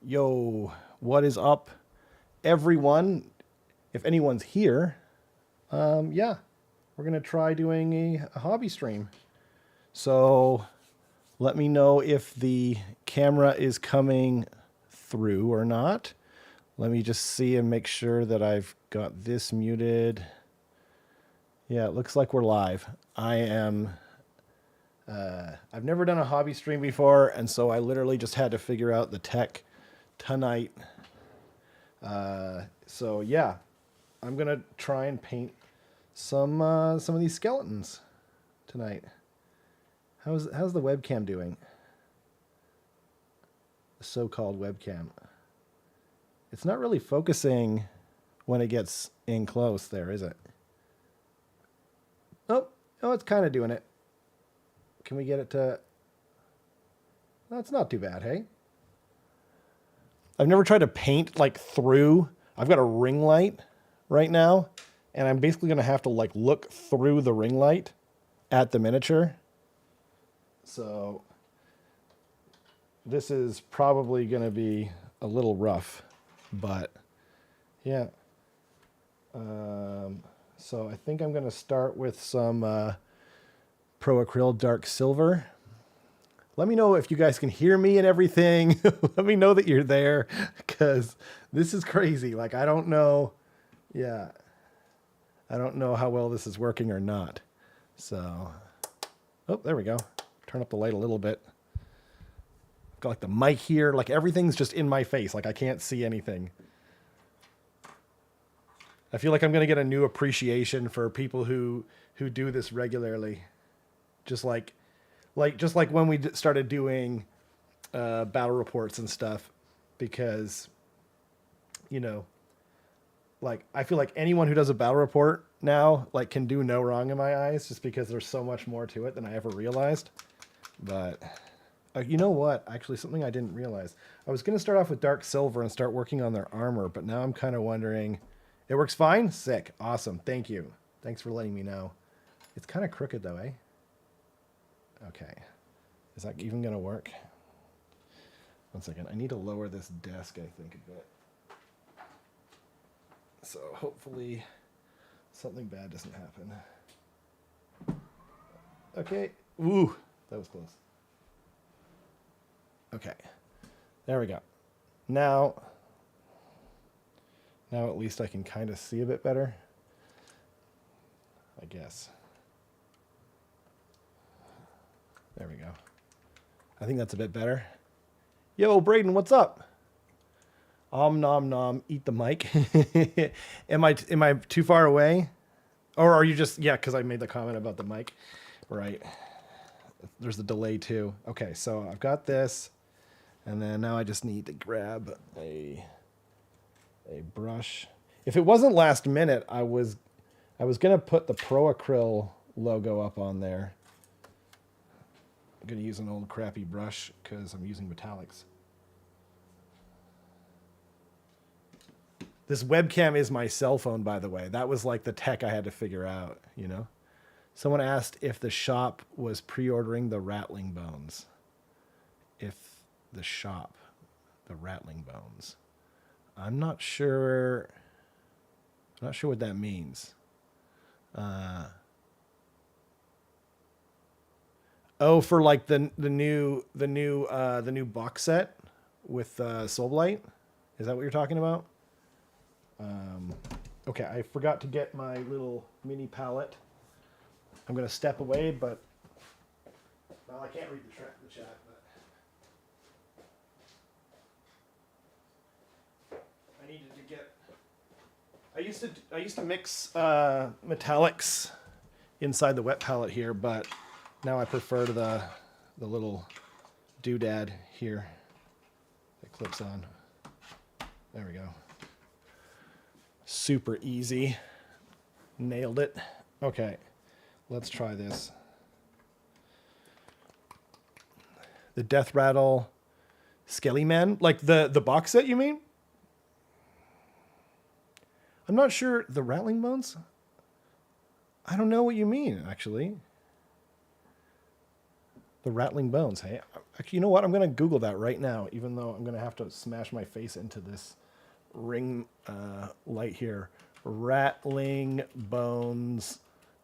Yo, what is up, everyone? If anyone's here, yeah, we're gonna try doing a hobby stream. So let me know if the camera is coming through or not. Let me just see and make sure that I've got this muted. Yeah, it looks like we're live. I've never done a hobby stream before, and so I literally just had to figure out the tech tonight. So yeah, I'm gonna try and paint some of these skeletons tonight. How's the webcam doing? The so-called webcam. It's not really focusing when it gets in close there, is it? Oh, it's kind of doing it. Can we get it to... That's not too bad, hey? I've never tried to paint like through. I've got a ring light right now, and I'm basically going to have to like look through the ring light at the miniature. So this is probably going to be a little rough, but yeah. So I think I'm going to start with some Pro Acryl Dark Silver. Let me know if you guys can hear me and everything. Let me know that you're there, because this is crazy. Like, I don't know. Yeah. I don't know how well this is working or not. So, oh, there we go. Turn up the light a little bit. Got like the mic here. Like, everything's just in my face. Like, I can't see anything. I feel like I'm going to get a new appreciation for people who do this regularly. Just like when we started doing battle reports and stuff, because, you know, like, I feel like anyone who does a battle report now, like, can do no wrong in my eyes, just because there's so much more to it than I ever realized. But you know what? Actually, something I didn't realize. I was going to start off with Dark Silver and start working on their armor, but now I'm kind of wondering. It works fine? Sick. Awesome. Thank you. Thanks for letting me know. It's kind of crooked, though, eh? Okay. Is that even going to work? One second. I need to lower this desk, I think, a bit. So hopefully something bad doesn't happen. Okay. Ooh, that was close. Okay. There we go. Now at least I can kind of see a bit better, I guess. There we go. I think that's a bit better. Yo, Braden, what's up? Nom nom, eat the mic. Am I too far away? Or are you just, yeah, because I made the comment about the mic. Right. There's a delay too. Okay, so I've got this, and then now I just need to grab a brush. If it wasn't last minute, I was gonna put the Pro Acryl logo up on there. I'm going to use an old crappy brush because I'm using metallics. This webcam is my cell phone, by the way. That was like the tech I had to figure out, you know? Someone asked if the shop was pre-ordering the Rattling Bones. If the shop, the Rattling Bones. I'm not sure what that means. Oh, for like the new box set with Soulblight? Is that what you're talking about? Okay, I forgot to get my little mini palette. I'm gonna step away, but well, I can't read the chat. But I needed to get. I used to mix metallics inside the wet palette here, but now I prefer the little doodad here that clips on. There we go. Super easy. Nailed it. Okay, let's try this. The Death Rattle Skelly Man, like the box set, you mean? I'm not sure. The Rattling Bones? I don't know what you mean, actually. The rattling bones. Hey, actually, you know what? I'm going to Google that right now, even though I'm going to have to smash my face into this ring light here. Rattling bones.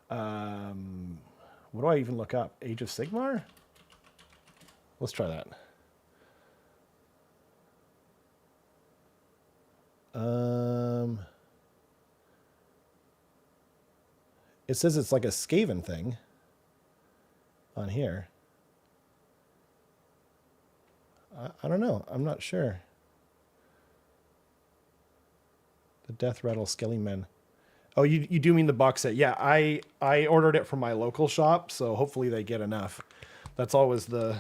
What do I even look up? Age of Sigmar? Let's try that. It says it's like a Skaven thing on here. I don't know. I'm not sure. The Death Rattle Skelly Men. Oh, you do mean the box set? Yeah, I ordered it from my local shop, so hopefully they get enough. That's always the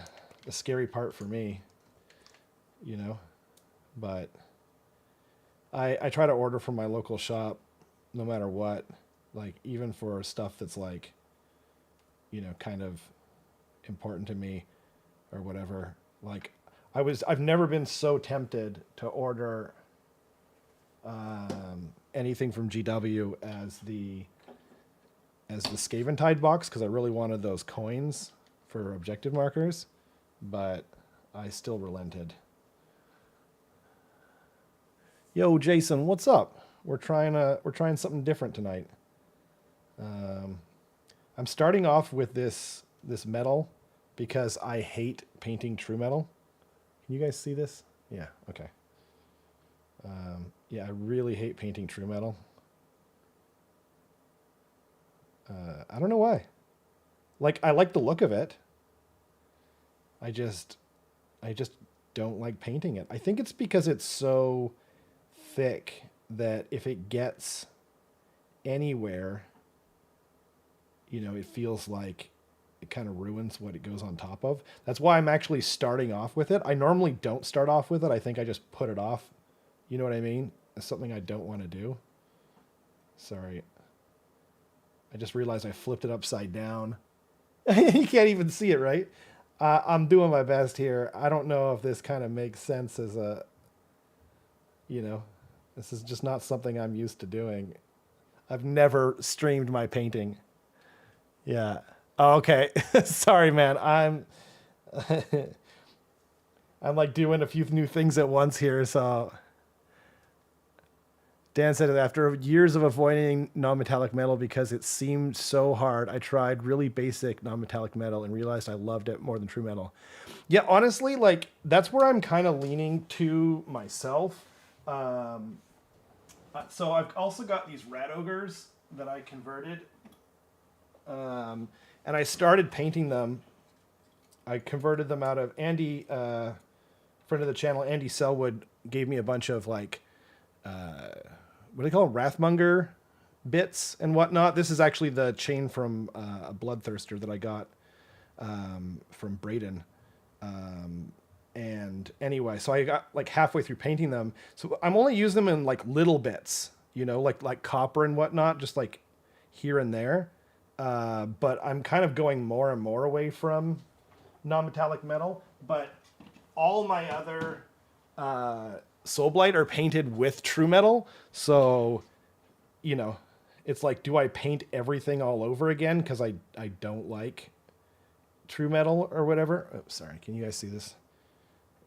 scary part for me, you know. But I try to order from my local shop, no matter what. Like even for stuff that's like, you know, kind of important to me, or whatever. Like I've never been so tempted to order anything from GW as the Scaventide box, because I really wanted those coins for objective markers, but I still relented. Yo, Jason, what's up? We're trying something different tonight. I'm starting off with this metal because I hate painting true metal. Can you guys see this? Yeah, okay. Yeah, I really hate painting true metal. I don't know why. Like, I like the look of it. I just don't like painting it. I think it's because it's so thick that if it gets anywhere, you know, it feels like it kind of ruins what it goes on top of. That's why I'm actually starting off with it. I normally don't start off with it. I think I just put it off. You know what I mean? It's something I don't want to do. Sorry. I just realized I flipped it upside down. You can't even see it, right? I'm doing my best here. I don't know if this kind of makes sense as a, you know, this is just not something I'm used to doing. I've never streamed my painting. Yeah. Oh, okay. Sorry, man. I'm like doing a few new things at once here, so Dan said that after years of avoiding non-metallic metal because it seemed so hard, I tried really basic non-metallic metal and realized I loved it more than true metal. Yeah, honestly, like that's where I'm kind of leaning to myself. So I've also got these rat ogres that I converted, and I started painting them. I converted them out of Andy, friend of the channel, Andy Selwood, gave me a bunch of like, what do they call them? Wrathmonger bits and whatnot. This is actually the chain from a Bloodthirster that I got from Braden. And anyway, so I got like halfway through painting them. So I'm only using them in like little bits, you know, like copper and whatnot, just like here and there. But I'm kind of going more and more away from non-metallic metal. But all my other Soulblight are painted with true metal. So, you know, it's like, do I paint everything all over again because I don't like true metal or whatever? Oh, sorry, can you guys see this?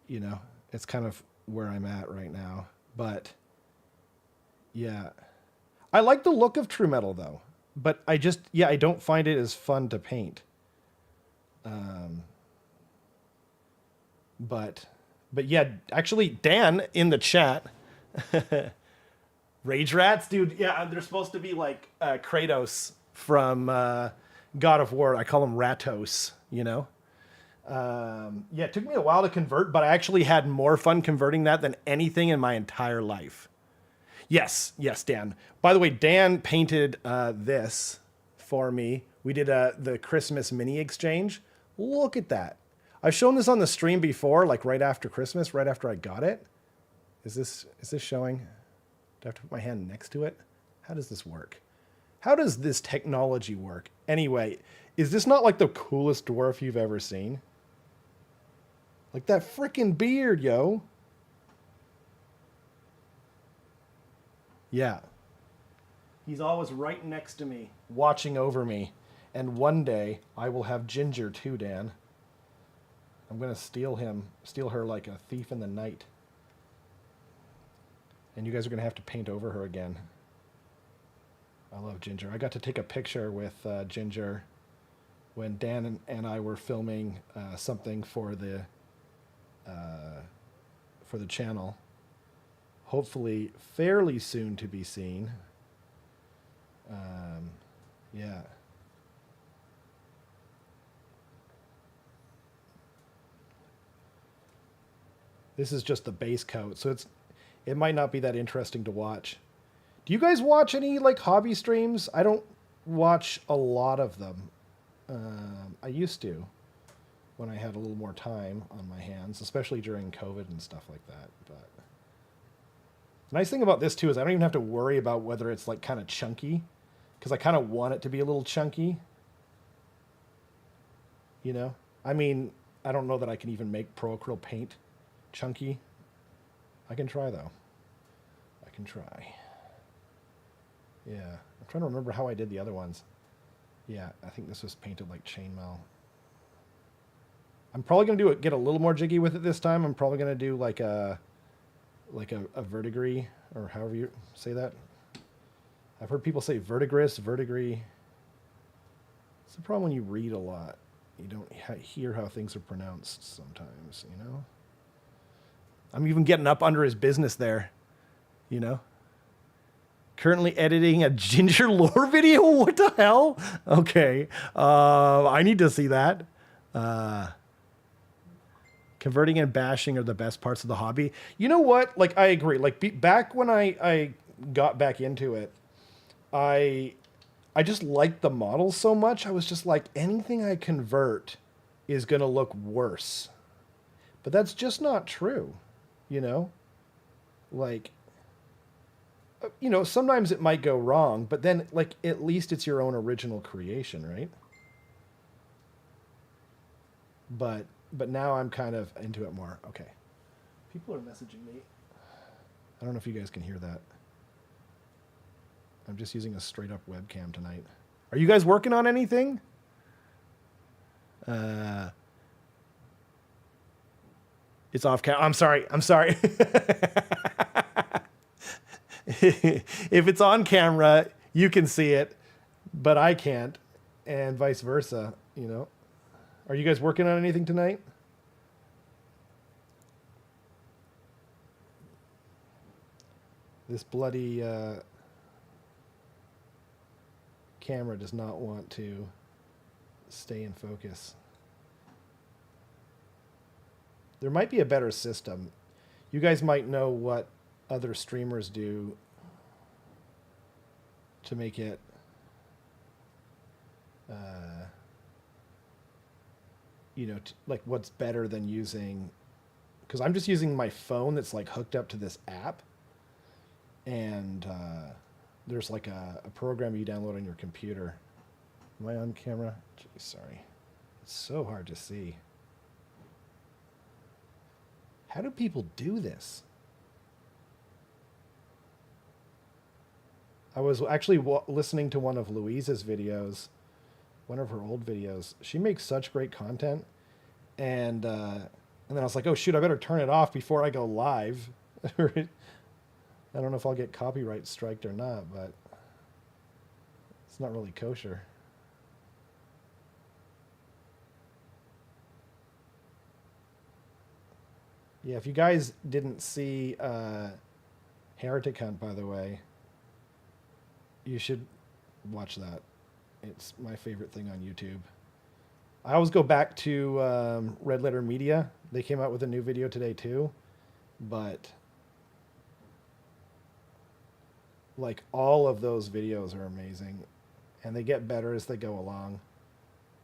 You know, it's kind of where I'm at right now. But yeah, I like the look of true metal though. But I don't find it as fun to paint. But yeah, actually, Dan in the chat, Rage Rats, dude. Yeah, they're supposed to be like Kratos from God of War. I call him Ratos. You know. Yeah, it took me a while to convert, but I actually had more fun converting that than anything in my entire life. Yes, Dan. By the way, Dan painted this for me. We did the Christmas mini exchange. Look at that. I've shown this on the stream before, like right after Christmas, right after I got it. Is this showing? Do I have to put my hand next to it? How does this work? How does this technology work? Anyway, is this not like the coolest dwarf you've ever seen? Like that frickin' beard, yo. Yeah. He's always right next to me, watching over me. And one day, I will have ginger too, Dan. I'm gonna steal her like a thief in the night. And you guys are gonna have to paint over her again. I love Ginger. I got to take a picture with Ginger when Dan and I were filming something for the channel. Hopefully fairly soon to be seen. Yeah. This is just the base coat, so it might not be that interesting to watch. Do you guys watch any like hobby streams? I don't watch a lot of them. I used to when I had a little more time on my hands, especially during COVID and stuff like that. But the nice thing about this too is I don't even have to worry about whether it's like kind of chunky, because I kind of want it to be a little chunky. You know? I mean, I don't know that I can even make pro acrylic paint chunky. I can try though. I can try. Yeah, I'm trying to remember how I did the other ones. Yeah, I think this was painted like chainmail. I'm probably gonna get a little more jiggy with it this time. I'm probably gonna do like a verdigris, or however you say that. I've heard people say verdigris, verdigris. It's the problem when you read a lot. You don't hear how things are pronounced sometimes, you know? I'm even getting up under his business there, you know? Currently editing a Ginger lore video? What the hell? Okay. I need to see that. Converting and bashing are the best parts of the hobby. You know what? Like, I agree. Like, back when I got back into it, I just liked the models so much. I was just like, anything I convert is going to look worse. But that's just not true, you know? Like, you know, sometimes it might go wrong, but then, like, at least it's your own original creation, right? But now I'm kind of into it more. Okay. People are messaging me. I don't know if you guys can hear that. I'm just using a straight up webcam tonight. Are you guys working on anything? It's off camera. I'm sorry. If it's on camera, you can see it, but I can't, and vice versa, you know. Are you guys working on anything tonight? This bloody camera does not want to stay in focus. There might be a better system. You guys might know what other streamers do to make it you know, like what's better than using, because I'm just using my phone that's like hooked up to this app, and there's like a program you download on your computer. Am I on camera? Jeez, sorry. It's so hard to see. How do people do this? I was actually listening to one of Louise's videos, one of her old videos. She makes such great content, and then I was like, oh shoot, I better turn it off before I go live. I don't know if I'll get copyright striked or not, but it's not really kosher. Yeah, if you guys didn't see Heretic Hunt, by the way, you should watch that. It's my favorite thing on YouTube. I always go back to Red Letter Media. They came out with a new video today too, but like all of those videos are amazing, and they get better as they go along,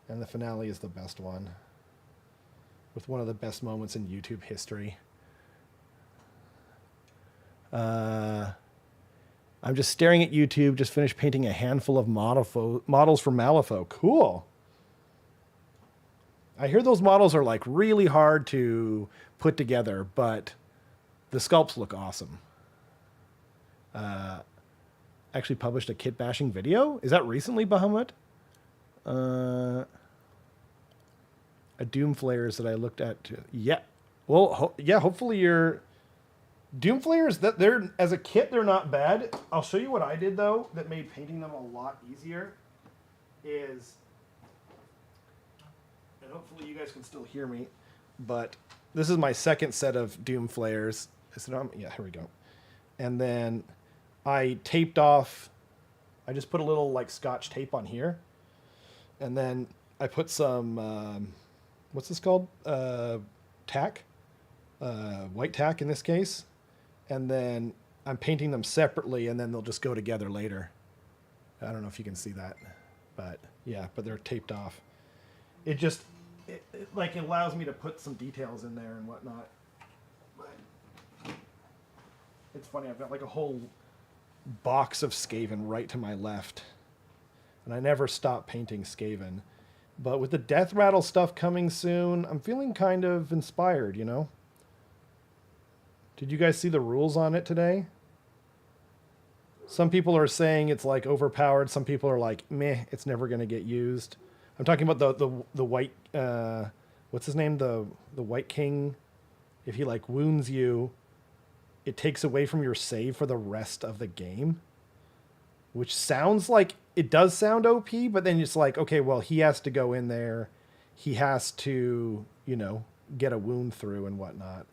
and the finale is the best one, with one of the best moments in YouTube history. I'm just staring at YouTube, just finished painting a handful of models for Malifaux. Cool. I hear those models are like really hard to put together, but the sculpts look awesome. Actually published a kit bashing video. Is that recently, Bahamut? I a Doom Flayers that I looked at. Yeah. Well, yeah, hopefully your Doom Flayers, that they're, as a kit, they're not bad. I'll show you what I did, though, that made painting them a lot easier. Is, and hopefully you guys can still hear me, but this is my second set of Doom Flayers. Is it on? Yeah, here we go. And then I taped off, I just put a little like Scotch tape on here. And then I put some, what's this called? Tack, white tack in this case. And then I'm painting them separately, and then they'll just go together later. I don't know if you can see that, but yeah, but they're taped off. It just, it like it allows me to put some details in there and whatnot. But it's funny, I've got like a whole box of Skaven right to my left. And I never stop painting Skaven. But with the Death Rattle stuff coming soon, I'm feeling kind of inspired, you know? Did you guys see the rules on it today? Some people are saying it's like overpowered. Some people are like, meh, it's never going to get used. I'm talking about the white, what's his name? The White King. If he like wounds you, it takes away from your save for the rest of the game. Which sounds like, it does sound OP, but then it's like, okay, well, he has to go in there. He has to, you know, get a wound through and whatnot.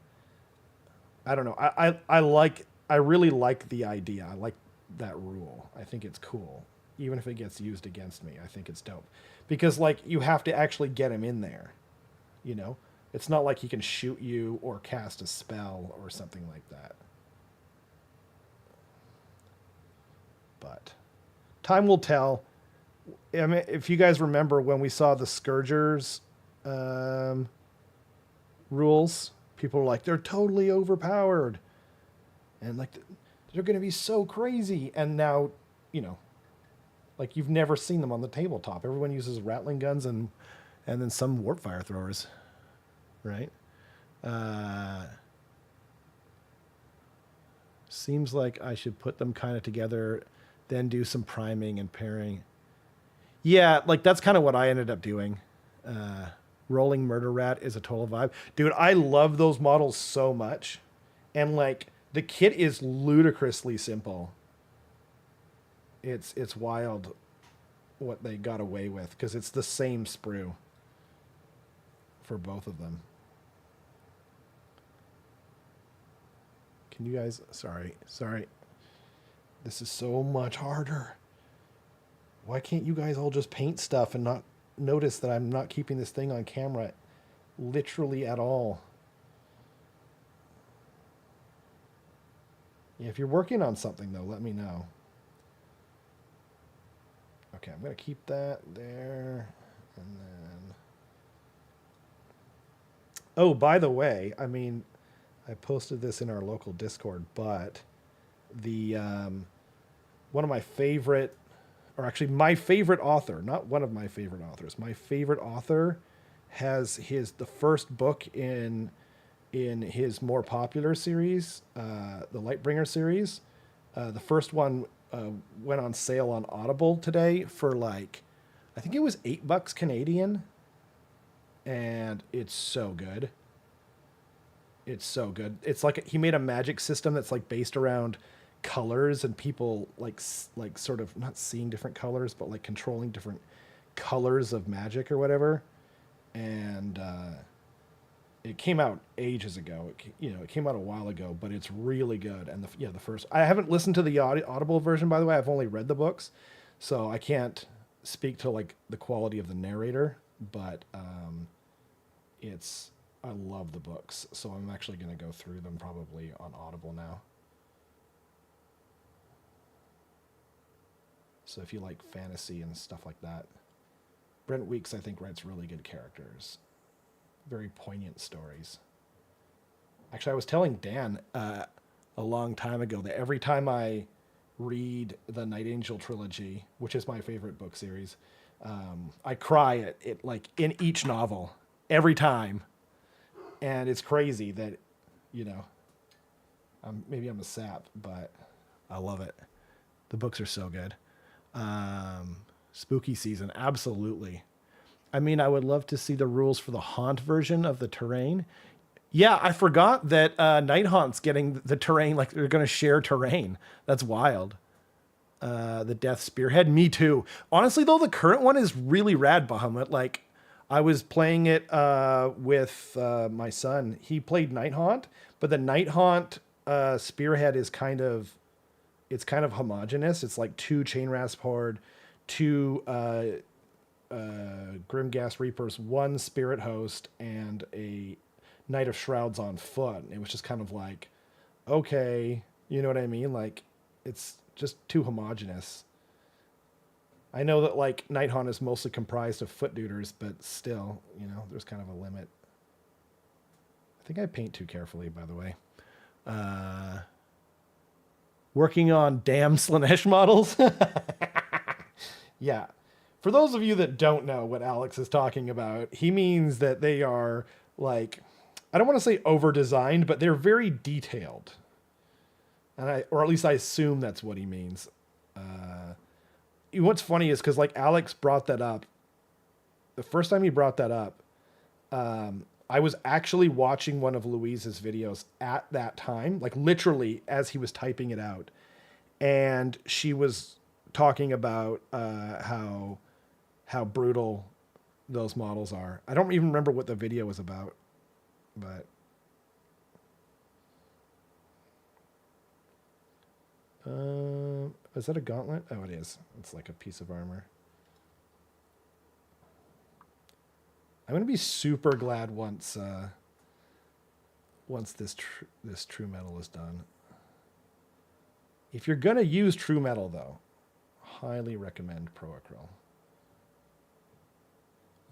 I don't know. I really like the idea. I like that rule. I think it's cool. Even if it gets used against me, I think it's dope. Because, like, you have to actually get him in there. You know? It's not like he can shoot you or cast a spell or something like that. But time will tell. I mean, if you guys remember when we saw the Scourgers rules, people were like, they're totally overpowered. And like, they're going to be so crazy. And now, you know, like you've never seen them on the tabletop. Everyone uses rattling guns and then some warp fire throwers, right? Seems like I should put them kind of together, then do some priming and pairing. Yeah, like that's kind of what I ended up doing. Rolling Murder Rat is a total vibe. Dude, I love those models so much. And like the kit is ludicrously simple. It's wild what they got away with because it's the same sprue for both of them. Can you guys, sorry. This is so much harder. Why can't you guys all just paint stuff and not notice that I'm not keeping this thing on camera literally at all? Yeah, if you're working on something though, let me know. Okay, I'm going to keep that there. And then... Oh, by the way, I mean, I posted this in our local Discord, but the one of my favorite, or actually my favorite author, not one of my favorite authors, my favorite author has the first book in his more popular series, the Lightbringer series. The first one went on sale on Audible today for like, I think it was $8 Canadian, and it's so good. It's so good. It's like he made a magic system that's like based around colors and people like sort of not seeing different colors, but like controlling different colors of magic or whatever. And it came out ages ago. It came out a while ago, but it's really good. And the first, I haven't listened to the Audible version, by the way. I've only read the books, so I can't speak to like the quality of the narrator, but I love the books, so I'm actually going to go through them probably on Audible now. So if you like fantasy and stuff like that, Brent Weeks, I think, writes really good characters. Very poignant stories. Actually, I was telling Dan a long time ago that every time I read the Night Angel trilogy, which is my favorite book series, I cry at it like in each novel every time. And it's crazy that, maybe I'm a sap, but I love it. The books are so good. Spooky season, absolutely. I mean, I would love to see the rules for the haunt version of the terrain. Yeah, I forgot that Night Haunt's getting the terrain, like they're going to share terrain. That's wild. The Death Spearhead, me too. Honestly, though, the current one is really rad, Bahamut. Like, I was playing it with my son. He played Night Haunt, but the Night Haunt Spearhead is it's kind of homogenous. It's like 2 Chain Rasp Horde, 2 Grimghast Reapers, 1 Spirit Host, and a Knight of Shrouds on foot. It was just kind of like, okay, you know what I mean? Like, it's just too homogenous. I know that like Night Haunt is mostly comprised of foot duders, but still, you know, there's kind of a limit. I think I paint too carefully, by the way. Working on damn Slanesh models. Yeah. For those of you that don't know what Alex is talking about, he means that they are like, I don't want to say over-designed, but they're very detailed. Or at least I assume that's what he means. What's funny is because like Alex brought that up. The first time he brought that up, I was actually watching one of Louise's videos at that time, like literally as he was typing it out. And she was talking about how brutal those models are. I don't even remember what the video was about, but is that a gauntlet? Oh, it is. It's like a piece of armor. I'm gonna be super glad once this true metal is done. If you're gonna use true metal, though, highly recommend Proacryl.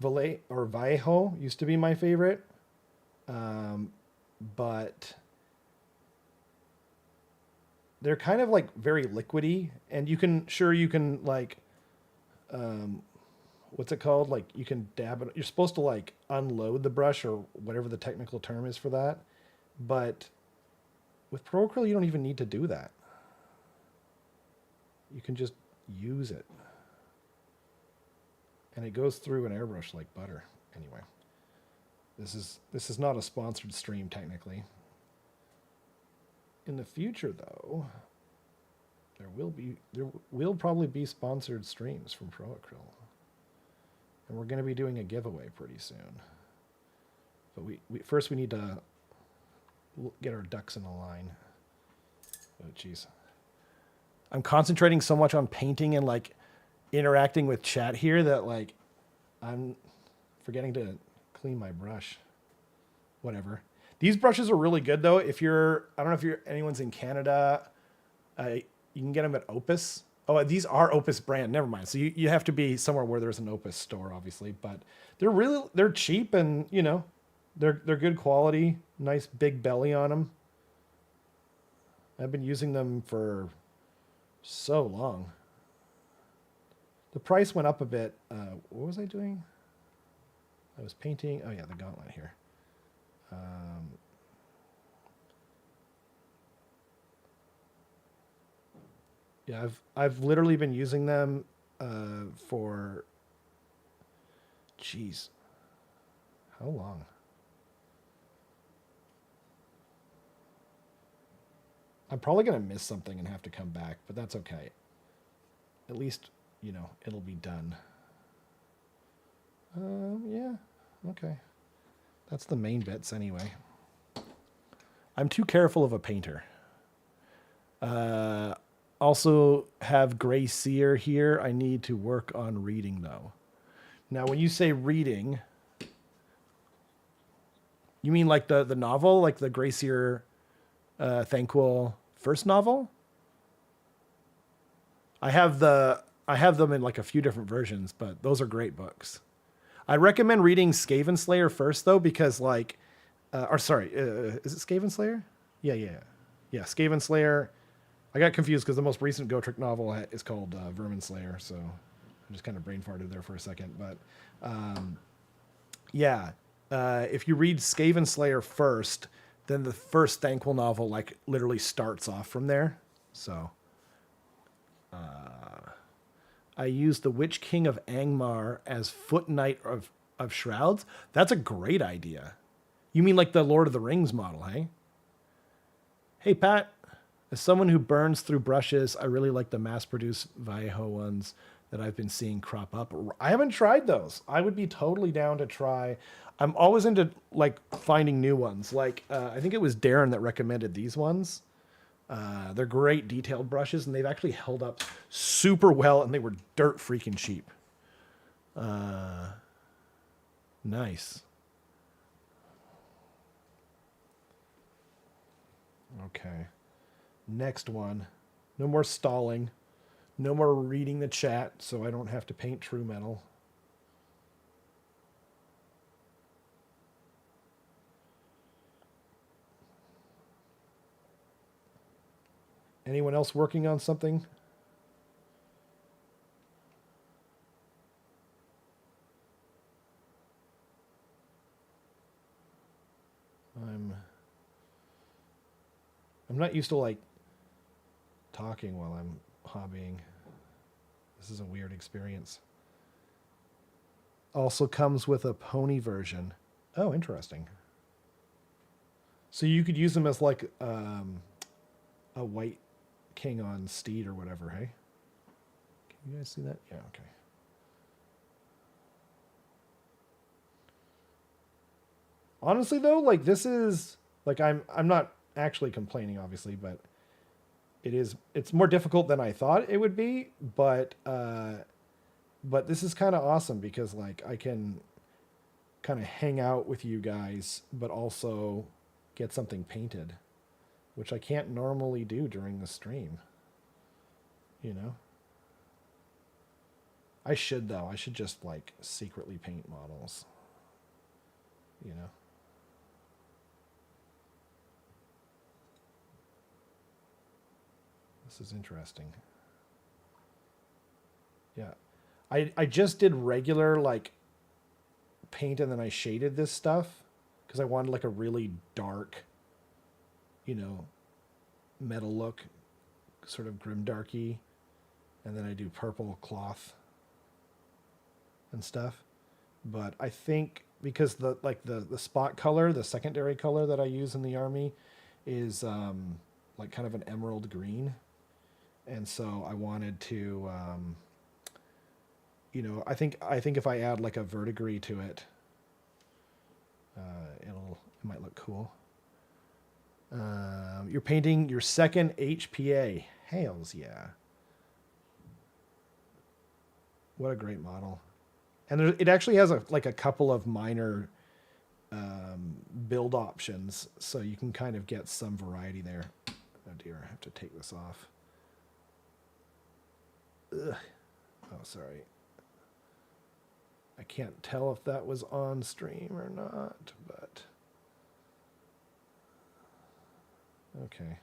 Vallejo used to be my favorite, but they're kind of like very liquidy, and you can like, what's it called? Like you can dab it. You're supposed to like unload the brush or whatever the technical term is for that. But with Proacryl, you don't even need to do that. You can just use it. And it goes through an airbrush like butter. Anyway, this is not a sponsored stream technically. In the future, though, there will probably be sponsored streams from Proacryl, and we're going to be doing a giveaway pretty soon. But first we need to get our ducks in a line. Oh, jeez. I'm concentrating so much on painting and like interacting with chat here that like I'm forgetting to clean my brush. Whatever. These brushes are really good though. I don't know if anyone's in Canada, you can get them at Opus. Oh, these are Opus brand. Never mind. So you have to be somewhere where there's an Opus store, obviously. But they're cheap and you know, they're good quality. Nice big belly on them. I've been using them for so long. The price went up a bit. What was I doing? I was painting. Oh yeah, the gauntlet here. Yeah, I've literally been using them for, geez, how long? I'm probably gonna miss something and have to come back, but that's okay. At least, you know, it'll be done. Yeah, okay. That's the main bits anyway. I'm too careful of a painter. Also have Gray Seer here. I need to work on reading though. Now, when you say reading, you mean like the novel, like the Gray Seer Thanquil first novel? I have them in like a few different versions, but those are great books. I recommend reading Skaven Slayer first though, because like, is it Skaven Slayer? Yeah. Skaven Slayer. I got confused because the most recent Gotrek novel is called Vermin Slayer, so I just kind of brain farted there for a second. But if you read Skaven Slayer first, then the first Thanquil novel like literally starts off from there. So I used the Witch King of Angmar as Foot Knight of Shrouds. That's a great idea. You mean like the Lord of the Rings model, hey? Hey, Pat. As someone who burns through brushes, I really like the mass-produced Vallejo ones that I've been seeing crop up. I haven't tried those. I would be totally down to try. I'm always into like finding new ones. Like I think it was Darren that recommended these ones. They're great detailed brushes, and they've actually held up super well, and they were dirt freaking cheap. Nice. Okay. Next one. No more stalling. No more reading the chat, so I don't have to paint true metal. Anyone else working on something? I'm not used to like talking while I'm hobbying. This is a weird experience. Also comes with a pony version. Oh, interesting. So you could use them as like a white king on steed or whatever, hey? Can you guys see that? Yeah, okay. Honestly though, like this is like I'm not actually complaining obviously, but it's more difficult than I thought it would be, but this is kind of awesome because like I can kind of hang out with you guys but also get something painted, which I can't normally do during the stream. You know? I should though. I should just like secretly paint models. You know? This is interesting. Yeah. I just did regular like paint and then I shaded this stuff because I wanted like a really dark, you know, metal look, sort of grimdarky, and then I do purple cloth and stuff. But I think because the spot color, the secondary color that I use in the army is like kind of an emerald green, and so I wanted to you know, I think if I add like a verdigris to it, it might look cool. You're painting your second HPA. Hails, yeah. What a great model. And it actually has a couple of minor build options, so you can kind of get some variety there. Oh dear, I have to take this off. Ugh. Oh, sorry. I can't tell if that was on stream or not, but okay.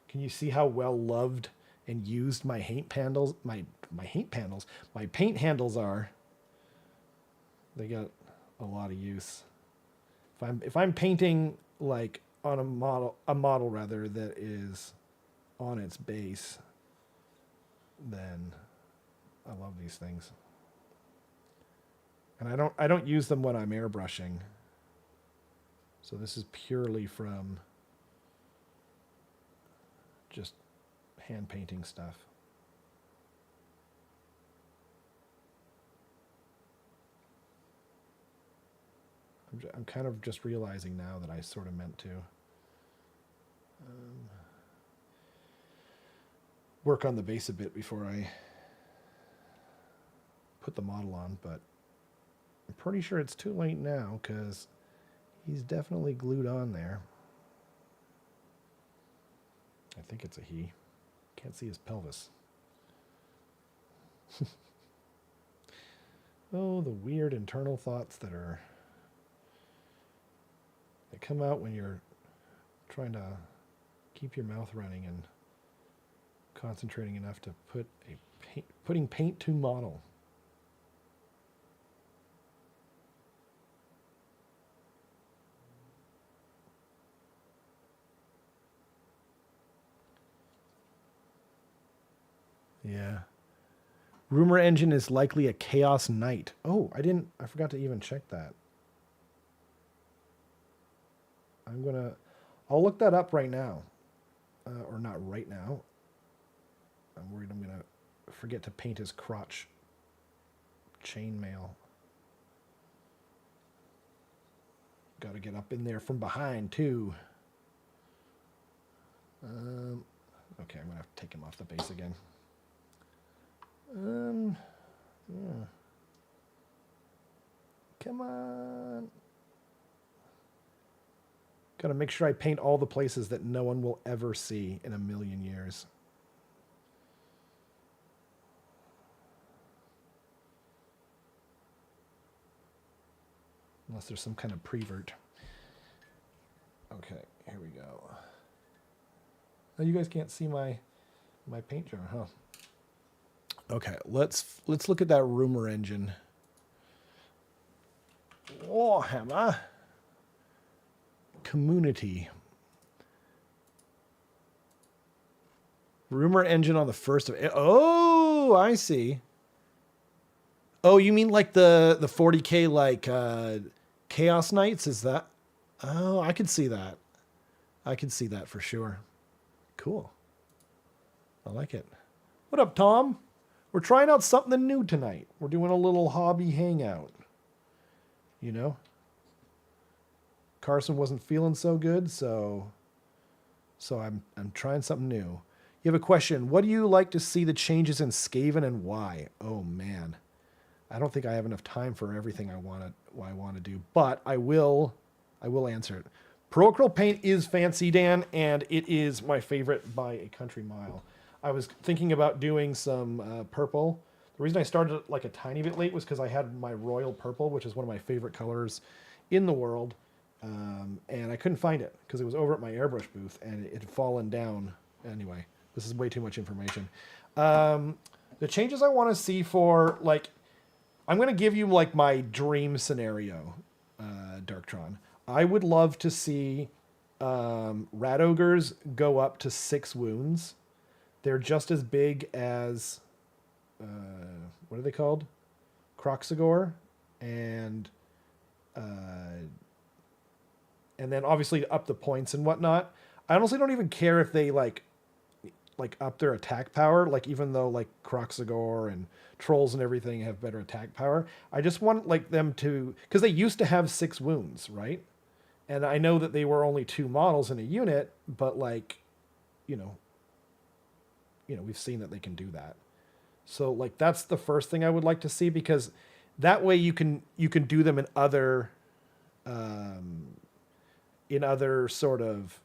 Can you see how well loved and used my paint handles, my paint handles are? They got a lot of use. If I'm painting like on a model rather that is on its base, then I love these things. And I don't use them when I'm airbrushing. So this is purely from just hand painting stuff. I'm kind of just realizing now that I sort of meant to work on the base a bit before I put the model on, but I'm pretty sure it's too late now because he's definitely glued on there. I think it's a he. Can't see his pelvis. Oh, the weird internal thoughts that come out when you're trying to keep your mouth running and concentrating enough to putting paint to model. Yeah. Rumor engine is likely a chaos knight. Oh, I forgot to even check that. I'll look that up right now. Or not right now. I'm worried I'm gonna forget to paint his crotch. Chainmail. Gotta get up in there from behind too. Okay, I'm gonna have to take him off the base again. Yeah. Come on. Gotta make sure I paint all the places that no one will ever see in a million years. Unless there's some kind of prevert. Okay, here we go. Oh, you guys can't see my paint jar, huh? Okay, let's look at that rumor engine. Warhammer community. Rumor engine on the 1st of... Oh, I see. Oh, you mean like the 40K like Chaos Knights? Is that? Oh, I could see that. I could see that for sure. Cool. I like it. What up, Tom? We're trying out something new tonight. We're doing a little hobby hangout. You know? Carson wasn't feeling so good, so I'm trying something new. You have a question. What do you like to see the changes in Skaven and why? Oh man. I don't think I have enough time for everything I want to do, but I will answer it. Pro Acrylic paint is fancy, Dan, and it is my favorite by a country mile. I was thinking about doing some purple. The reason I started like a tiny bit late was because I had my royal purple, which is one of my favorite colors in the world, and I couldn't find it because it was over at my airbrush booth and it had fallen down. Anyway, this is way too much information. The changes I want to see for like, I'm going to give you like my dream scenario, Darktron. I would love to see rat ogres go up to 6 wounds. They're just as big as, what are they called? Croxagore. And then obviously up the points and whatnot. I honestly don't even care if they like up their attack power, like even though like Croxagore and trolls and everything have better attack power. I just want like them to, because they used to have 6 wounds, right? And I know that they were only 2 models in a unit, but like, you know, we've seen that they can do that. So like that's the first thing I would like to see, because that way you can do them in other sort of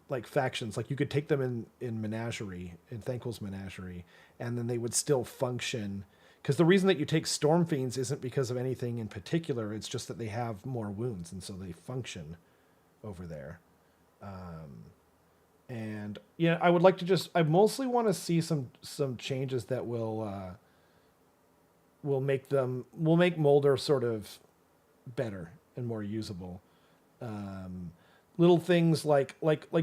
like factions. Like you could take them in Menagerie, in Thanquil's Menagerie, and then they would still function. Because the reason that you take Storm Fiends isn't because of anything in particular. It's just that they have more wounds, and so they function over there. And yeah, I would like to I mostly want to see some changes that will make Molder sort of better and more usable. Little things like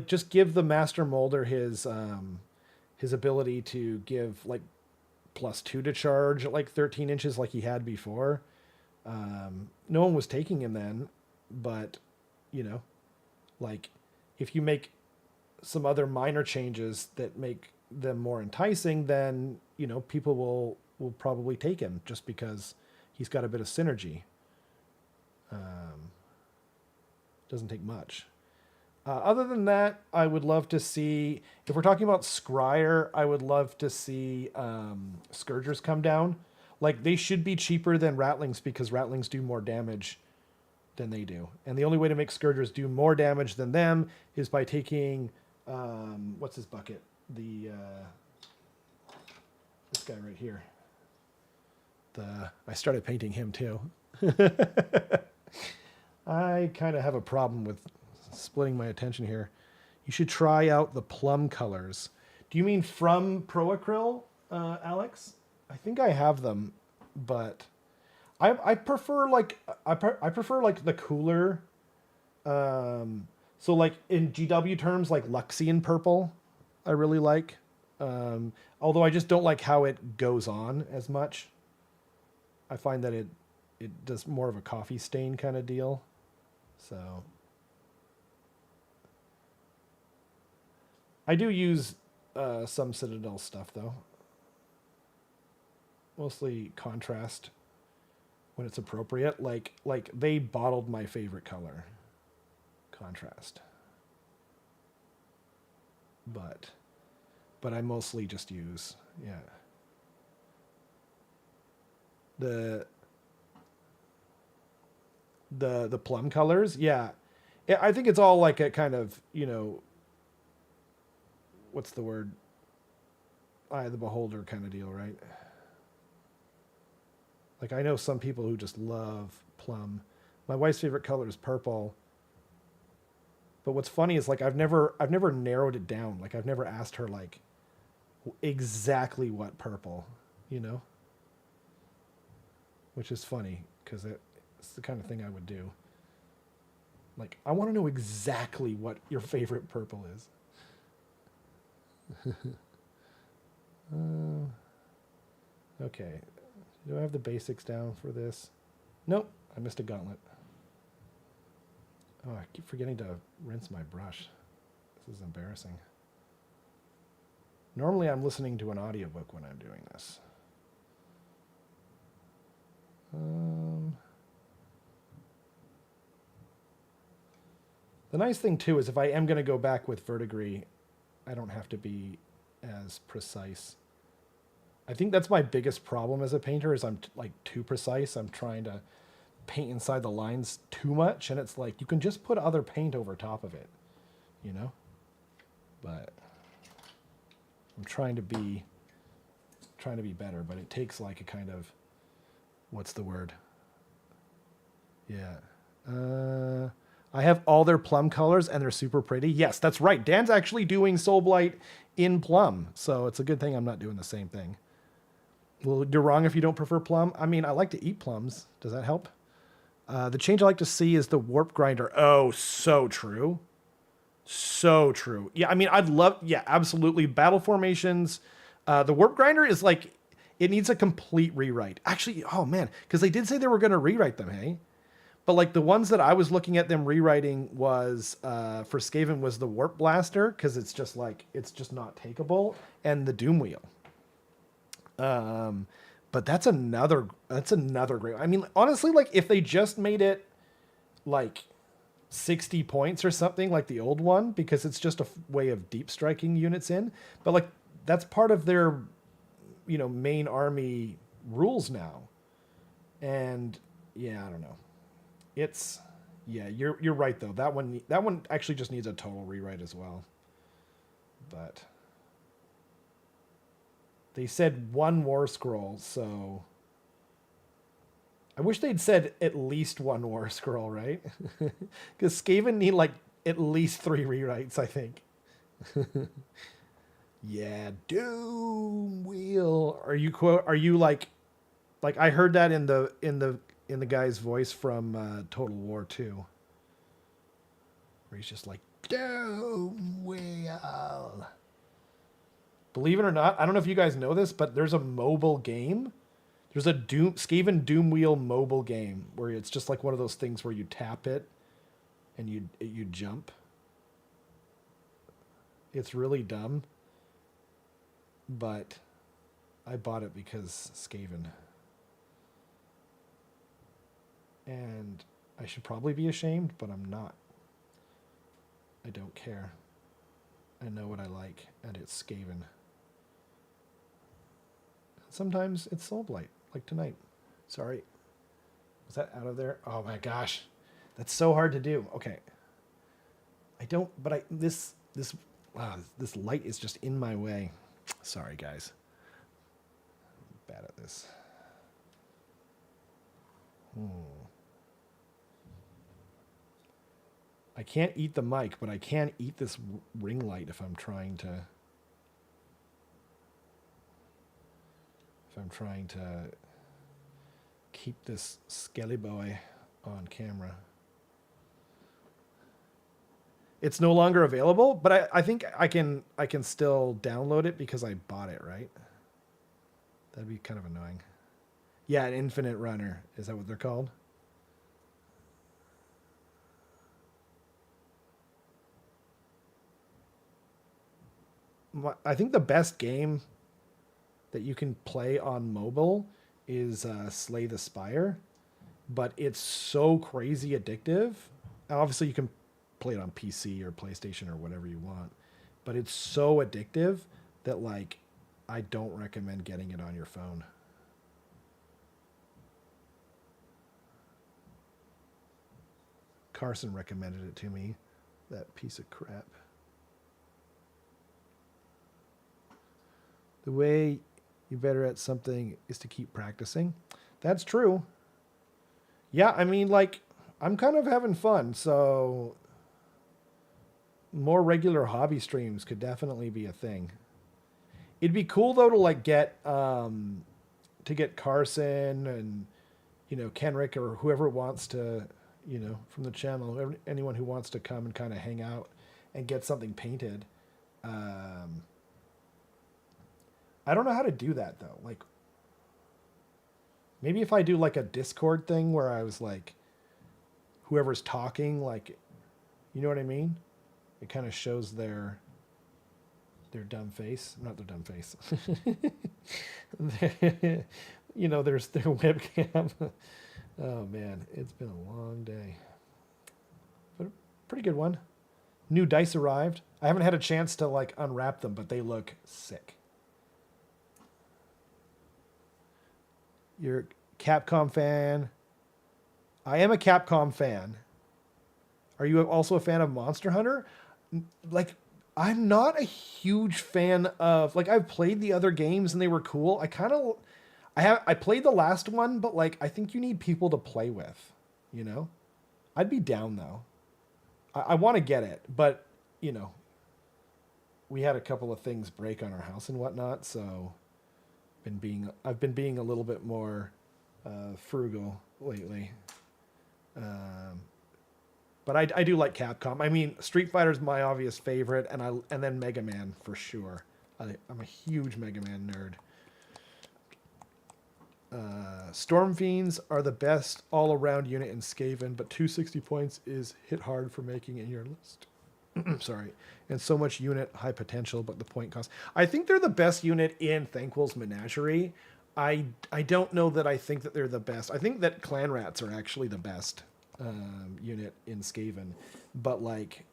just give the Master Molder his ability to give like +2 to charge at like 13 inches like he had before. No one was taking him then, but you know, like if you make some other minor changes that make them more enticing, then you know people will probably take him just because he's got a bit of synergy. Doesn't take much. Other than that, I would love to see, if we're talking about Scryer, I would love to see Scourgers come down. Like, they should be cheaper than Rattlings because Rattlings do more damage than they do. And the only way to make Scourgers do more damage than them is by taking, what's his bucket? This guy right here. I started painting him too. I kind of have a problem with splitting my attention here. You should try out the plum colors. Do you mean from Pro Acryl, Alex? I think I have them, but I prefer like the cooler. So like in GW terms, like Luxian purple, I really like. Although I just don't like how it goes on as much. I find that it does more of a coffee stain kind of deal. So I do use some Citadel stuff though. Mostly contrast when it's appropriate. Like they bottled my favorite color, contrast. But I mostly just use the plum colors. Yeah, I think it's all like a kind of, what's the word? Eye of the beholder kind of deal, right? Like I know some people who just love plum. My wife's favorite color is purple. But what's funny is like I've never narrowed it down. Like I've never asked her like exactly what purple, which is funny because it's the kind of thing I would do. Like I want to know exactly what your favorite purple is. Okay. Do I have the basics down for this? Nope. I missed a gauntlet. Oh, I keep forgetting to rinse my brush. This is embarrassing. Normally I'm listening to an audiobook when I'm doing this. The nice thing too is if I am going to go back with verdigris, I don't have to be as precise. I think that's my biggest problem as a painter is I'm like too precise. I'm trying to paint inside the lines too much, and it's like you can just put other paint over top of it, But I'm trying to be better, but it takes like a kind of, what's the word? Yeah. I have all their plum colors and they're super pretty. Yes, that's right. Dan's actually doing Soul Blight in plum, so it's a good thing I'm not doing the same thing. Well, you're wrong if you don't prefer plum. I mean, I like to eat plums. Does that help? The change I like to see is the warp grinder. Oh, so true. So true. Yeah, I mean, absolutely. Battle formations. The warp grinder is like, it needs a complete rewrite. Actually, oh man, because they did say they were going to rewrite them, hey? But like the ones that I was looking at them rewriting was, for Skaven was the warp blaster, because it's just not takeable, and the doom wheel. But that's another great. I mean, honestly, like if they just made it like 60 points or something like the old one, because it's just a way of deep striking units in, but like that's part of their, main army rules now. And yeah, I don't know. You're right though. That one actually just needs a total rewrite as well. But they said one war scroll, so I wish they'd said at least one war scroll, right? Because Skaven need like at least 3 rewrites, I think. Yeah, Doom Wheel. Are you like I heard that in the guy's voice from Total War 2, where he's just like Doom Wheel. Believe it or not, I don't know if you guys know this, but there's a mobile game. There's a Skaven Doom Wheel mobile game where it's just like one of those things where you tap it and you jump. It's really dumb, but I bought it because Skaven. And I should probably be ashamed, but I'm not. I don't care. I know what I like, and it's Skaven. Sometimes it's Soul Blight, like tonight. Sorry. Was that out of there? Oh my gosh. That's so hard to do. Okay. This light is just in my way. Sorry, guys. I'm bad at this. I can't eat the mic, but I can eat this ring light if I'm trying to keep this skelly boy on camera. It's no longer available, but I think I can still download it because I bought it, right? That'd be kind of annoying. Yeah, an infinite runner. Is that what they're called? I think the best game that you can play on mobile is Slay the Spire, but it's so crazy addictive. Obviously, you can play it on PC or PlayStation or whatever you want, but it's so addictive that like I don't recommend getting it on your phone. Carson recommended it to me, that piece of crap. The way you're better at something is to keep practicing. That's true. Yeah, I mean, like, I'm kind of having fun, so more regular hobby streams could definitely be a thing. It'd be cool though to like get Carson and Kenrick or whoever wants to from the channel, anyone who wants to come and kind of hang out and get something painted. I don't know how to do that though. Like, maybe if I do like a Discord thing where I was like, whoever's talking, like, you know what I mean? It kind of shows their dumb face, not their dumb face. There's their webcam. Oh man, it's been a long day, but a pretty good one. New dice arrived. I haven't had a chance to like unwrap them, but they look sick. You're a Capcom fan. I am a Capcom fan. Are you also a fan of Monster Hunter? Like, I'm not a huge fan of, like, I've played the other games and they were cool. I played the last one, but like I think you need people to play with, I'd be down though. I want to get it, but we had a couple of things break on our house and whatnot, so I've been being a little bit more frugal lately. But I do like Capcom. I mean, Street Fighter's my obvious favorite, and then Mega Man for sure. I'm a huge Mega Man nerd. Storm Fiends are the best all-around unit in Skaven, but 260 points is hit hard for making in your list. Sorry. And so much unit, high potential, but the point cost. I think they're the best unit in Thanquil's Menagerie. I don't know that I think that they're the best. I think that Clan Rats are actually the best unit in Skaven. But like,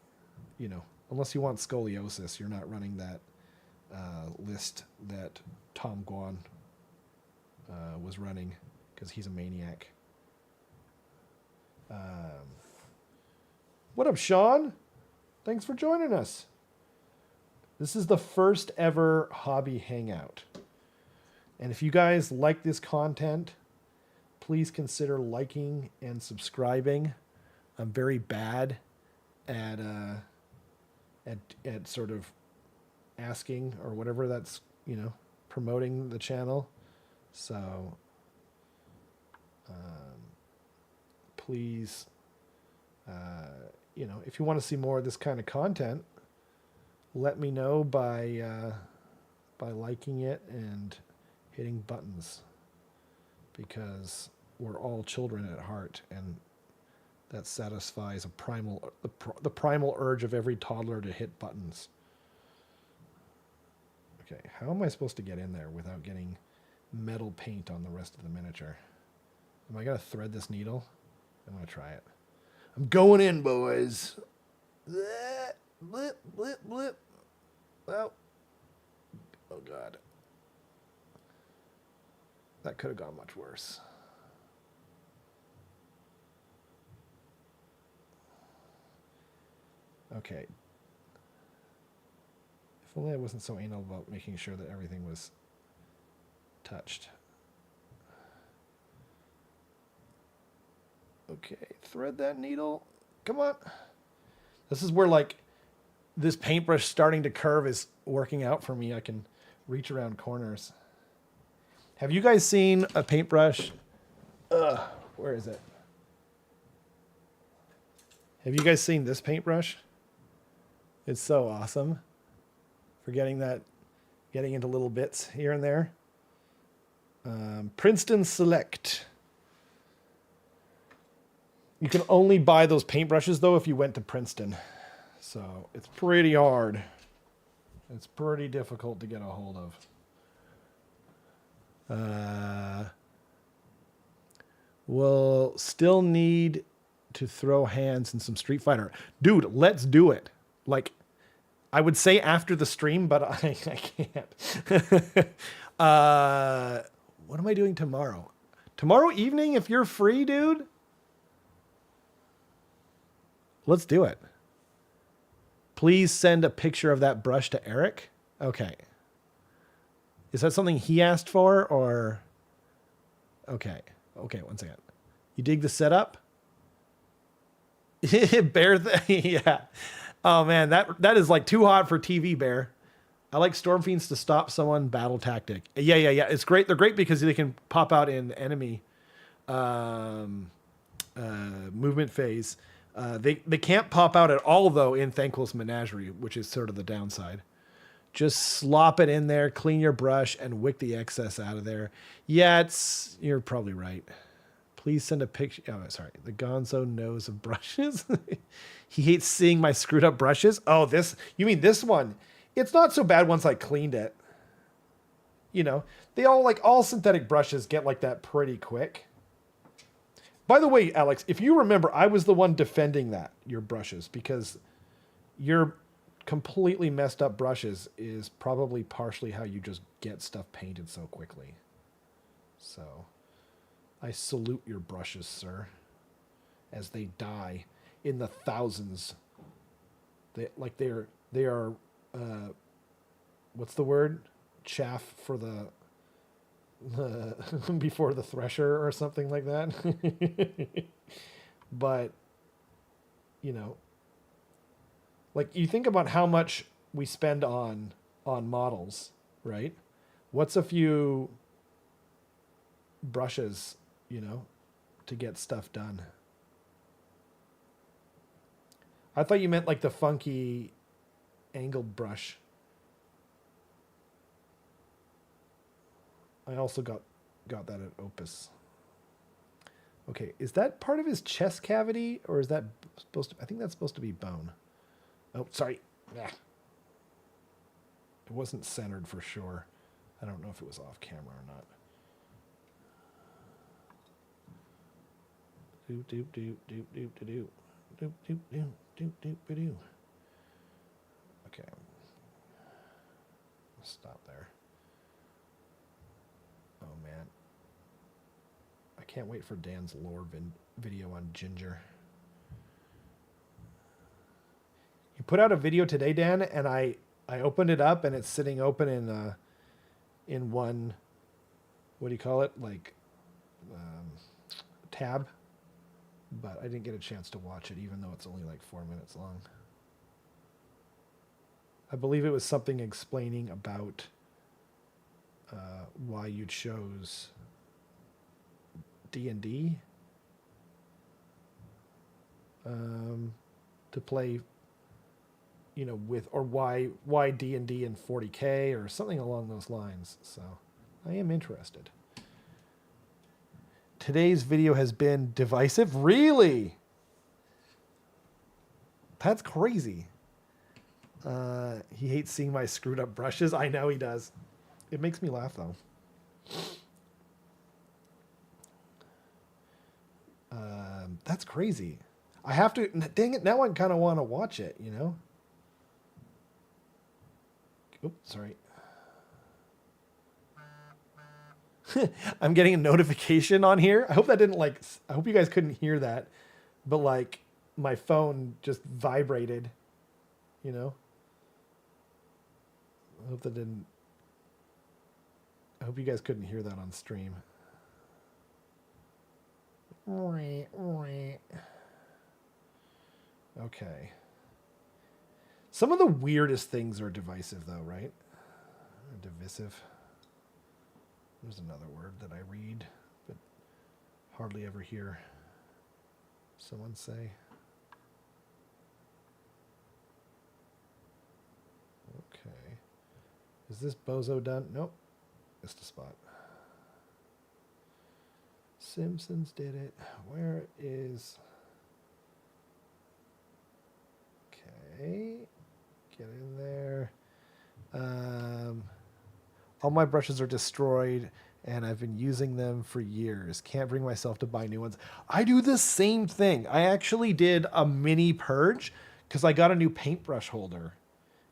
unless you want scoliosis, you're not running that list that Tom Guan was running, because he's a maniac. What up, Sean? Thanks for joining us. This is the first ever hobby hangout. And if you guys like this content, please consider liking and subscribing. I'm very bad at sort of asking or whatever that's, promoting the channel. So please, if you want to see more of this kind of content, let me know by liking it and hitting buttons, because we're all children at heart, and that satisfies the primal urge of every toddler to hit buttons. Okay, how am I supposed to get in there without getting metal paint on the rest of the miniature? Am I gonna thread this needle? I'm gonna try it. I'm going in, boys. Blip, blip, blip, blip. Well, oh god, that could have gone much worse. Okay. If only I wasn't so anal about making sure that everything was touched. Okay, thread that needle. Come on. This is where, like, this paintbrush starting to curve is working out for me. I can reach around corners. Have you guys seen a paintbrush? Where is it? Have you guys seen this paintbrush? It's so awesome for getting into little bits here and there. Princeton Select. You can only buy those paintbrushes, though, if you went to Princeton. So it's pretty hard. It's pretty difficult to get a hold of. We'll still need to throw hands in some Street Fighter. Dude, let's do it. Like, I would say after the stream, but I can't. What am I doing tomorrow? Tomorrow evening, if you're free, dude, let's do it. Please send a picture of that brush to Eric. Okay. Is that something he asked for, or? Okay. Okay, one second. You dig the setup? Bear, yeah. Oh man, that is like too hot for TV, Bear. I like Storm Fiends to stop someone battle tactic. Yeah. It's great. They're great because they can pop out in enemy movement phase. They can't pop out at all though in Thankless Menagerie, which is sort of the downside. Just slop it in there, clean your brush, and wick the excess out of there. Yeah, you're probably right. Please send a picture. Oh, sorry. The Gonzo knows of brushes. He hates seeing my screwed up brushes. Oh, you mean this one? It's not so bad once I cleaned it. You know, all synthetic brushes get like that pretty quick. By the way, Alex, if you remember, I was the one defending your brushes, because your completely messed up brushes is probably partially how you just get stuff painted so quickly. So I salute your brushes, sir, as they die in the thousands. They are what's the word? Chaff for the before the thresher or something like that. But you know, like, you think about how much we spend on models, right? What's a few brushes, to get stuff done? I thought you meant like the funky angled brush. I also got that at Opus. Okay, is that part of his chest cavity, or is that supposed to? I think that's supposed to be bone. Oh, sorry. Yeah. It wasn't centered for sure. I don't know if it was off camera or not. Doop doop doop doop doop doop doop doop doop doop doop doop. Okay. Stop there. Oh man. I can't wait for Dan's lore video on Ginger. You put out a video today, Dan, and I opened it up and it's sitting open in one, what do you call it? Like tab. But I didn't get a chance to watch it, even though it's only like 4 minutes long. I believe it was something explaining about why you chose D&D to play, with, or why D&D and 40K or something along those lines. So I am interested. Today's video has been divisive. Really? That's crazy. He hates seeing my screwed up brushes. I know he does. It makes me laugh though. That's crazy. I have to, dang it, now I kind of want to watch it, Oops, sorry. I'm getting a notification on here. I hope that didn't I hope you guys couldn't hear that, but my phone just vibrated, I hope that didn't, I hope you guys couldn't hear that on stream. Okay. Some of the weirdest things are divisive though, right? Divisive. There's another word that I read, but hardly ever hear someone say. this bozo done? Nope. Missed a spot. Simpsons did it. Where is... Okay. Get in there. All my brushes are destroyed, and I've been using them for years. Can't bring myself to buy new ones. I do the same thing. I actually did a mini purge because I got a new paintbrush holder.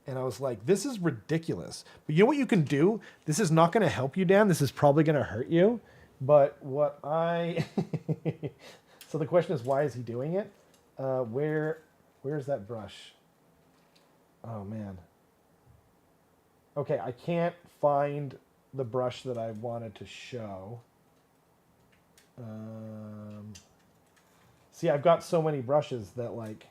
And I was like, this is ridiculous. But you know what you can do? This is not going to help you, Dan. This is probably going to hurt you. But what I... So the question is, why is he doing it? Where's that brush? Oh, man. Okay, I can't find the brush that I wanted to show. See, I've got so many brushes that, like,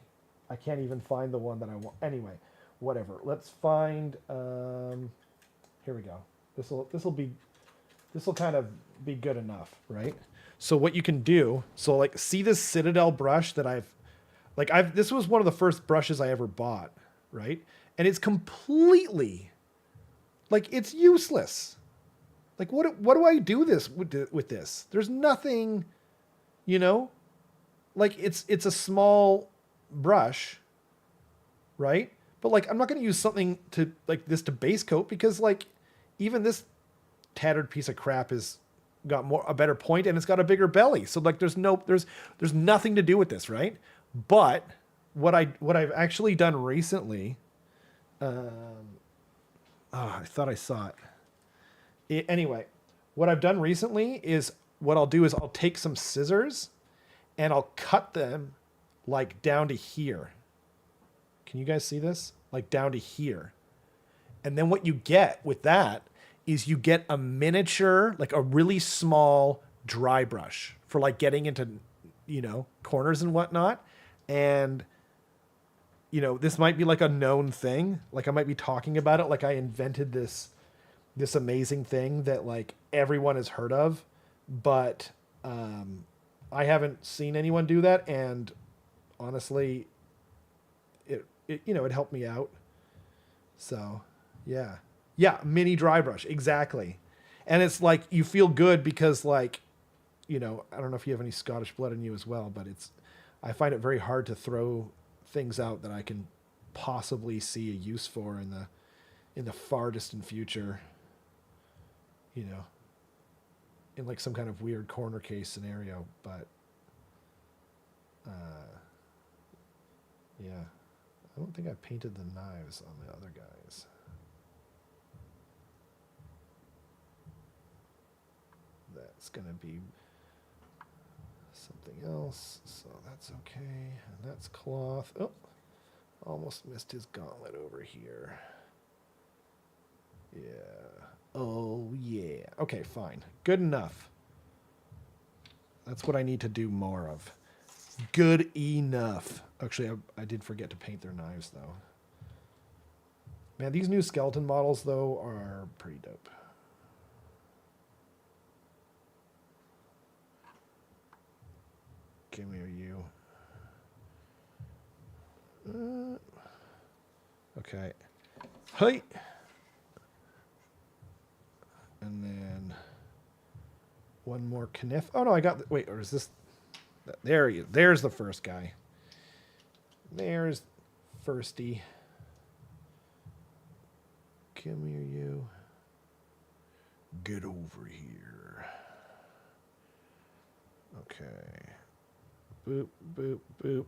I can't even find the one that I want. Anyway, whatever. Let's find... here we go. This will kind of be good enough, right? So what you can do... So, like, see this Citadel brush that this was one of the first brushes I ever bought, right? And it's completely... Like, it's useless. Like, what do I do with this? There's nothing, you know? Like, it's a small brush, right? But, like, I'm not going to use something to, like, this to base coat because, like, even this tattered piece of crap has got a better point and it's got a bigger belly. So, like, there's nothing to do with this, right? But what I've actually done recently... I thought I saw it. Anyway, what I've done recently is I'll take some scissors and I'll cut them like down to here. Can you guys see this? Like down to here. And then what you get with that is you get a miniature, like a really small dry brush for like getting into, you know, corners and whatnot. And you know, this might be like a known thing. Like I might be talking about it like I invented this amazing thing that like everyone has heard of, but I haven't seen anyone do that. And honestly, it you know, it helped me out. So yeah, mini dry brush. Exactly. And it's like, you feel good because like, you know, I don't know if you have any Scottish blood in you as well, but I find it very hard to throw things out that I can possibly see a use for in the far distant future, you know, in like some kind of weird corner case scenario. But yeah, I don't think I painted the knives on the other guys. That's gonna be something else, so that's okay. And that's cloth. Oh, almost missed his gauntlet over here. Yeah. Oh, yeah. Okay, fine. Good enough. That's what I need to do more of. Good enough. Actually, I did forget to paint their knives, though. Man, these new skeleton models, though, are pretty dope. Come here, you. Okay. Hey. And then one more kniff. Oh no, I got. Wait, or is this? There he is. There's the first guy. There's firsty. Come here, you. Get over here. Okay. Boop, boop, boop.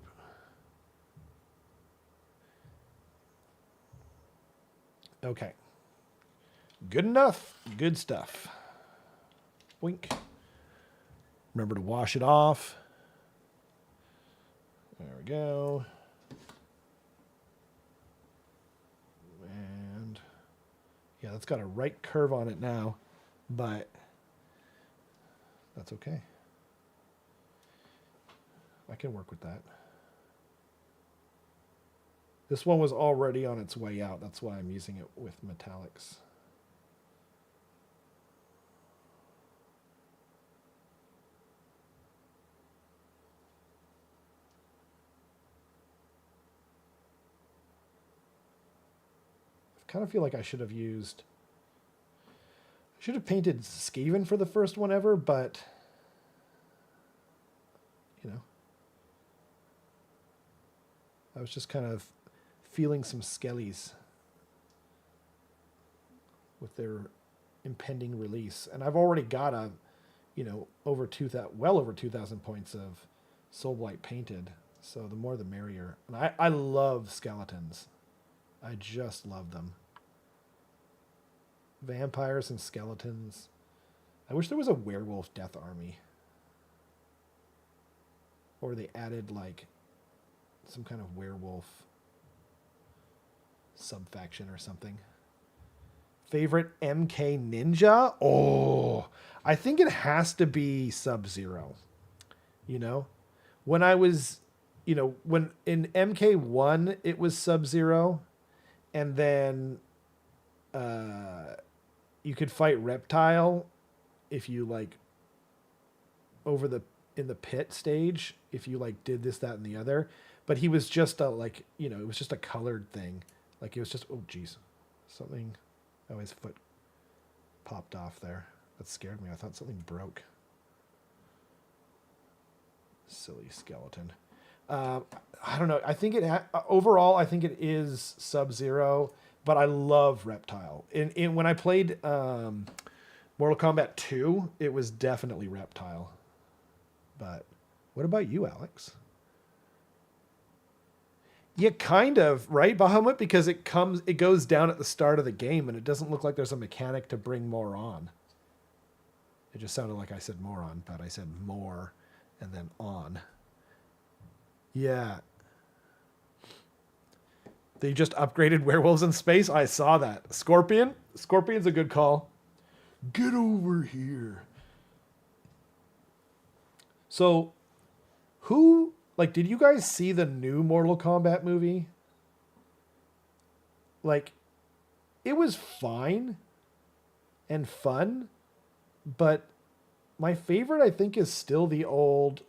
Okay. Good enough. Good stuff. Wink. Remember to wash it off. There we go. And yeah, that's got a right curve on it now, but that's okay. I can work with that. This one was already on its way out. That's why I'm using it with metallics. I kind of feel like I should have used Should have painted Skaven for the first one ever, but you know, I was just kind of feeling some skellies with their impending release, and I've already got a, well over 2,000 points of Soulblight painted. So the more the merrier. And I love skeletons. I just love them. Vampires and skeletons. I wish there was a werewolf death army. Or they added like some kind of werewolf subfaction or something. Favorite MK Ninja? Oh, I think it has to be Sub-Zero. When I was, when in MK1 it was Sub-Zero, and then you could fight Reptile if you like in the pit stage, if you like did this, that, and the other. But he was just a it was just a colored thing. Like it was just, oh geez, something. Oh, his foot popped off there. That scared me. I thought something broke. Silly skeleton. I don't know. I think overall, I think it is Sub-Zero, but I love Reptile. When I played Mortal Kombat 2, it was definitely Reptile. But what about you, Alex? Yeah, kind of, right, Bahamut? Because it goes down at the start of the game, and it doesn't look like there's a mechanic to bring more on. It just sounded like I said moron, but I said more and then on. Yeah. They just upgraded werewolves in space. I saw that. Scorpion? Scorpion's a good call. Get over here. So, did you guys see the new Mortal Kombat movie? Like, it was fine and fun, but my favorite, I think, is still the old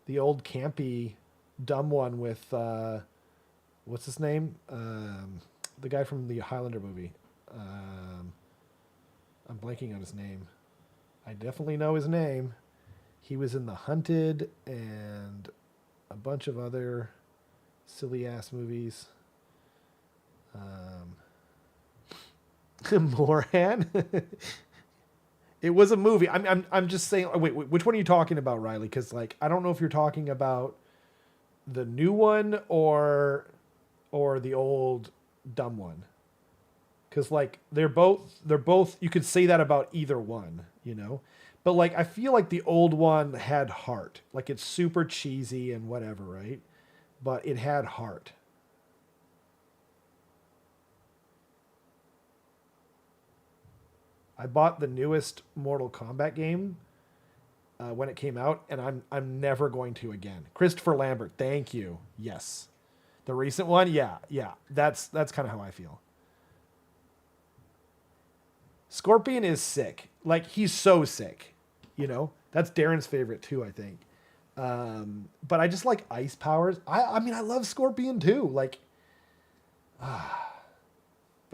campy, dumb one with, what's his name? The guy from the Highlander movie. I'm blanking on his name. I definitely know his name. He was in The Hunted and a bunch of other silly ass movies. Moran. It was a movie. I'm just saying. Wait, which one are you talking about, Riley? Because I don't know if you're talking about the new one or the old dumb one. Because they're both. You could say that about either one, But I feel like the old one had heart. It's super cheesy and whatever, right? But it had heart. I bought the newest Mortal Kombat game when it came out, and I'm never going to again. Christopher Lambert, thank you. Yes, the recent one, yeah. That's kind of how I feel. Scorpion is sick. He's so sick. That's Darren's favorite too, I think. But I just like ice powers. I mean, I love Scorpion too. But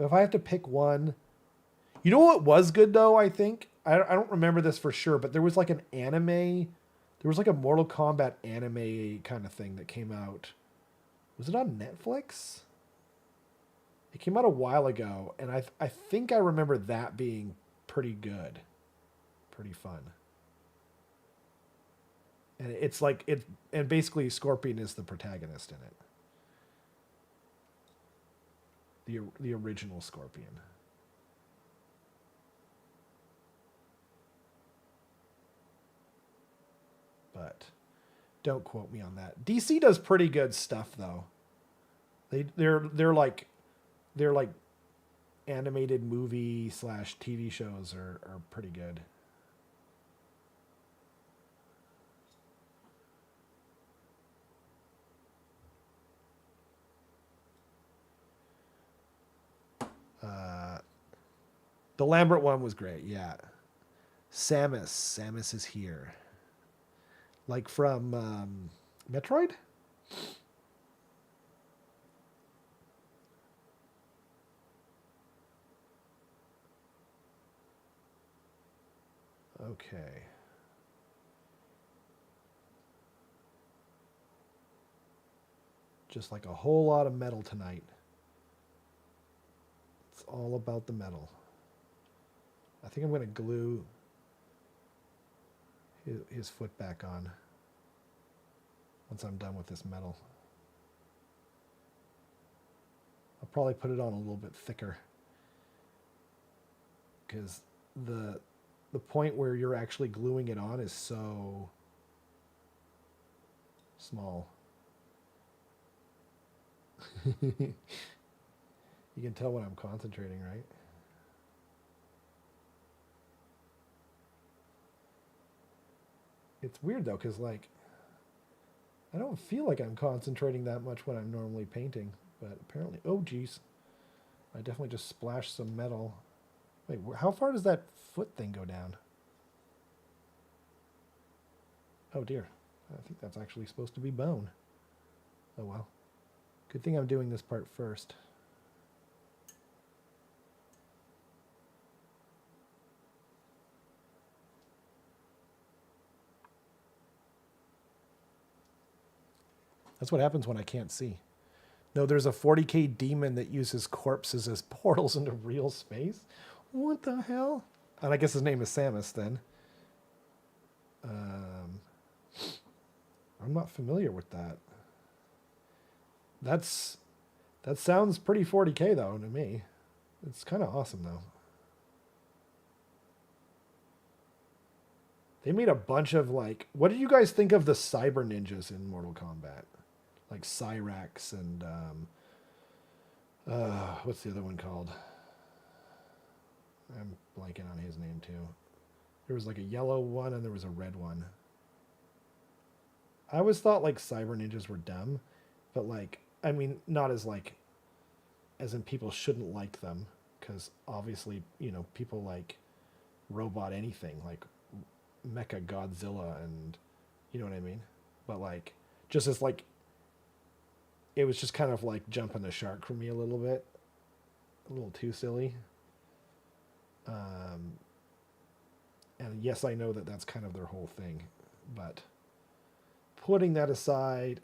if I have to pick one, you know what was good though? I think I don't remember this for sure, but there was an anime. There was a Mortal Kombat anime kind of thing that came out. Was it on Netflix? It came out a while ago, and I think I remember that being pretty good, pretty fun. And it's and basically Scorpion is the protagonist in it. The original Scorpion. But don't quote me on that. DC does pretty good stuff though. They're like animated movie / TV shows are pretty good. The Lambert one was great, yeah. Samus is here. From Metroid? Okay. Just like a whole lot of metal tonight. It's all about the metal. I think I'm going to glue his foot back on once I'm done with this metal. I'll probably put it on a little bit thicker because the point where you're actually gluing it on is so small. You can tell when I'm concentrating, right? It's weird though, because like I don't feel like I'm concentrating that much when I'm normally painting, but apparently, oh geez, I definitely just splashed some metal. Wait, how far does that foot thing go down? Oh dear, I think that's actually supposed to be bone. Oh well. Good thing I'm doing this part first. That's what happens when I can't see. No, there's a 40k demon that uses corpses as portals into real space. What the hell? And I guess his name is Samus then. I'm not familiar with that. That sounds pretty 40k though to me. It's kind of awesome though. They made a bunch of like, what did you guys think of the cyber ninjas in Mortal Kombat? Like Cyrax and what's the other one called? I'm blanking on his name too. There was like a yellow one and there was a red one. I always thought like cyber ninjas were dumb, but like, I mean, not as like, as in people shouldn't like them, because obviously, you know, people like robot anything, like Mecha Godzilla, and you know what I mean. But like, just as like, it was just kind of like jumping the shark for me a little bit, a little too silly. And yes, I know that that's kind of their whole thing, but putting that aside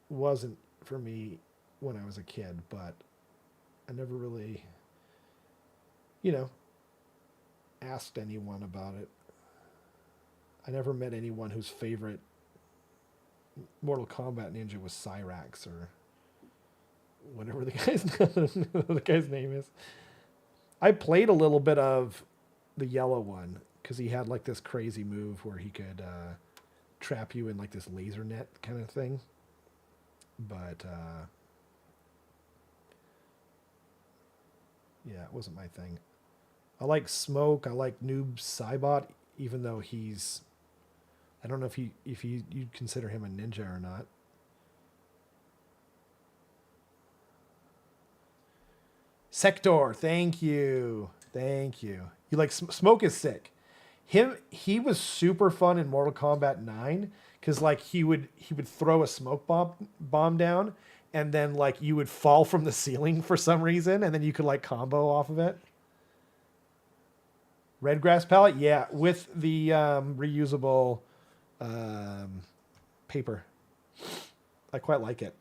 wasn't for me when I was a kid, but I never really, you know, asked anyone about it. I never met anyone whose favorite Mortal Kombat ninja was Cyrax or whatever the guy's name is. I played a little bit of the yellow one because he had like this crazy move where he could trap you in like this laser net kind of thing. But yeah, it wasn't my thing. I like Smoke. I like Noob Saibot, even though he's, I don't know if you'd consider him a ninja or not. Sector, thank you. You like Smoke is sick. He was super fun in Mortal Kombat 9 because like he would throw a smoke bomb down and then like you would fall from the ceiling for some reason and then you could like combo off of it. Red grass palette, yeah, with the reusable paper. I quite like it.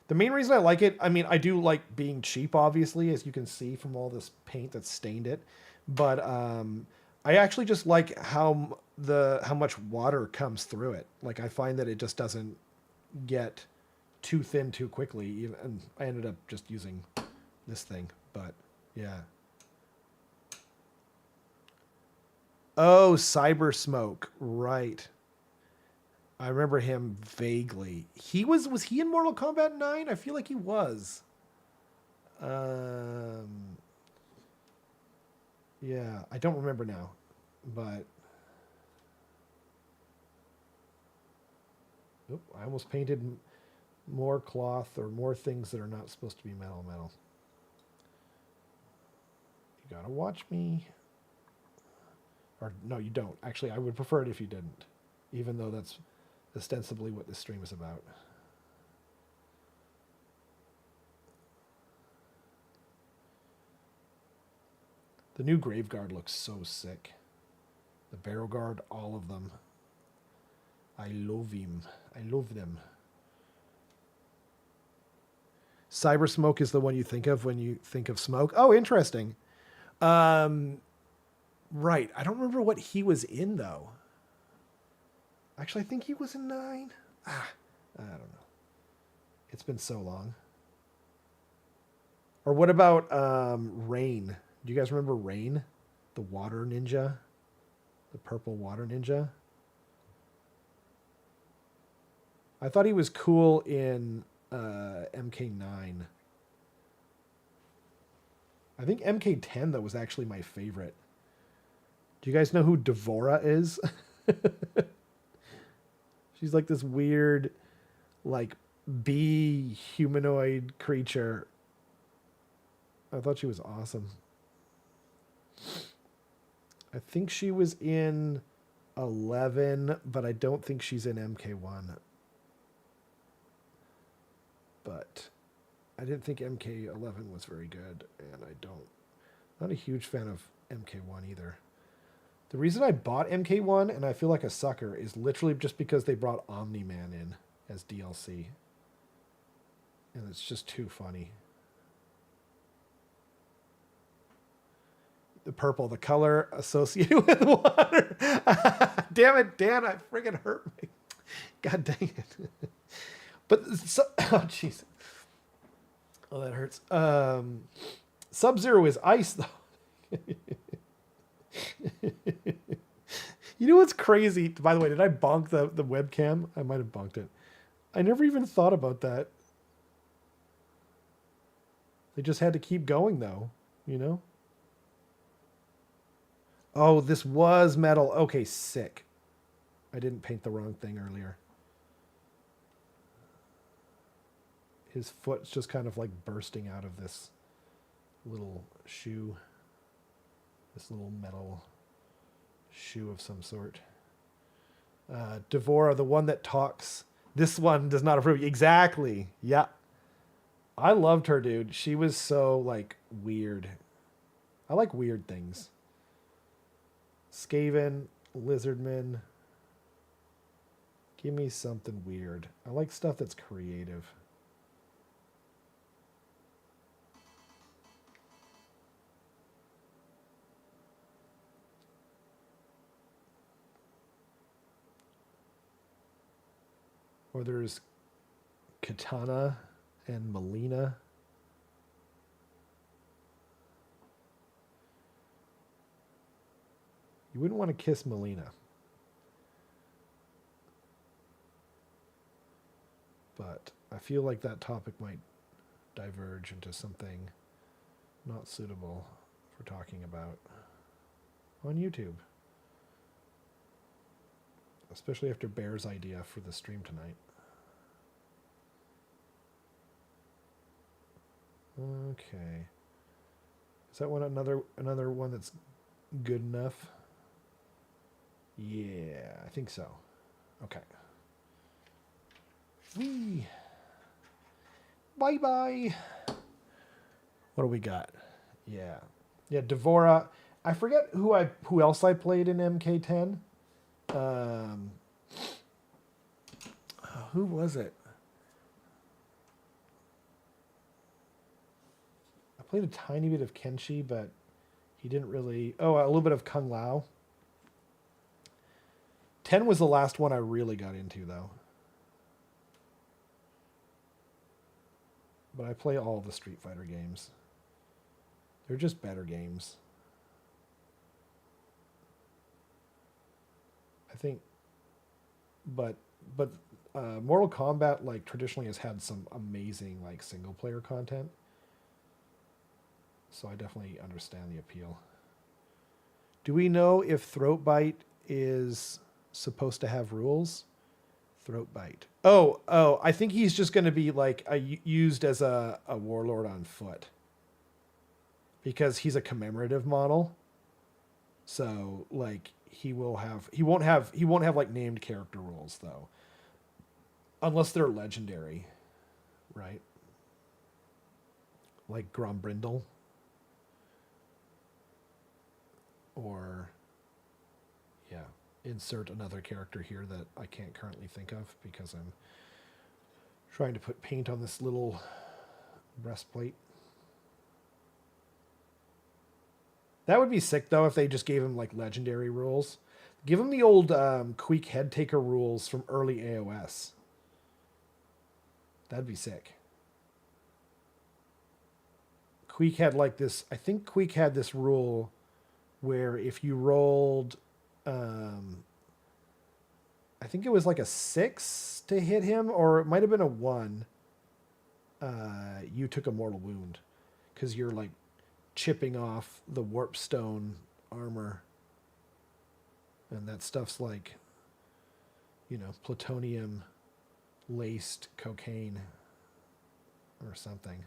The main reason I like it, I mean, I do like being cheap, obviously, as you can see from all this paint that's stained it. But I actually just like how much water comes through it. Like I find that it just doesn't get too thin too quickly. And I ended up just using this thing. But yeah. Oh, Cyber Smoke, right? I remember him vaguely. Was he in Mortal Kombat 9? I feel like he was. Yeah, I don't remember now, but I almost painted more cloth or more things that are not supposed to be metal. You gotta watch me. Or no, you don't. Actually, I would prefer it if you didn't, even though that's ostensibly what this stream is about. The new Graveguard looks so sick. The Barrel Guard, all of them. I love him. I love them. Cyber Smoke is the one you think of when you think of smoke. Oh, interesting. Right. I don't remember what he was in, though. Actually, I think he was in 9. I don't know. It's been so long. Or what about Rain? Do you guys remember Rain? The water ninja? The purple water ninja? I thought he was cool in MK9. I think MK10, though, was actually my favorite. Do you guys know who Devora is? She's like this weird, like, bee humanoid creature. I thought she was awesome. I think she was in 11, but I don't think she's in MK1. But I didn't think MK11 was very good, and not a huge fan of MK1 either. The reason I bought MK1, and I feel like a sucker, is literally just because they brought Omni-Man in as DLC. And it's just too funny. The purple, the color associated with water. Damn it, Dan, I friggin' hurt me. God dang it. But, oh, jeez. Oh, that hurts. Sub-Zero is ice, though. You know what's crazy? By the way, did I bonk the webcam? I might have bonked it. I never even thought about that. They just had to keep going, though, you know? Oh, this was metal. Okay, sick. I didn't paint the wrong thing earlier. His foot's just kind of like bursting out of this little shoe. This little metal shoe of some sort. Devora, the one that talks. This one does not approve. Exactly. Yeah. I loved her, dude. She was so, like, weird. I like weird things. Skaven, Lizardman. Give me something weird. I like stuff that's creative. Or there's Katana and Melina. You wouldn't want to kiss Melina. But I feel like that topic might diverge into something not suitable for talking about on YouTube. Especially after Bear's idea for the stream tonight. Okay. Is that one another one that's good enough? Yeah, I think so. Okay. Whee! Bye-bye! What do we got? Yeah. Yeah, Devora. I forget who else I played in MK10. Who was it? I played a tiny bit of Kenshi, but he didn't really... Oh, a little bit of Kung Lao. 10 was the last one I really got into, though. But I play all the Street Fighter games. They're just better games. I think... But Mortal Kombat, like, traditionally has had some amazing, like, single-player content. So I definitely understand the appeal. Do we know if Throat Bite is supposed to have rules? Throat Bite. Oh, I think he's just going to be, like, used as a warlord on foot. Because he's a commemorative model. So, like, he won't have like named character rules, though. Unless they're legendary, right? Like Grombrindle. Or insert another character here that I can't currently think of because I'm trying to put paint on this little breastplate. That would be sick, though, if they just gave him, like, legendary rules. Give him the old Queek Head Taker rules from early AOS. That'd be sick. Queek had, like, this... I think Queek had this rule where if you rolled... I think it was, like, a 6 to hit him, or it might have been a 1. You took a mortal wound. Because you're, like, chipping off the warpstone armor, and that stuff's like, you know, plutonium laced cocaine or something.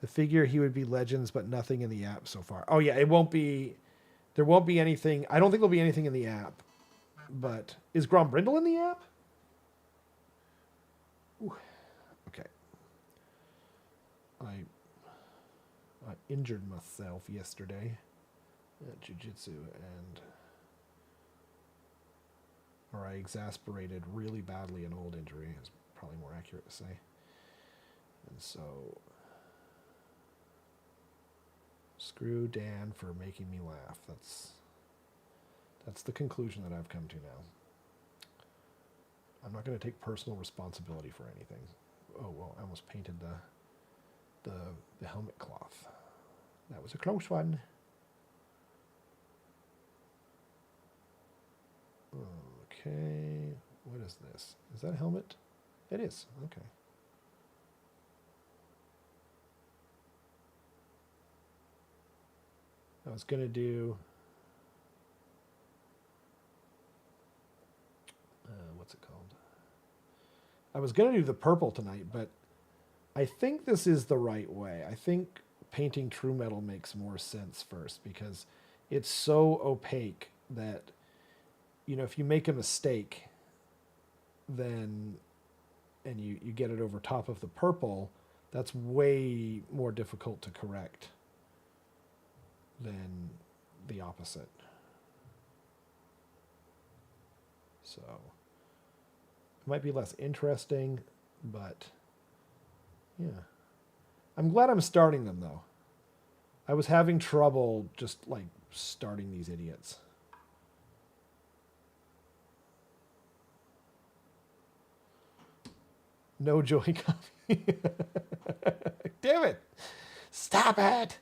The figure he would be legends, but nothing in the app so far. Oh yeah, it won't be. There won't be anything. I don't think there'll be anything in the app. But is Grombrindle in the app? Ooh. Okay. I injured myself yesterday at jiu-jitsu, or I exasperated really badly an old injury, is probably more accurate to say. And so, screw Dan for making me laugh. That's the conclusion that I've come to now. I'm not going to take personal responsibility for anything. Oh, well, I almost painted the helmet cloth. That was a close one. Okay, what is this? Is that a helmet? It is, okay. I was going to do... what's it called? I was going to do the purple tonight, but I think this is the right way. I think painting true metal makes more sense first because it's so opaque that, you know, if you make a mistake, then, and you get it over top of the purple, that's way more difficult to correct than the opposite. So it might be less interesting, but yeah. I'm glad I'm starting them, though. I was having trouble just, like, starting these idiots. No joy coffee. Damn it. Stop it.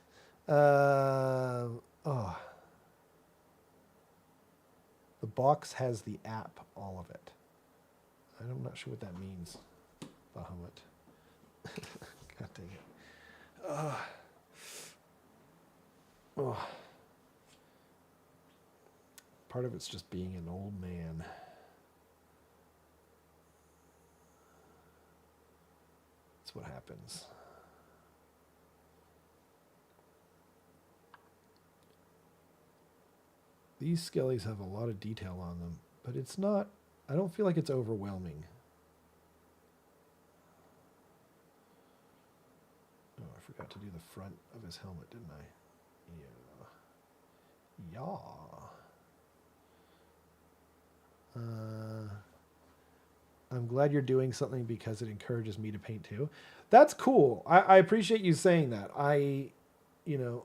Oh. The box has the app, all of it. I'm not sure what that means. Bahamut. God dang it. Oh. Part of it's just being an old man. That's what happens. These skellies have a lot of detail on them, but it's not, I don't feel like it's overwhelming. Oh, I forgot to do the front of his helmet, didn't I? Yeah. I'm glad you're doing something because it encourages me to paint too. That's cool. I appreciate you saying that. You know,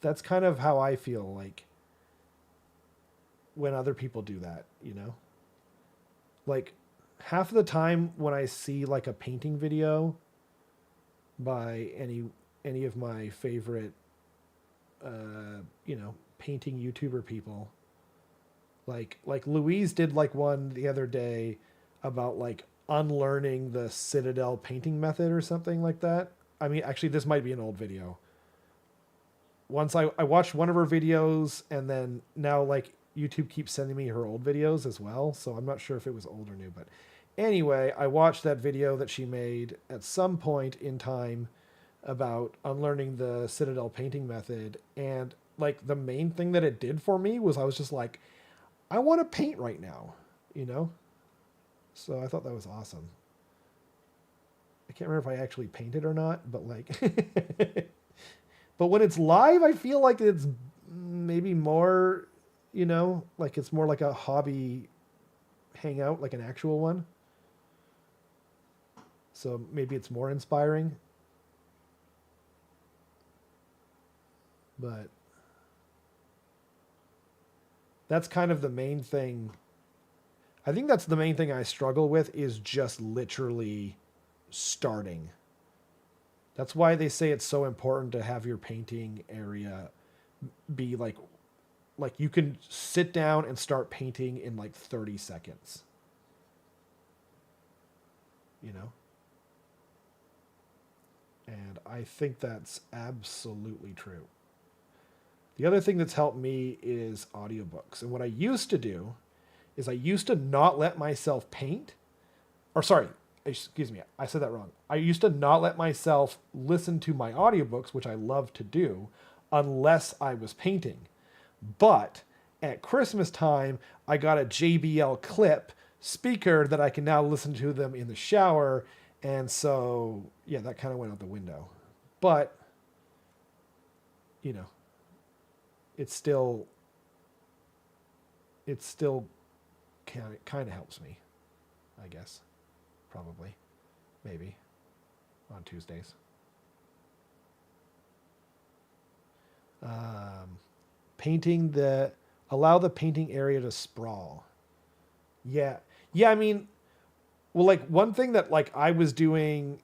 that's kind of how I feel like when other people do that, you know? Like, half of the time when I see like a painting video by any of my favorite you know, painting YouTuber people, like Louise did like one the other day about like unlearning the Citadel painting method or something like that. I mean, actually this might be an old video. Once I watched one of her videos, and then now like YouTube keeps sending me her old videos as well, so I'm not sure if it was old or new, but anyway, I watched that video that she made at some point in time about unlearning the Citadel painting method, and like the main thing that it did for me was I was just like, I want to paint right now, you know? So I thought that was awesome. I can't remember if I actually painted or not, but like But when it's live, I feel like it's maybe more, like it's more like a hobby hangout, like an actual one. So maybe it's more inspiring. But that's kind of the main thing. I think that's the main thing I struggle with is just literally starting. That's why they say it's so important to have your painting area be like you can sit down and start painting in like 30 seconds. You know? And I think that's absolutely true. The other thing that's helped me is audiobooks. And what I used to do is I used to not let myself paint. Or sorry, excuse me, I said that wrong. I used to not let myself listen to my audiobooks, which I love to do, unless I was painting. But at Christmas time, I got a JBL Clip speaker that I can now listen to them in the shower. And so, yeah, that kind of went out the window. But, you know, it's still kind of helps me, I guess. Probably. Maybe. On Tuesdays. Allow the painting area to sprawl. Yeah. Yeah, I mean, well, like one thing that like I was doing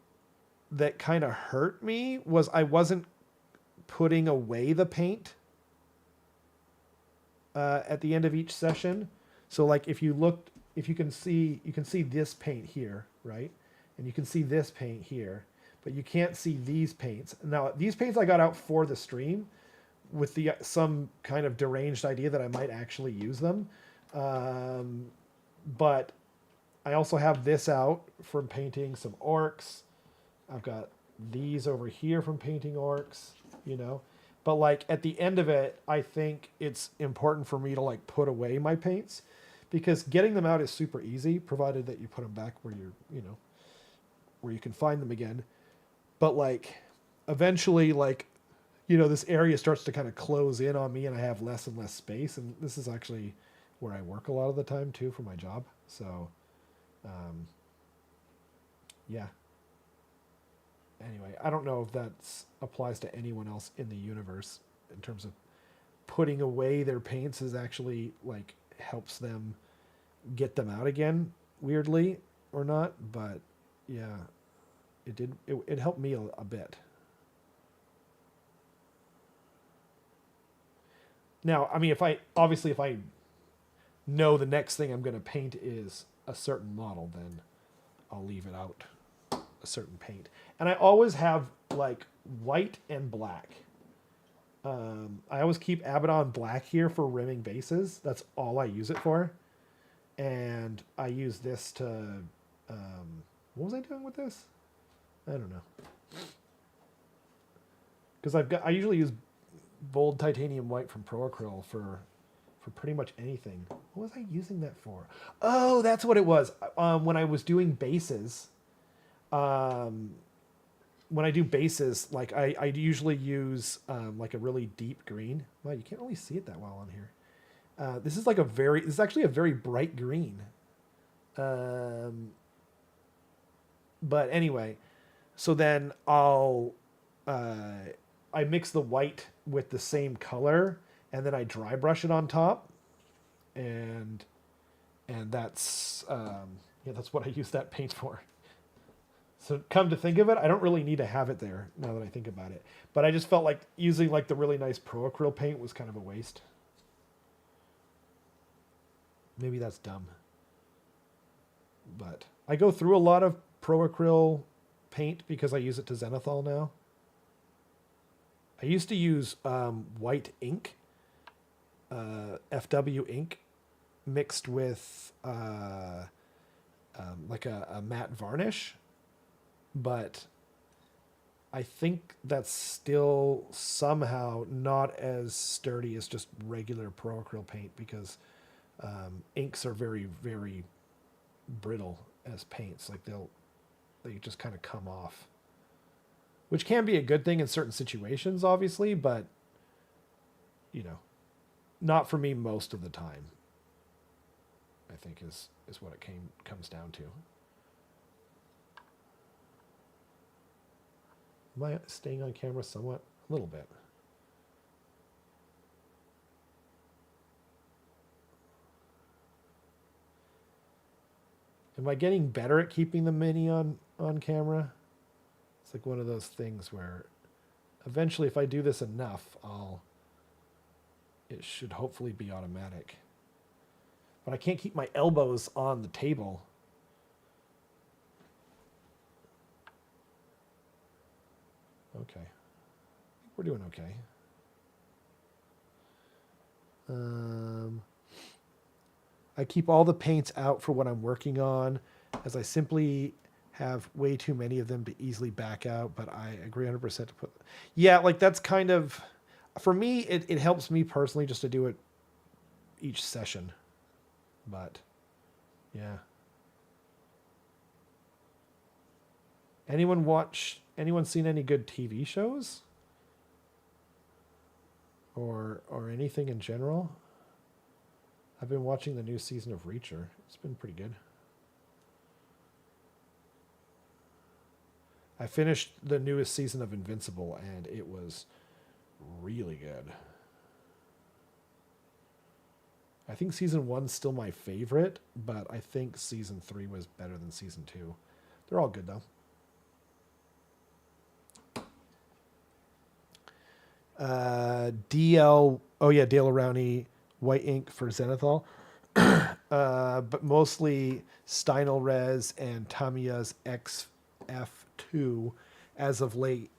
that kind of hurt me was I wasn't putting away the paint at the end of each session. So like if you can see this paint here, right? And you can see this paint here, but you can't see these paints. Now these paints I got out for the stream with some kind of deranged idea that I might actually use them. But I also have this out from painting some orcs. I've got these over here from painting orcs, But like at the end of it, I think it's important for me to like put away my paints because getting them out is super easy, provided that you put them back where where you can find them again. But like eventually, like, this area starts to kind of close in on me and I have less and less space. And this is actually where I work a lot of the time too for my job. So, yeah. Anyway, I don't know if that applies to anyone else in the universe in terms of putting away their paints is actually like helps them get them out again weirdly or not. But yeah, it helped me a bit. Now, I mean, if I know the next thing I'm going to paint is a certain model, then I'll leave it out a certain paint. And I always have like white and black. I always keep Abaddon black here for rimming bases. That's all I use it for. And I use this to, what was I doing with this? I don't know. Because I usually use bold titanium white from Pro Acryl for pretty much anything. What was I using that for? Oh, that's what it was. When I was doing bases, when I do bases, like I usually use like a really deep green. Well, you can't really see it that well on here. This is actually a very bright green. But anyway, so then I mix the white with the same color and then I dry brush it on top. And that's, that's what I use that paint for. So come to think of it, I don't really need to have it there now that I think about it. But I just felt like using like the really nice Pro Acryl paint was kind of a waste. Maybe that's dumb. But I go through a lot of Pro Acryl paint because I use it to Zenithal now. I used to use white ink, FW ink, mixed with like a matte varnish. But I think that's still somehow not as sturdy as just regular Pro Acryl paint because inks are very, very brittle as paints. Like they just kind of come off. which can be a good thing in certain situations, obviously, but you know, not for me most of the time. I think is what it comes down to. Am I staying on camera somewhat? A little bit. Am I getting better at keeping the mini on camera? It's like one of those things where eventually if I do this enough, it should hopefully be automatic. But I can't keep my elbows on the table. Okay. We're doing okay. I keep all the paints out for what I'm working on, as I simply have way too many of them to easily back out, but I agree 100% to put... Yeah, like that's kind of... For me, it helps me personally just to do it each session. But, yeah. Anyone seen any good TV shows? Or anything in general? I've been watching the new season of Reacher. It's been pretty good. I finished the newest season of Invincible, and it was really good. I think season 1's still my favorite, but I think season 3 was better than season 2. They're all good, though. Dale Arowney, white ink for Zenithal. But mostly Steinel Res and Tamiya's XF2 as of late,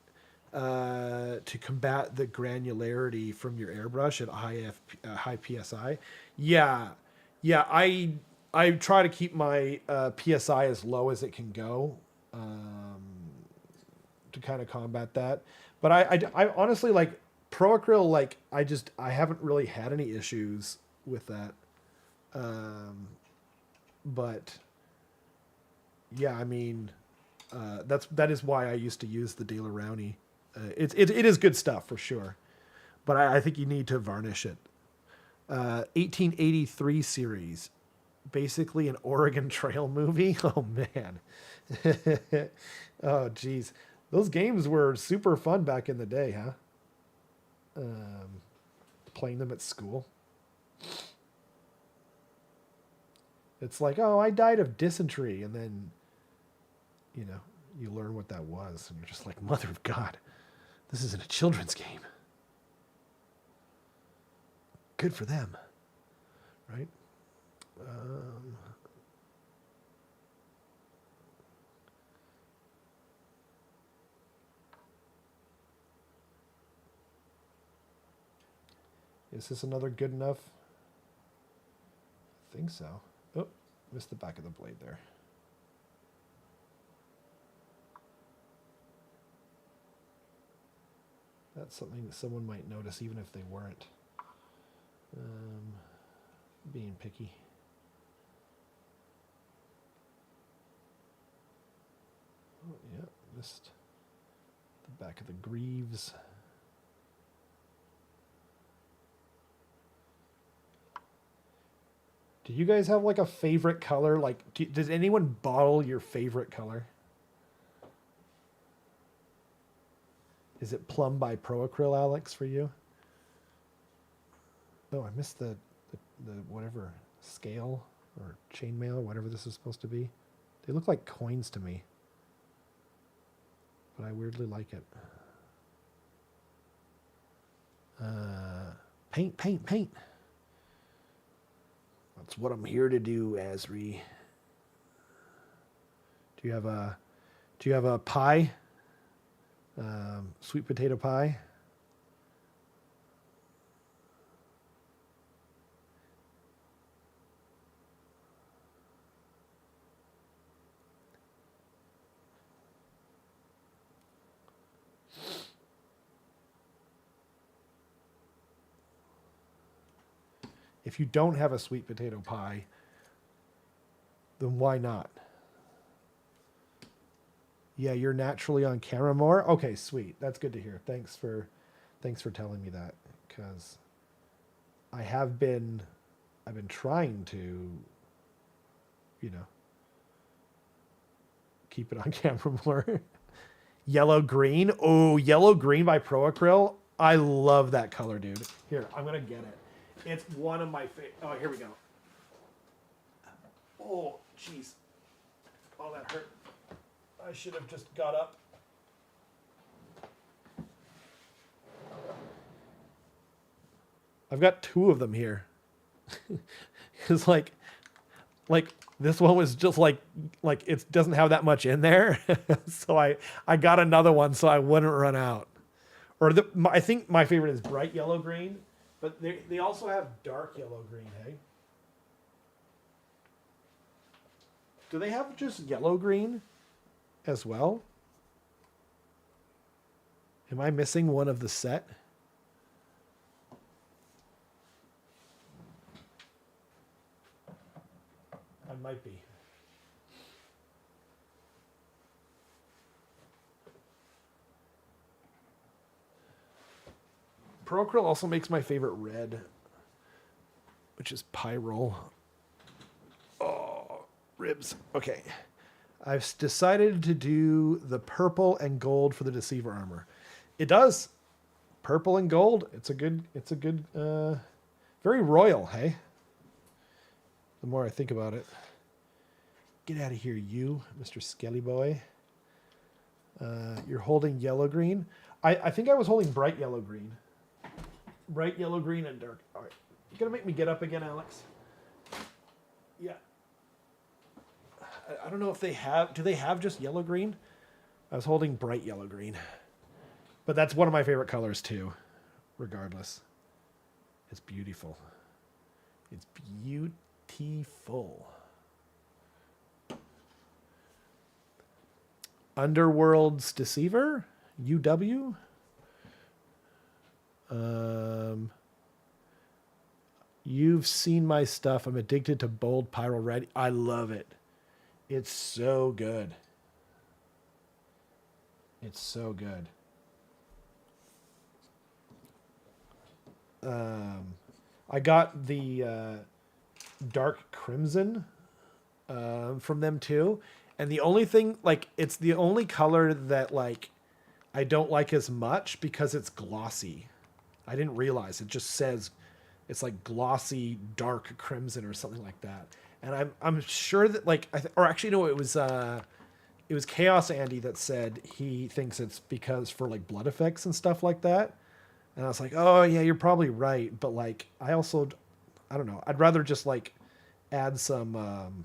to combat the granularity from your airbrush at high PSI. Yeah. I try to keep my PSI as low as it can go, to kind of combat that. But I honestly, like, Pro Acryl, like, I haven't really had any issues with that. But yeah, I mean, that is why I used to use the Dale Arowney. It is good stuff for sure, but I think you need to varnish it. 1883 series, basically an Oregon Trail movie. Oh man. Oh geez, those games were super fun back in the day, huh? Playing them at school. It's like, oh, I died of dysentery, and then, you know, you learn what that was, and you're just like, mother of God, this isn't a children's game. Good for them, right? Is this another good enough? I think so. Oh, missed the back of the blade there. That's something that someone might notice even if they weren't being picky. Oh, yeah, missed the back of the greaves. Do you guys have like a favorite color? Like, does anyone bottle your favorite color? Is it Plum by Pro Acryl, Alex, for you? Oh, I missed the whatever scale or chainmail, whatever this is supposed to be. They look like coins to me, but I weirdly like it. Paint. That's what I'm here to do, Asri. Do you have a pie? Sweet potato pie? If you don't have a sweet potato pie, then why not? Yeah, you're naturally on camera more. Okay, sweet. That's good to hear. Thanks for telling me that, because I have been I've been trying to, you know, keep it on camera more. Yellow green. Oh, yellow green by Pro Acryl. I love that color, dude. Here, I'm gonna get it. It's one of my favorite. Oh, here we go. Oh, jeez. Oh, that hurt. I should have just got up. I've got two of them here. It's like this one was just like it doesn't have that much in there. So I got another one so I wouldn't run out. Or I think my favorite is bright yellow green, but they also have dark yellow green, hey? Do they have just yellow green as well? Am I missing one of the set? I might be. Pro Acryl also makes my favorite red, which is Pyrol. Oh, ribs. Okay. I've decided to do the purple and gold for the Deceiver armor. It does. Purple and gold. It's a good, very royal, hey? The more I think about it. Get out of here, you, Mr. Skelly Boy. You're holding yellow green. I think I was holding bright yellow green. Bright yellow green and dark. All right. You gonna make me get up again, Alex? Yeah. I don't know if they have. Do they have just yellow green? I was holding bright yellow green. But that's one of my favorite colors too, regardless. It's beautiful. It's beautiful. Underworld's Deceiver? UW? You've seen my stuff. I'm addicted to bold pyro red. I love it. It's so good. It's so good. I got the dark crimson from them too. And the only thing, like, it's the only color that, like, I don't like as much because it's glossy. I didn't realize. It just says it's like glossy dark crimson or something like that. And I'm sure that, like, or actually no, it was Chaos Andy that said he thinks it's because for like blood effects and stuff like that. And I was like, oh yeah, you're probably right. But like, I don't know. I'd rather just like add some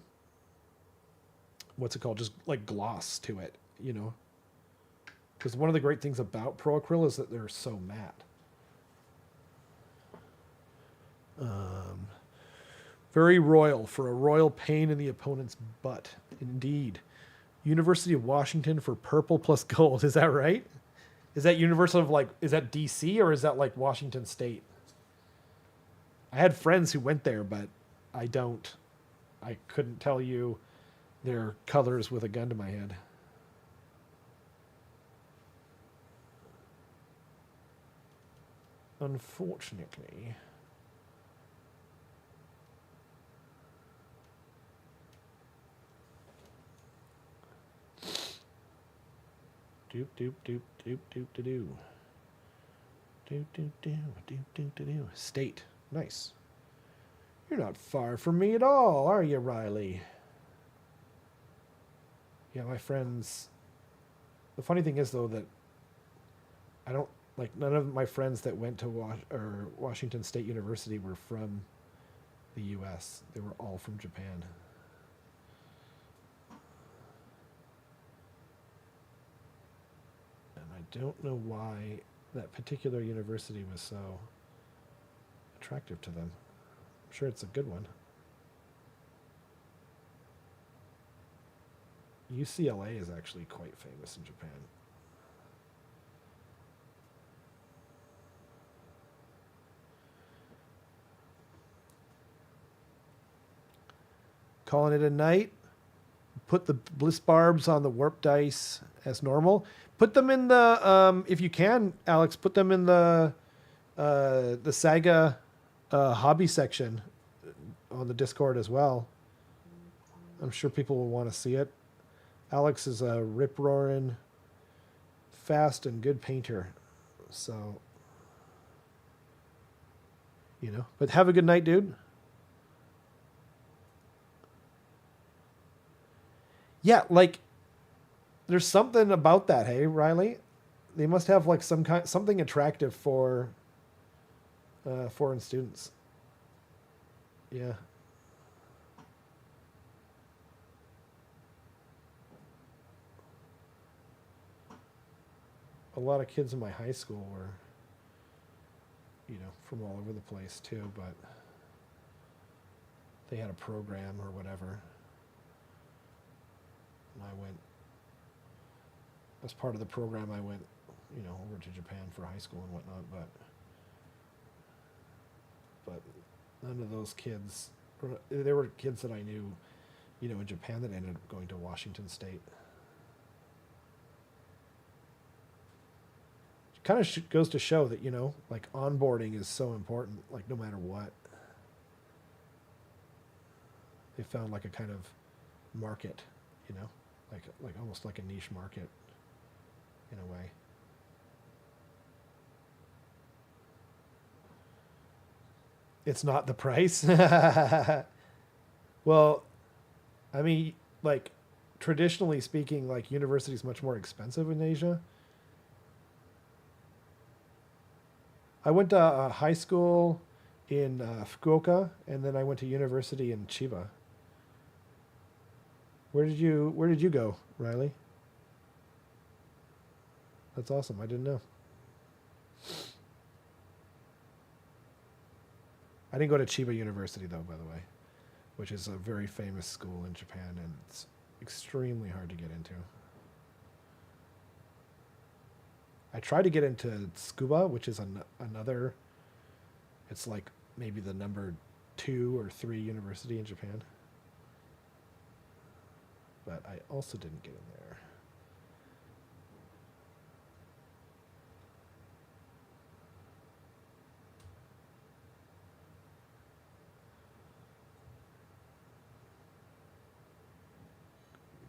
what's it called? Just like gloss to it, you know? Because one of the great things about Pro Acryl is that they're so matte. Very royal, for a royal pain in the opponent's butt. Indeed. University of Washington for purple plus gold. Is that right? Is that University of, like, is that DC or is that like Washington State? I had friends who went there, but I couldn't tell you their colors with a gun to my head. Unfortunately. Doop doop doop doop doop to do. Doop doop doop doop doop to do. State. Nice. You're not far from me at all, are you, Riley? Yeah, my friends. The funny thing is, though, that I don't like none of my friends that went to Washington State University were from the U.S. They were all from Japan. And I don't know why that particular university was so attractive to them. I'm sure it's a good one. UCLA is actually quite famous in Japan. Calling it a night. put the bliss barbs on the warp dice as normal. Put them in the if you can, Alex. Put them in the Saga hobby section on the Discord as well. I'm sure people will want to see it. Alex is a rip roaring, fast and good painter, so you know. But have a good night, dude. Yeah, like there's something about that, hey, Riley? They must have like something attractive for foreign students. Yeah. A lot of kids in my high school were, you know, from all over the place too, but they had a program or whatever. And I went, as part of the program, I went, you know, over to Japan for high school and whatnot, but none of those kids, there were kids that I knew, you know, in Japan that ended up going to Washington State. It kind of goes to show that, you know, like onboarding is so important, like no matter what. They found like a kind of market, you know, like almost like a niche market in a way. It's not the price. Well, I mean, like traditionally speaking, like university is much more expensive in Asia. I went to high school in Fukuoka, and then I went to university in Chiba. Where did you go, Riley? That's awesome. I didn't know. I didn't go to Chiba University though, by the way, which is a very famous school in Japan, and it's extremely hard to get into. I tried to get into Tsukuba, which is another. It's like maybe the number 2 or 3 university in Japan, but I also didn't get in there.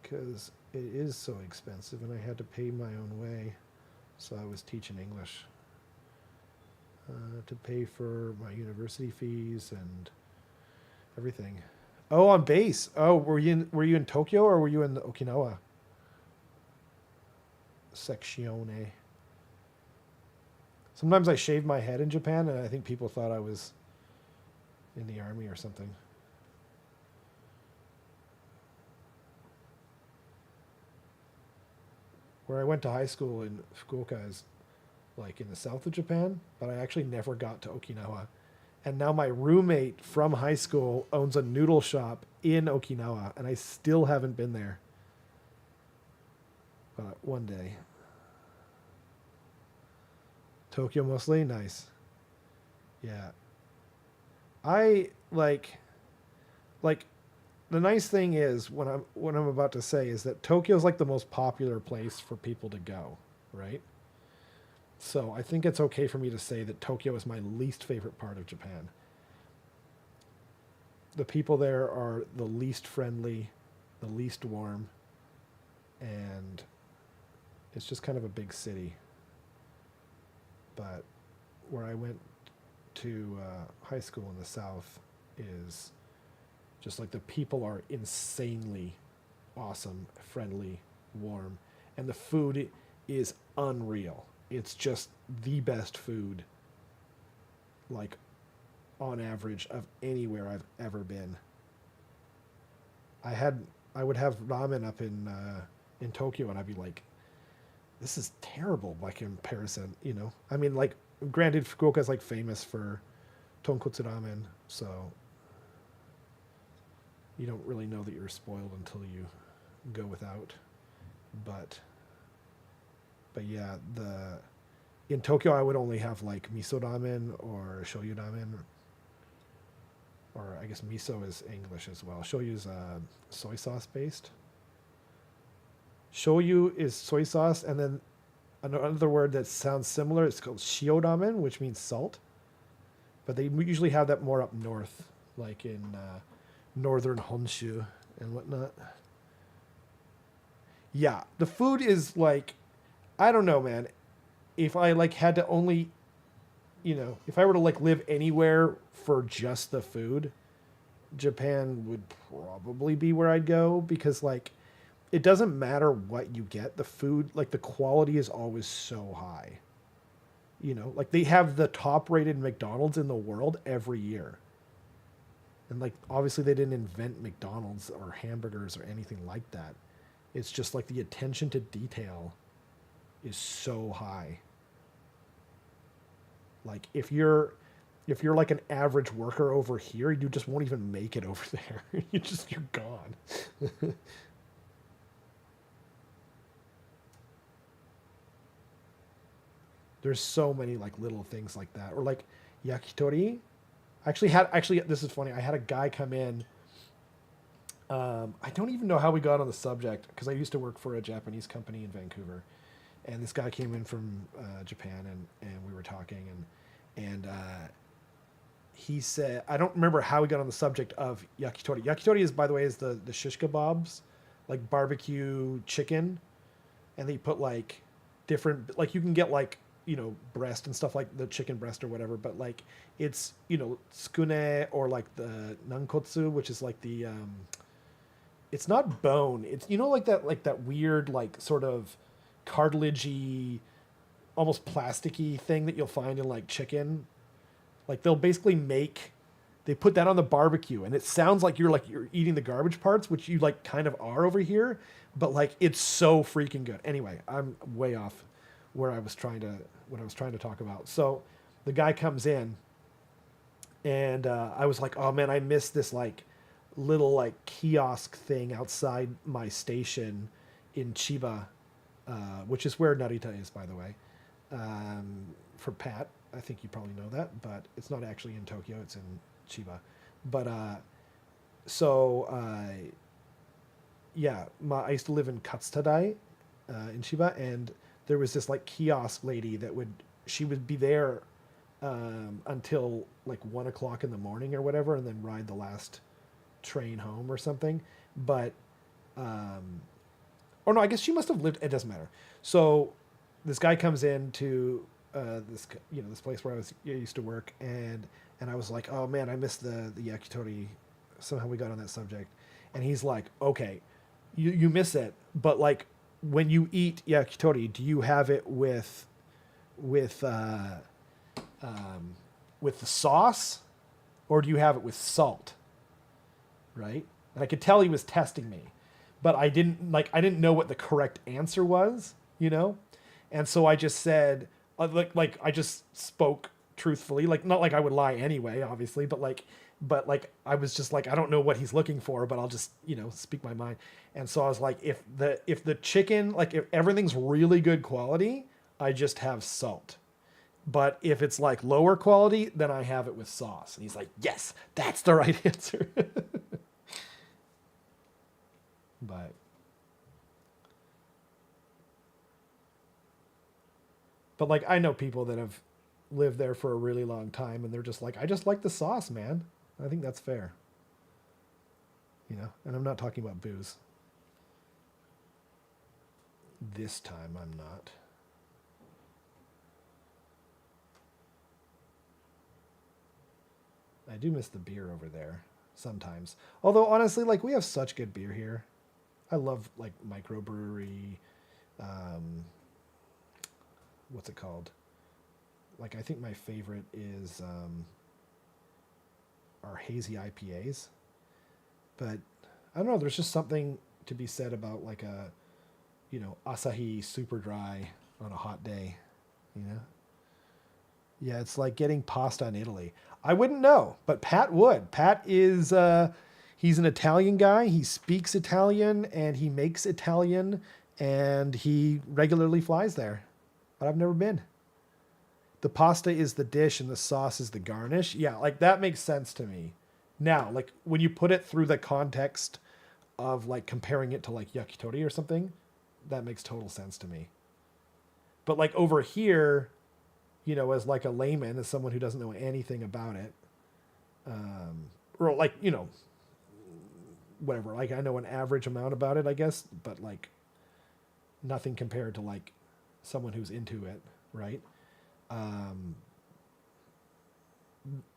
Because it is so expensive, and I had to pay my own way. So I was teaching English to pay for my university fees and everything. Oh, on base. Oh, were you in Tokyo or were you in Okinawa? Sectione. Sometimes I shaved my head in Japan, and I think people thought I was in the army or something. Where I went to high school in Fukuoka is like in the south of Japan, but I actually never got to Okinawa. And now my roommate from high school owns a noodle shop in Okinawa, and I still haven't been there. But one day. Tokyo mostly? Nice. Yeah. I like the nice thing is what I'm about to say is that Tokyo is like the most popular place for people to go, right? So I think it's okay for me to say that Tokyo is my least favorite part of Japan. The people there are the least friendly, the least warm, and it's just kind of a big city. But where I went to high school in the south is just like the people are insanely awesome, friendly, warm, and the food is unreal. It's just the best food, like on average, of anywhere I've ever been. I would have ramen up in Tokyo, and I'd be like, this is terrible by comparison. You know, I mean, like, granted, Fukuoka is like famous for tonkotsu ramen, so you don't really know that you're spoiled until you go without. But yeah, in Tokyo I would only have like miso ramen or shoyu ramen, or I guess miso is English as well. Shoyu is soy sauce based, Shoyu is soy sauce, and then another word that sounds similar is called shiodamen, which means salt. But they usually have that more up north, like in northern Honshu and whatnot. Yeah, the food is like, I don't know, man. If I like had to only, if I were to like live anywhere for just the food, Japan would probably be where I'd go because like it doesn't matter what you get, the food, like the quality is always so high. Like they have the top rated McDonald's in the world every year. And like obviously they didn't invent McDonald's or hamburgers or anything like that. It's just like the attention to detail is so high. Like if you're like an average worker over here, you just won't even make it over there. You're gone. There's so many like little things like that. Or like yakitori. Actually this is funny. I had a guy come in. I don't even know how we got on the subject because I used to work for a Japanese company in Vancouver, and this guy came in from Japan, and we were talking, and he said, I don't remember how we got on the subject of yakitori. Yakitori is, by the way, is the shish kebabs, like barbecue chicken, and they put like different, like you can get like breast and stuff like the chicken breast or whatever, but like it's tsukune or like the nankotsu, which is like the it's not bone, it's like that weird like sort of cartilagey, almost plasticky thing that you'll find in like chicken. Like they'll basically they put that on the barbecue, and it sounds like you're eating the garbage parts, which you like kind of are over here, but like it's so freaking good. Anyway, I'm way off where I was trying to talk about. So the guy comes in, and I was like, oh man, I missed this like little like kiosk thing outside my station in Chiba, which is where Narita is, by the way. For Pat, I think you probably know that, but it's not actually in Tokyo, it's in Chiba. But yeah, I used to live in Katsutadai in Chiba, and there was this like kiosk lady she would be there until like 1 o'clock in the morning or whatever, and then ride the last train home or something. But or no, I guess she must have lived. It doesn't matter. So this guy comes in to this place where I used to work, and I was like, oh man, I missed the yakitori. Somehow we got on that subject, and he's like, okay, you miss it, but like when you eat yakitori, do you have it with the sauce, or do you have it with salt? Right? And I could tell he was testing me, but I didn't know what the correct answer was, and so I just said, like I just spoke truthfully, like not like I would lie anyway, obviously, but like I was just like, I don't know what he's looking for, but I'll just speak my mind. And so I was like, if the chicken, like if everything's really good quality, I just have salt. But if it's like lower quality, then I have it with sauce. And he's like, yes, that's the right answer. But like I know people that have lived there for a really long time, and they're just like, I just like the sauce, man. I think that's fair. And I'm not talking about booze. This time I'm not. I do miss the beer over there sometimes. Although honestly, like we have such good beer here. I love like microbrewery. What's it called? Like I think my favorite is our hazy IPAs. But I don't know. There's just something to be said about like a Asahi super dry on a hot day. Yeah, it's like getting pasta in Italy. I wouldn't know, but Pat would. Pat is he's an Italian guy. He speaks Italian and he makes Italian, and he regularly flies there. But I've never been. The pasta is the dish and the sauce is the garnish. Yeah, like that makes sense to me. Now, like when you put it through the context of like comparing it to like yakitori or something, that makes total sense to me. But like over here, you know, as like a layman, as someone who doesn't know anything about it, or like, you know, whatever, like I know an average amount about it, I guess, but like nothing compared to like someone who's into it, right? Um,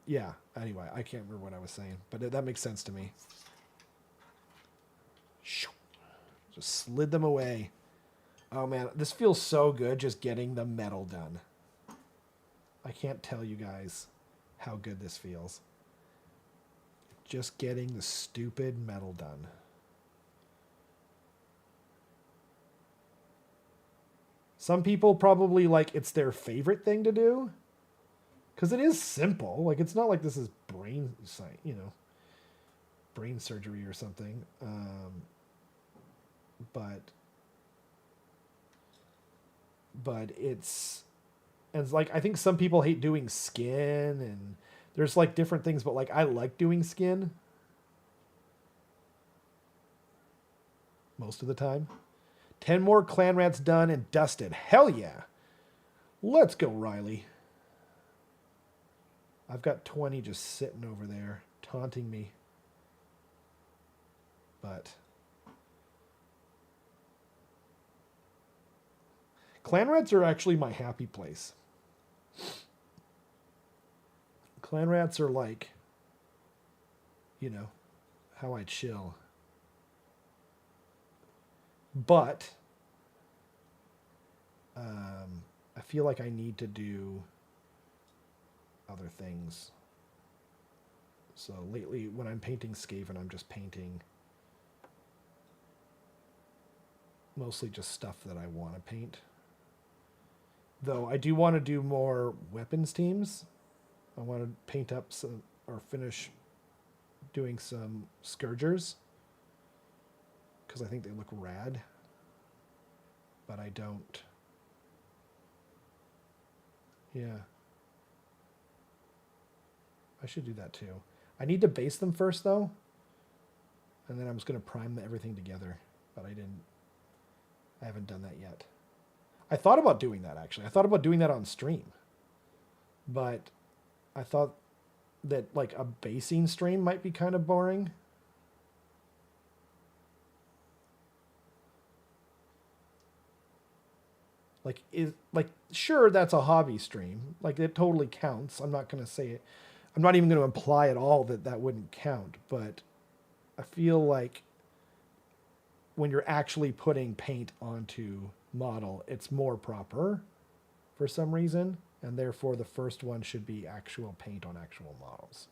yeah. Anyway, I can't remember what I was saying, but that makes sense to me. Just slid them away. Oh man, this feels so good just getting the metal done. I can't tell you guys how good this feels. Just getting the stupid metal done. Some people probably like it's their favorite thing to do because it is simple. Like it's not like this is brain science, you know, brain surgery or something. But it's, and it's like I think some people hate doing skin, and there's like different things, but like I like doing skin most of the time. 10 more clan rats done and dusted. Hell yeah. Let's go, Riley. I've got 20 just sitting over there taunting me. But clan rats are actually my happy place. Clan rats are like, you know, how I chill. But I feel like I need to do other things. So lately, when I'm painting Skaven, I'm just painting mostly just stuff that I want to paint. Though I do want to do more weapons teams. I want to paint up some, or finish doing some Scourgers, because I think they look rad. But I don't. Yeah. I should do that too. I need to base them first though. And then I'm just going to prime everything together. But I haven't done that yet. I thought about doing that actually. I thought about doing that on stream. But I thought that like a basing stream might be kind of boring. Like sure, that's a hobby stream. Like it totally counts. I'm not going to say it. I'm not even going to imply at all that that wouldn't count, but I feel like when you're actually putting paint onto model, it's more proper for some reason, and therefore the first one should be actual paint on actual models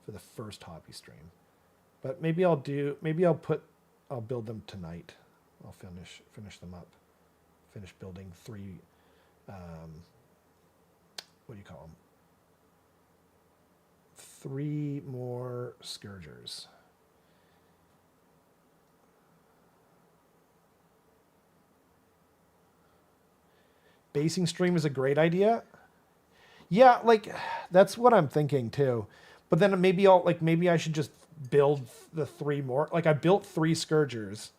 for the first hobby stream. But maybe I'll build them tonight. I'll finish them up. Finish building 3 what do you call them? 3 more Scourgers. Basing stream is a great idea. Yeah, like that's what I'm thinking too. But then maybe I should just build the 3 more. Like I built 3 Scourgers,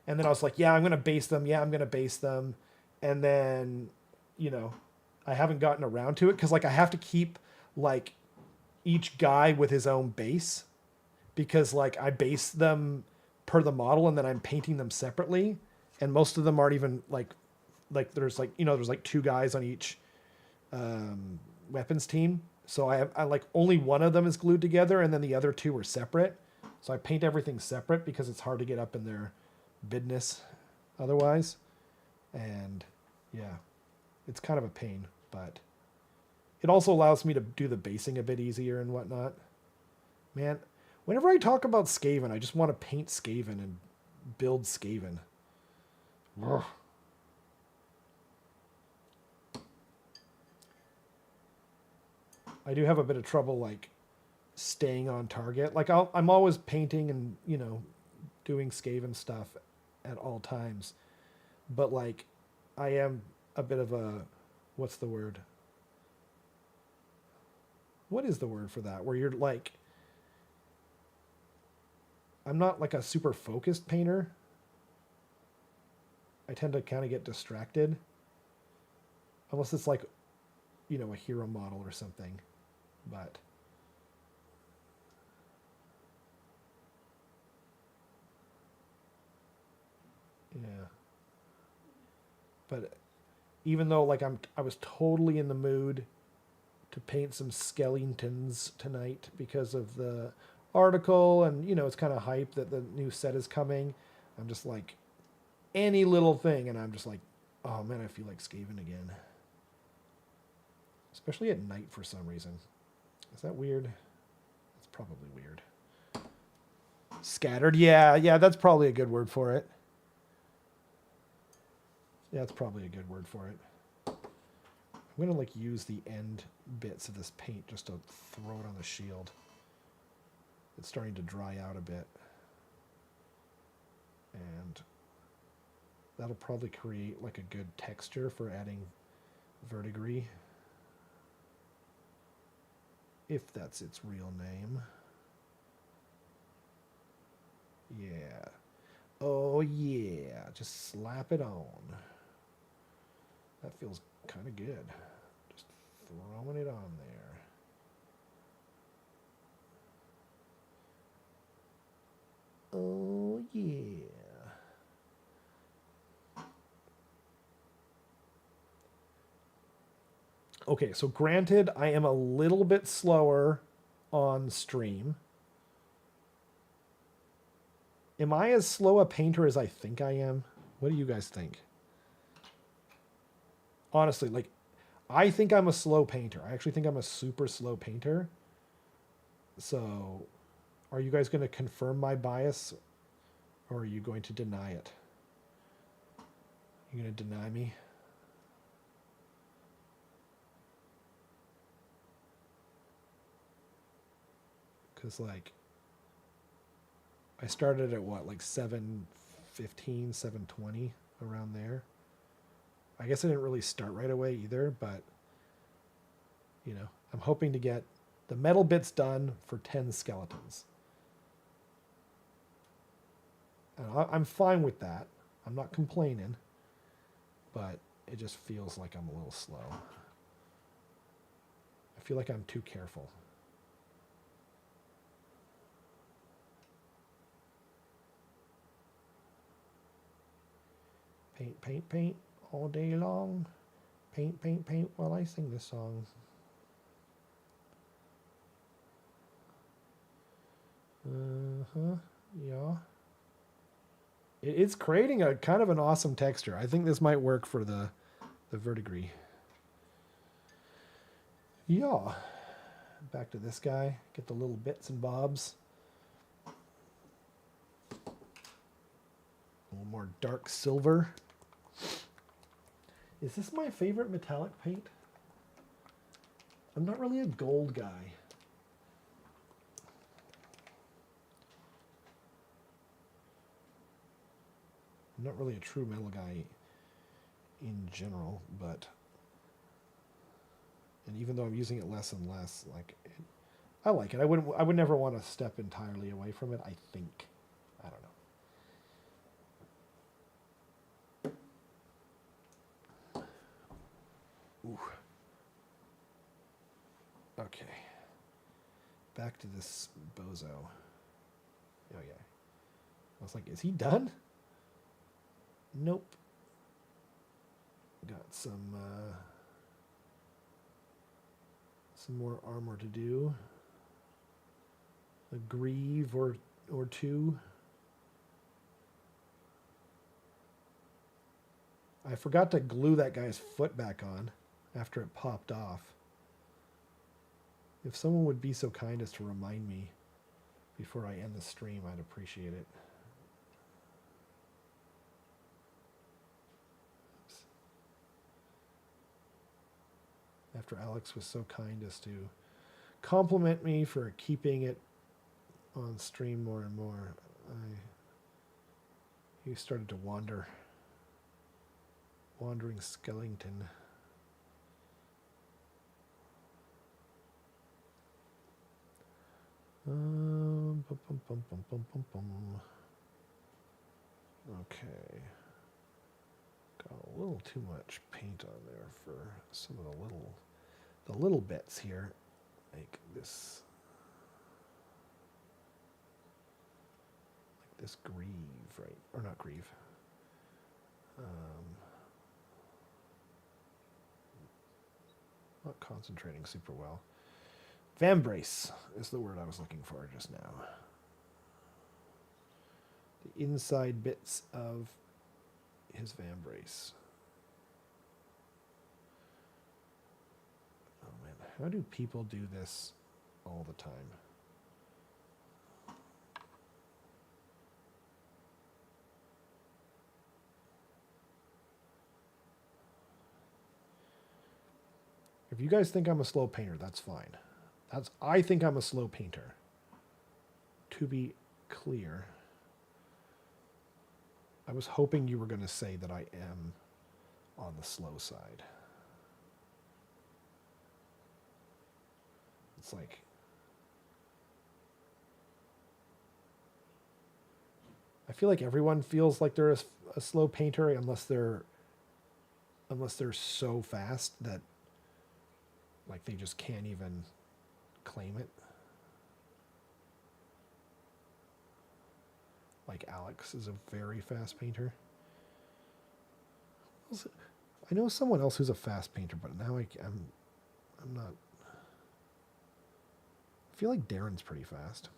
and then I was like, yeah, I'm gonna base them. Yeah, I'm gonna base them, and then, you know, I haven't gotten around to it because like I have to keep like each guy with his own base, because like I base them per the model and then I'm painting them separately, and most of them aren't even like there's like, you know, there's like 2 guys on each weapons team. So I like only one of them is glued together and then the other 2 are separate. So I paint everything separate because it's hard to get up in their business otherwise. And yeah, it's kind of a pain, but it also allows me to do the basing a bit easier and whatnot. Man, whenever I talk about Skaven, I just want to paint Skaven and build Skaven. Ugh. I do have a bit of trouble like staying on target. Like I'm always painting and, you know, doing Skaven stuff at all times. But like I am a bit of a, what's the word? What is the word for that? Where you're like, I'm not like a super focused painter. I tend to kind of get distracted. Unless it's like, you know, a hero model or something. But yeah. But even though like I was totally in the mood to paint some skeletons tonight because of the article, and you know, it's kind of hype that the new set is coming. I'm just like any little thing and I'm just like, oh man, I feel like Skaven again. Especially at night for some reason. Is that weird? It's probably weird. Scattered. Yeah, that's probably a good word for it. Yeah, that's probably a good word for it. I'm gonna like use the end bits of this paint just to throw it on the shield. It's starting to dry out a bit. And that'll probably create like a good texture for adding verdigris. If that's its real name. Yeah. Oh yeah, just slap it on. That feels kind of good. Just throwing it on there. Oh yeah. Okay, so granted, I am a little bit slower on stream. Am I as slow a painter as I think I am? What do you guys think? Honestly, like, I think I'm a slow painter. I actually think I'm a super slow painter. So, are you guys going to confirm my bias, or are you going to deny it? You going to deny me? Because, like, I started at what, like 7:15, 7:20, around there. I guess I didn't really start right away either, but, you know, I'm hoping to get the metal bits done for 10 skeletons. And I'm fine with that. I'm not complaining, but it just feels like I'm a little slow. I feel like I'm too careful. Paint, paint, paint all day long. Paint, paint, paint while I sing this song. Uh-huh, yeah. It's creating a kind of an awesome texture. I think this might work for the verdigris. Yeah. Back to this guy. Get the little bits and bobs. A little more dark silver. Is this my favorite metallic paint? I'm not really a gold guy. I'm not really a true metal guy in general, but... And even though I'm using it less and less, like, I like it. I would never want to step entirely away from it, I think. I don't know. Ooh. Okay. Back to this bozo. Oh, yeah. I was like, is he done? Nope. Got some more armor to do. A greave or two. I forgot to glue that guy's foot back on after it popped off. If someone would be so kind as to remind me before I end the stream, I'd appreciate it. Oops. After Alex was so kind as to compliment me for keeping it on stream more and more, he started to wander. Wandering skeleton. Okay. a little too much paint on there for some of the little bits here, like this greave, right? Or not greave. Not concentrating super well. Vambrace is the word I was looking for just now. The inside bits of his vambrace. Oh man, how do people do this all the time? If you guys think I'm a slow painter, that's fine. I think I'm a slow painter. To be clear, I was hoping you were going to say that I am on the slow side. It's like, I feel like everyone feels like they're a slow painter unless they're so fast that like they just can't even claim it. Like Alex is a very fast painter. I know someone else who's a fast painter, but now I'm not. I feel like Darren's pretty fast.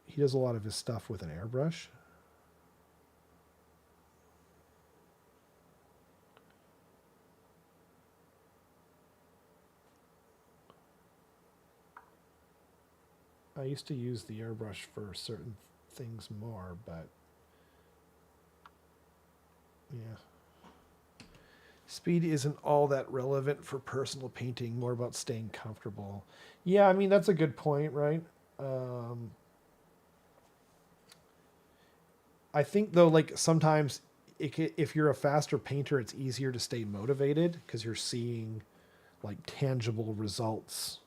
He does a lot of his stuff with an airbrush. I used to use the airbrush for certain things more, but yeah. Speed isn't all that relevant for personal painting, more about staying comfortable. Yeah, I mean, that's a good point, right? I think, though, like sometimes if you're a faster painter, it's easier to stay motivated because you're seeing like tangible results,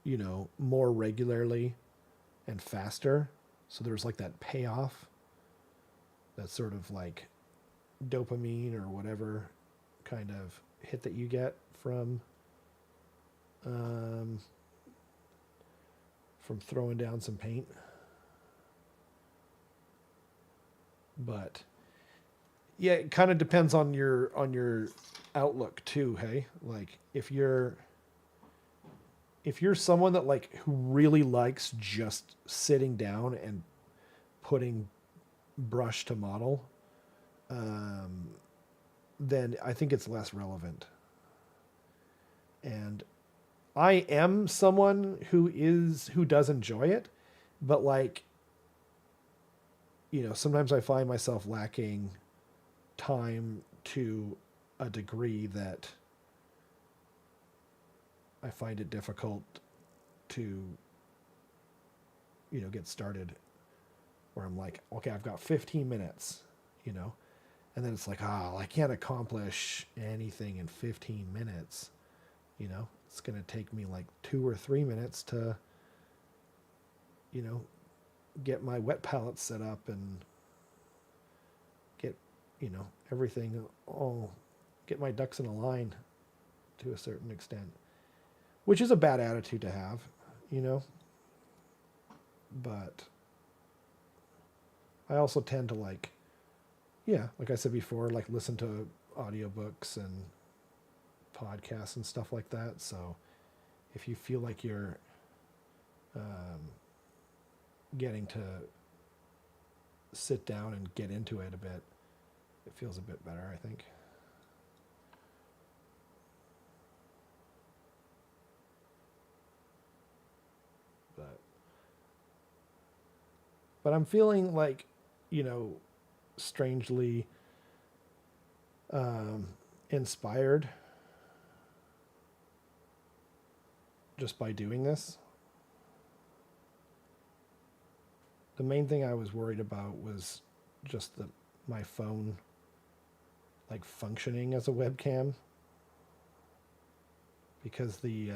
you know, more regularly and faster. So there's like that payoff, that sort of like dopamine or whatever kind of hit that you get from throwing down some paint. But yeah, it kind of depends on your outlook too, hey? Like if you're someone that like who really likes just sitting down and putting brush to model, then I think it's less relevant. And I am someone who does enjoy it, but like, you know, sometimes I find myself lacking time to a degree that I find it difficult to, you know, get started, where I'm like, okay, I've got 15 minutes, you know, and then it's like, I can't accomplish anything in 15 minutes, you know, it's going to take me like 2 or 3 minutes to, you know, get my wet palette set up and get, you know, everything get my ducks in a line to a certain extent, which is a bad attitude to have, you know, but I also tend to like, yeah, like I said before, like listen to audiobooks and podcasts and stuff like that. So if you feel like you're getting to sit down and get into it a bit, it feels a bit better, I think. But I'm feeling like, you know, strangely inspired just by doing this. The main thing I was worried about was just my phone like functioning as a webcam, because the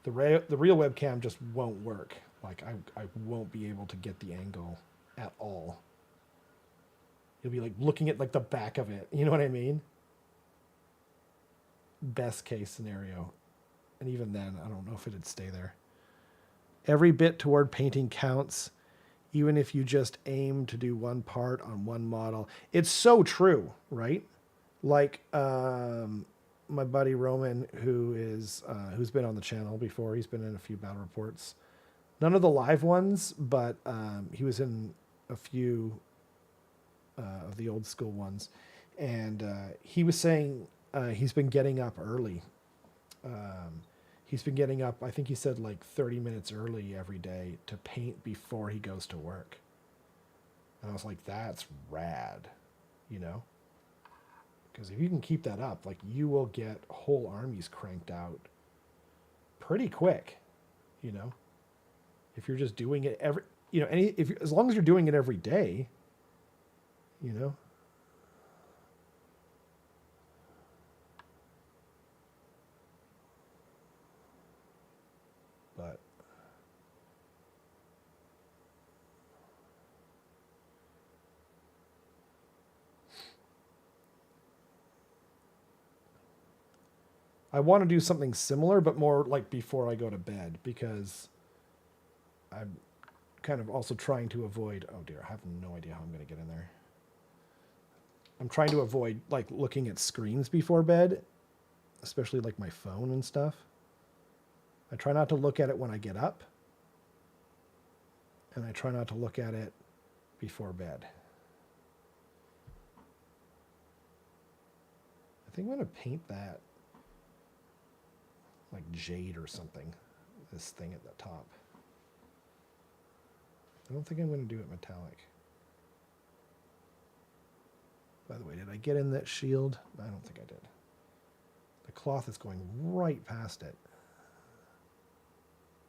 real webcam just won't work. Like I won't be able to get the angle at all. You'll be like looking at like the back of it. You know what I mean? Best case scenario. And even then, I don't know if it'd stay there. Every bit toward painting counts, even if you just aim to do one part on one model. It's so true, right? Like my buddy Roman, who's been on the channel before. He's been in a few battle reports. None of the live ones, but he was in a few of the old school ones. And he was saying he's been getting up early. He's been getting up, I think he said like 30 minutes early every day to paint before he goes to work. And I was like, that's rad, you know? Because if you can keep that up, like you will get whole armies cranked out pretty quick, you know? If you're just doing it as long as you're doing it every day, you know? But I want to do something similar, but more like before I go to bed, because I'm kind of also trying to avoid, oh dear, I have no idea how I'm going to get in there. I'm trying to avoid like looking at screens before bed, especially like my phone and stuff. I try not to look at it when I get up, and I try not to look at it before bed. I think I'm going to paint that like jade or something, this thing at the top. I don't think I'm going to do it metallic. By the way, did I get in that shield? I don't think I did. The cloth is going right past it.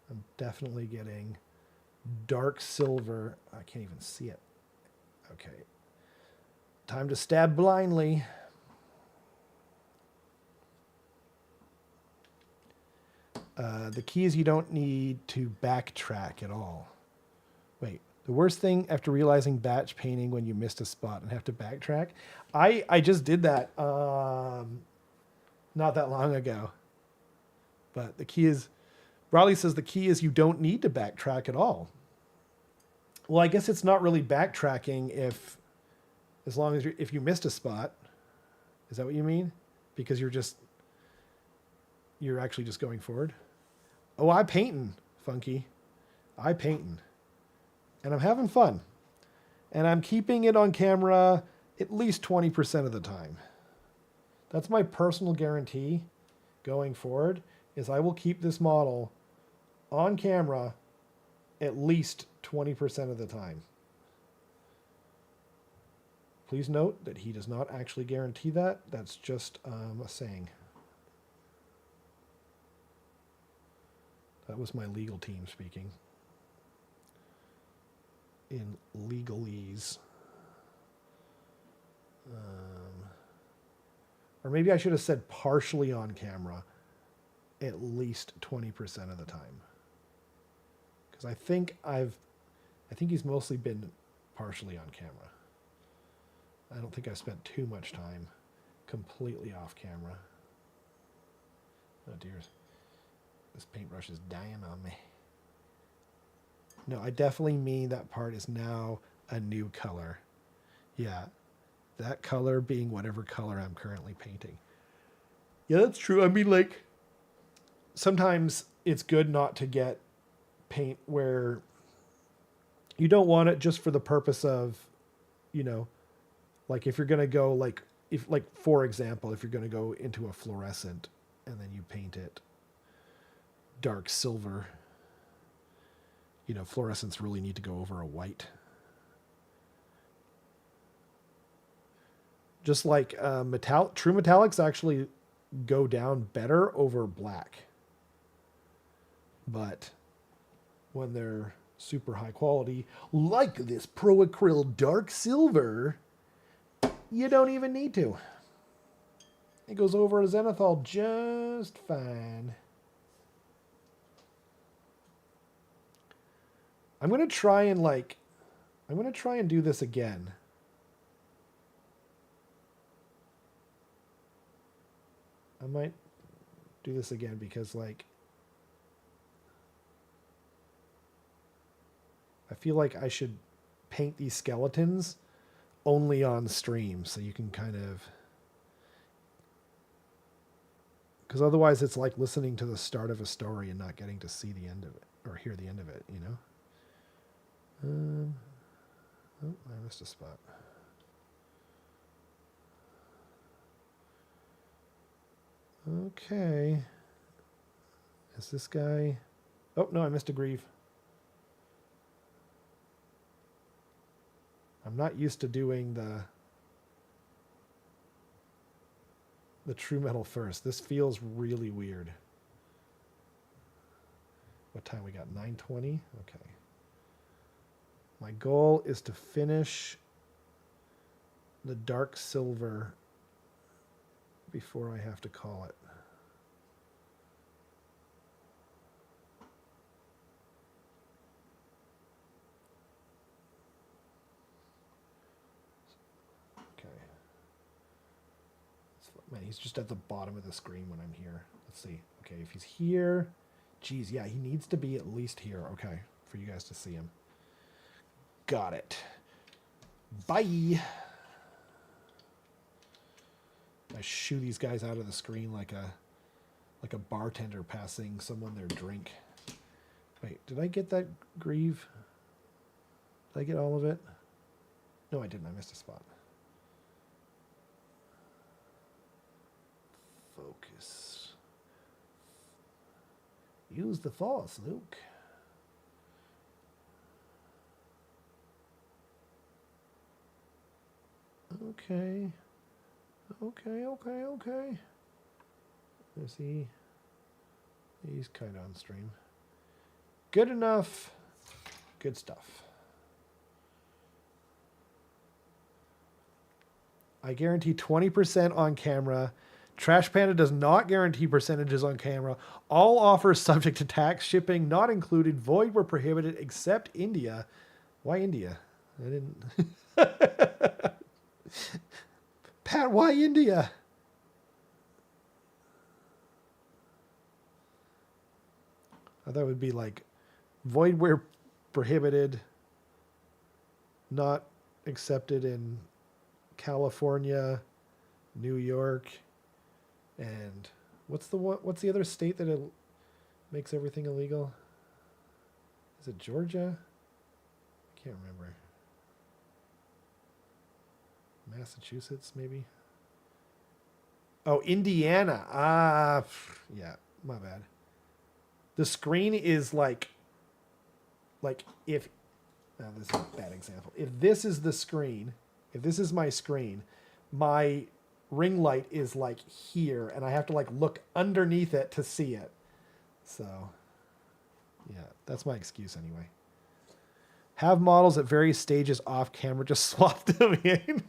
I'm definitely getting dark silver. I can't even see it. Okay. Time to stab blindly. The key is you don't need to backtrack at all. Wait, the worst thing after realizing batch painting when you missed a spot and have to backtrack? I just did that not that long ago. But the key is, Bradley says the key is you don't need to backtrack at all. Well, I guess it's not really backtracking as long as if you missed a spot. Is that what you mean? Because you're actually just going forward? Oh, I painting, Funky. I painting. And I'm having fun. And I'm keeping it on camera at least 20% of the time. That's my personal guarantee going forward, is I will keep this model on camera at least 20% of the time. Please note that he does not actually guarantee that. That's just a saying. That was my legal team speaking. In legalese. Or maybe I should have said partially on camera at least 20% of the time. Because I think he's mostly been partially on camera. I don't think I've spent too much time completely off camera. Oh dear. This paintbrush is dying on me. No, I definitely mean that part is now a new color. Yeah, that color being whatever color I'm currently painting. Yeah, that's true. I mean, like, sometimes it's good not to get paint where you don't want it just for the purpose of, you know, like if you're going to go like, for example, if you're going to go into a fluorescent and then you paint it dark silver, you know, fluorescents really need to go over a white. Just like true metallics actually go down better over black. But when they're super high quality, like this Pro Acryl dark silver, you don't even need to. It goes over a zenithal just fine. I'm going to try and like, I'm going to try and do this again. I might do this again because like, I feel like I should paint these skeletons only on stream so you can kind of, because otherwise it's like listening to the start of a story and not getting to see the end of it or hear the end of it, you know? Oh, I missed a spot. Okay. Is this guy? Oh, no, I missed a grieve. I'm not used to doing the true metal first. This feels really weird. What time we got? 9:20? Okay. My goal is to finish the dark silver before I have to call it. Okay. Man, he's just at the bottom of the screen when I'm here. Let's see. Okay, if he's here, geez, yeah, he needs to be at least here. Okay, for you guys to see him. Got it. Bye. I shoo these guys out of the screen like a bartender passing someone their drink. Wait, did I get that grieve? Did I get all of it? No, I didn't. I missed a spot. Focus. Use the force, Luke. Okay. Okay. Is he? He's kind of on stream. Good enough. Good stuff. I guarantee 20% on camera. Trash Panda does not guarantee percentages on camera. All offers subject to tax, shipping not included, void where prohibited, except India. Why India? I didn't. Pat, why India? I thought it would be like void where prohibited, not accepted in California, New York, and what's the other state that it makes everything illegal? Is it Georgia? I can't remember. Massachusetts, maybe? Oh, Indiana. Ah, yeah, my bad. The screen is like if, now this is a bad example. If this is the screen, if this is my screen, my ring light is like here, and I have to like look underneath it to see it. So, yeah, that's my excuse anyway. Have models at various stages off camera. Just swap them in.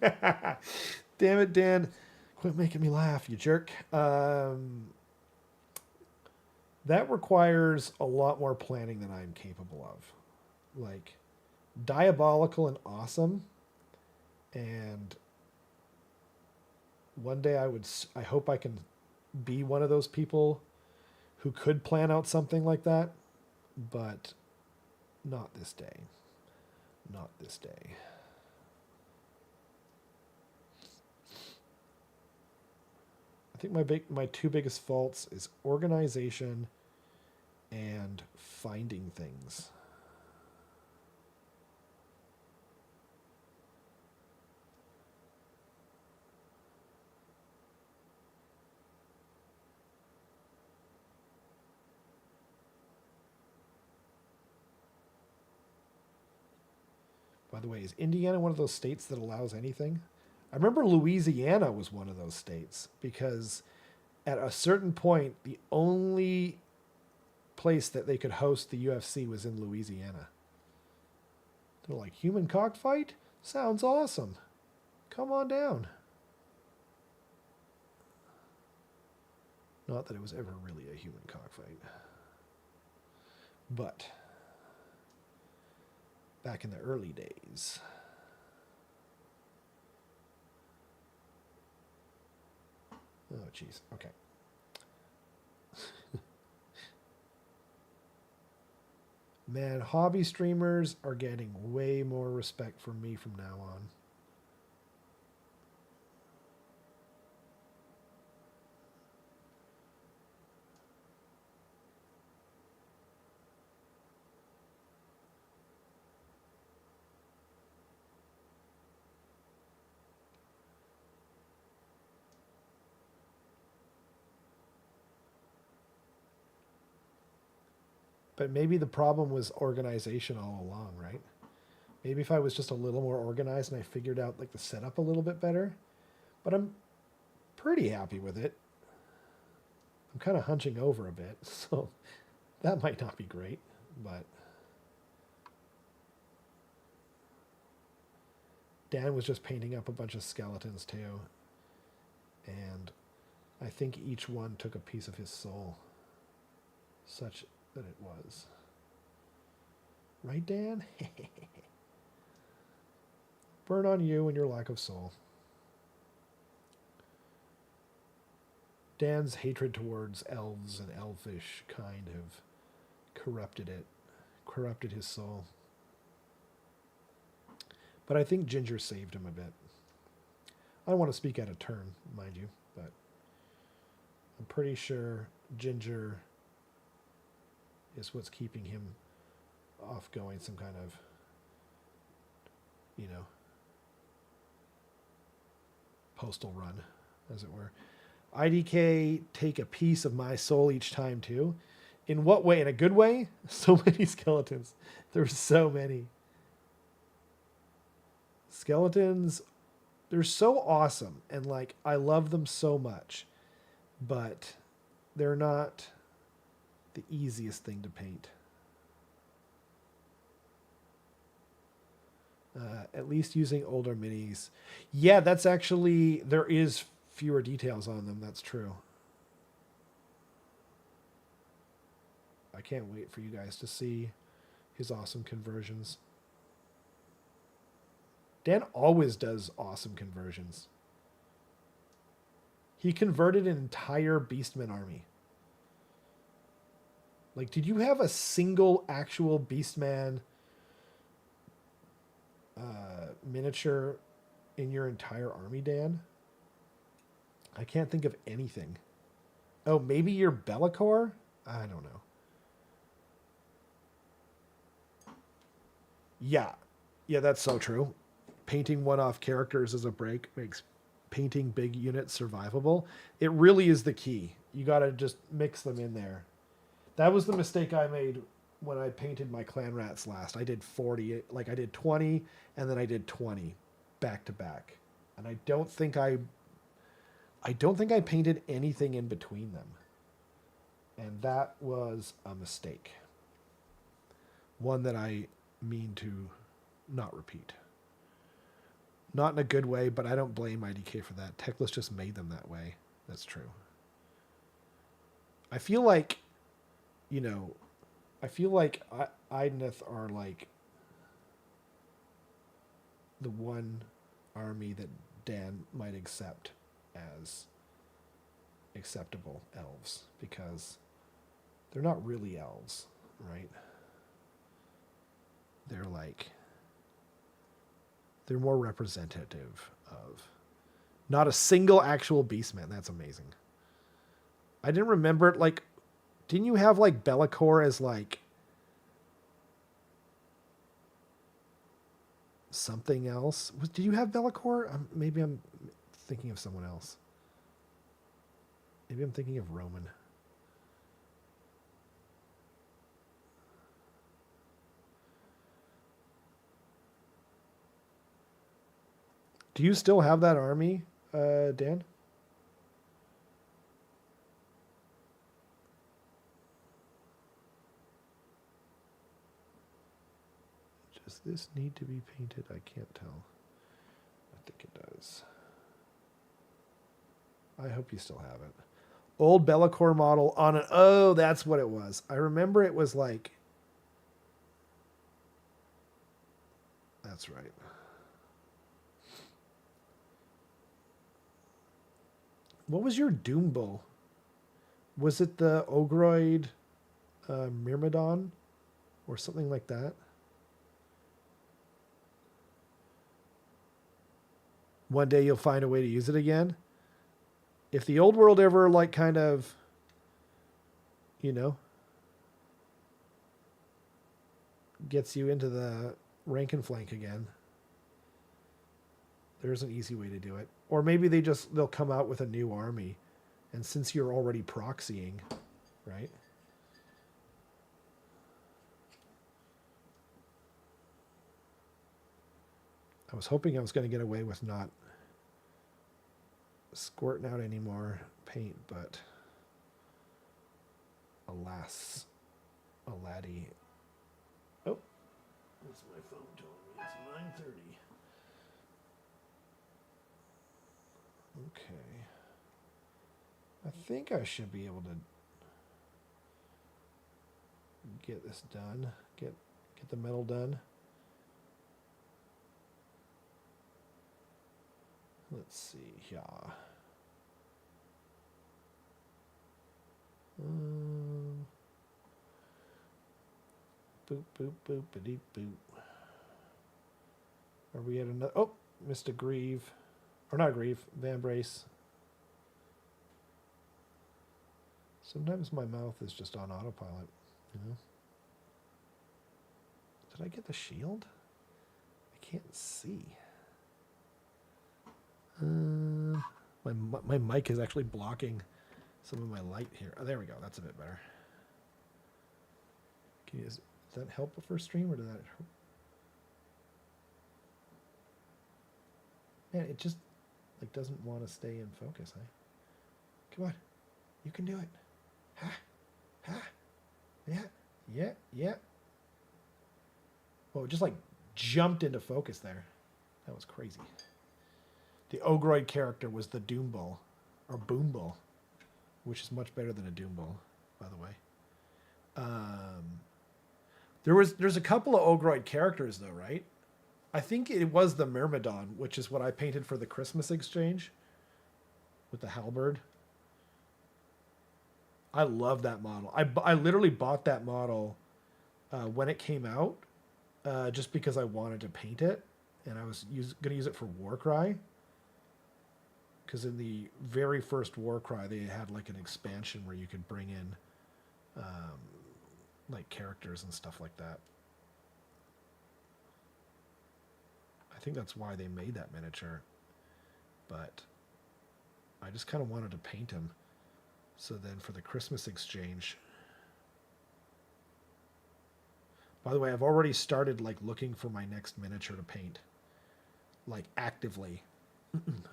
Damn it, Dan. Quit making me laugh, you jerk. That requires a lot more planning than I'm capable of. Like, diabolical and awesome. And one day I hope I can be one of those people who could plan out something like that. But not this day. Not this day. I think my two biggest faults is organization and finding things. By the way, is Indiana one of those states that allows anything? I remember Louisiana was one of those states because at a certain point, the only place that they could host the UFC was in Louisiana. They're like, human cockfight? Sounds awesome. Come on down. Not that it was ever really a human cockfight. But back in the early days. Oh, jeez. Okay. Man, hobby streamers are getting way more respect from me from now on. But maybe the problem was organization all along, right? Maybe if I was just a little more organized and I figured out like the setup a little bit better. But I'm pretty happy with it. I'm kind of hunching over a bit, so that might not be great, but Dan was just painting up a bunch of skeletons too. And I think each one took a piece of his soul, such that it was. Right, Dan? Burn on you and your lack of soul. Dan's hatred towards elves and elfish kind have corrupted his soul. But I think Ginger saved him a bit. I don't want to speak out of turn, mind you, but I'm pretty sure Ginger is what's keeping him off going some kind of, postal run, as it were. IDK take a piece of my soul each time too. In what way? In a good way? So many skeletons. There's so many. Skeletons, they're so awesome. And like, I love them so much. But they're not the easiest thing to paint. At least using older minis. Yeah, that's actually, there is fewer details on them. That's true. I can't wait for you guys to see his awesome conversions. Dan always does awesome conversions. He converted an entire Beastman army. Like, did you have a single actual Beastman miniature in your entire army, Dan? I can't think of anything. Oh, maybe your Be'lakor? I don't know. Yeah, that's so true. Painting one-off characters as a break makes painting big units survivable. It really is the key. You got to just mix them in there. That was the mistake I made when I painted my clan rats last. I did 40, like I did 20, and then I did 20 back to back. And I don't think I painted anything in between them. And that was a mistake. One that I mean to not repeat. Not in a good way, but I don't blame IDK for that. Teclis just made them that way. That's true. I feel like, Idneth are like the one army that Dan might accept as acceptable elves, because they're not really elves, right? They're more representative of not a single actual Beastman. That's amazing. I didn't remember it. Like, didn't you have like Be'lakor as like something else? Did you have Be'lakor? Maybe I'm thinking of someone else. Maybe I'm thinking of Roman. Do you still have that army, Dan? Does this need to be painted? I can't tell. I think it does. I hope you still have it. Old Be'lakor model on an... Oh, that's what it was. I remember it was like... that's right. What was your Doom Bull? Was it the Ogroid Myrmidon or something like that? One day you'll find a way to use it again. If the old world ever like kind of, you know, gets you into the rank and flank again, there's an easy way to do it. Or maybe they'll come out with a new army, and since you're already proxying, right? I was hoping I was going to get away with not squirting out any more paint, but alas, a laddie. Oh, what's my phone telling me? It's 9:30. Okay. I think I should be able to get this done. Get the metal done. Let's see here. Boop, boop, boop, a-deep, boop. Are we at another? Oh, missed a Grieve. Or not Grieve, Van Brace. Sometimes my mouth is just on autopilot, you know? Did I get the shield? I can't see. My mic is actually blocking some of my light here. Oh, there we go. That's a bit better. Does that help for stream, or did that hurt? Man, it just like doesn't want to stay in focus, eh? Come on. You can do it. Ha! Ha! Yeah. Oh, it just like jumped into focus there. That was crazy. The Ogroid character was the Doom Bull, or Boom Bull, which is much better than a Doom Bull, by the way. There's a couple of Ogroid characters though, right? I think it was the Myrmidon, which is what I painted for the Christmas exchange with the halberd. I love that model. I literally bought that model when it came out, just because I wanted to paint it, and I was going to use it for Warcry. Because in the very first Warcry, they had like an expansion where you could bring in like characters and stuff like that. I think that's why they made that miniature. But I just kind of wanted to paint him. So then for the Christmas exchange... By the way, I've already started like looking for my next miniature to paint. Like actively.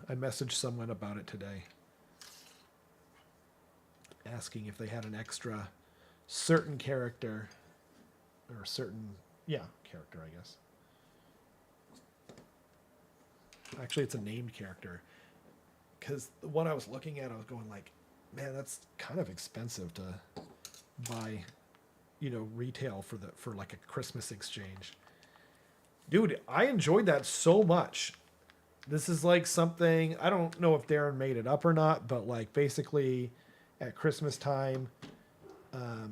I messaged someone about it today, asking if they had an extra certain character, or certain, character, I guess. Actually, it's a named character, because the one I was looking at, I was going like, man, that's kind of expensive to buy, retail for like a Christmas exchange. Dude, I enjoyed that so much. This is like something, I don't know if Darren made it up or not, but like basically at Christmas time,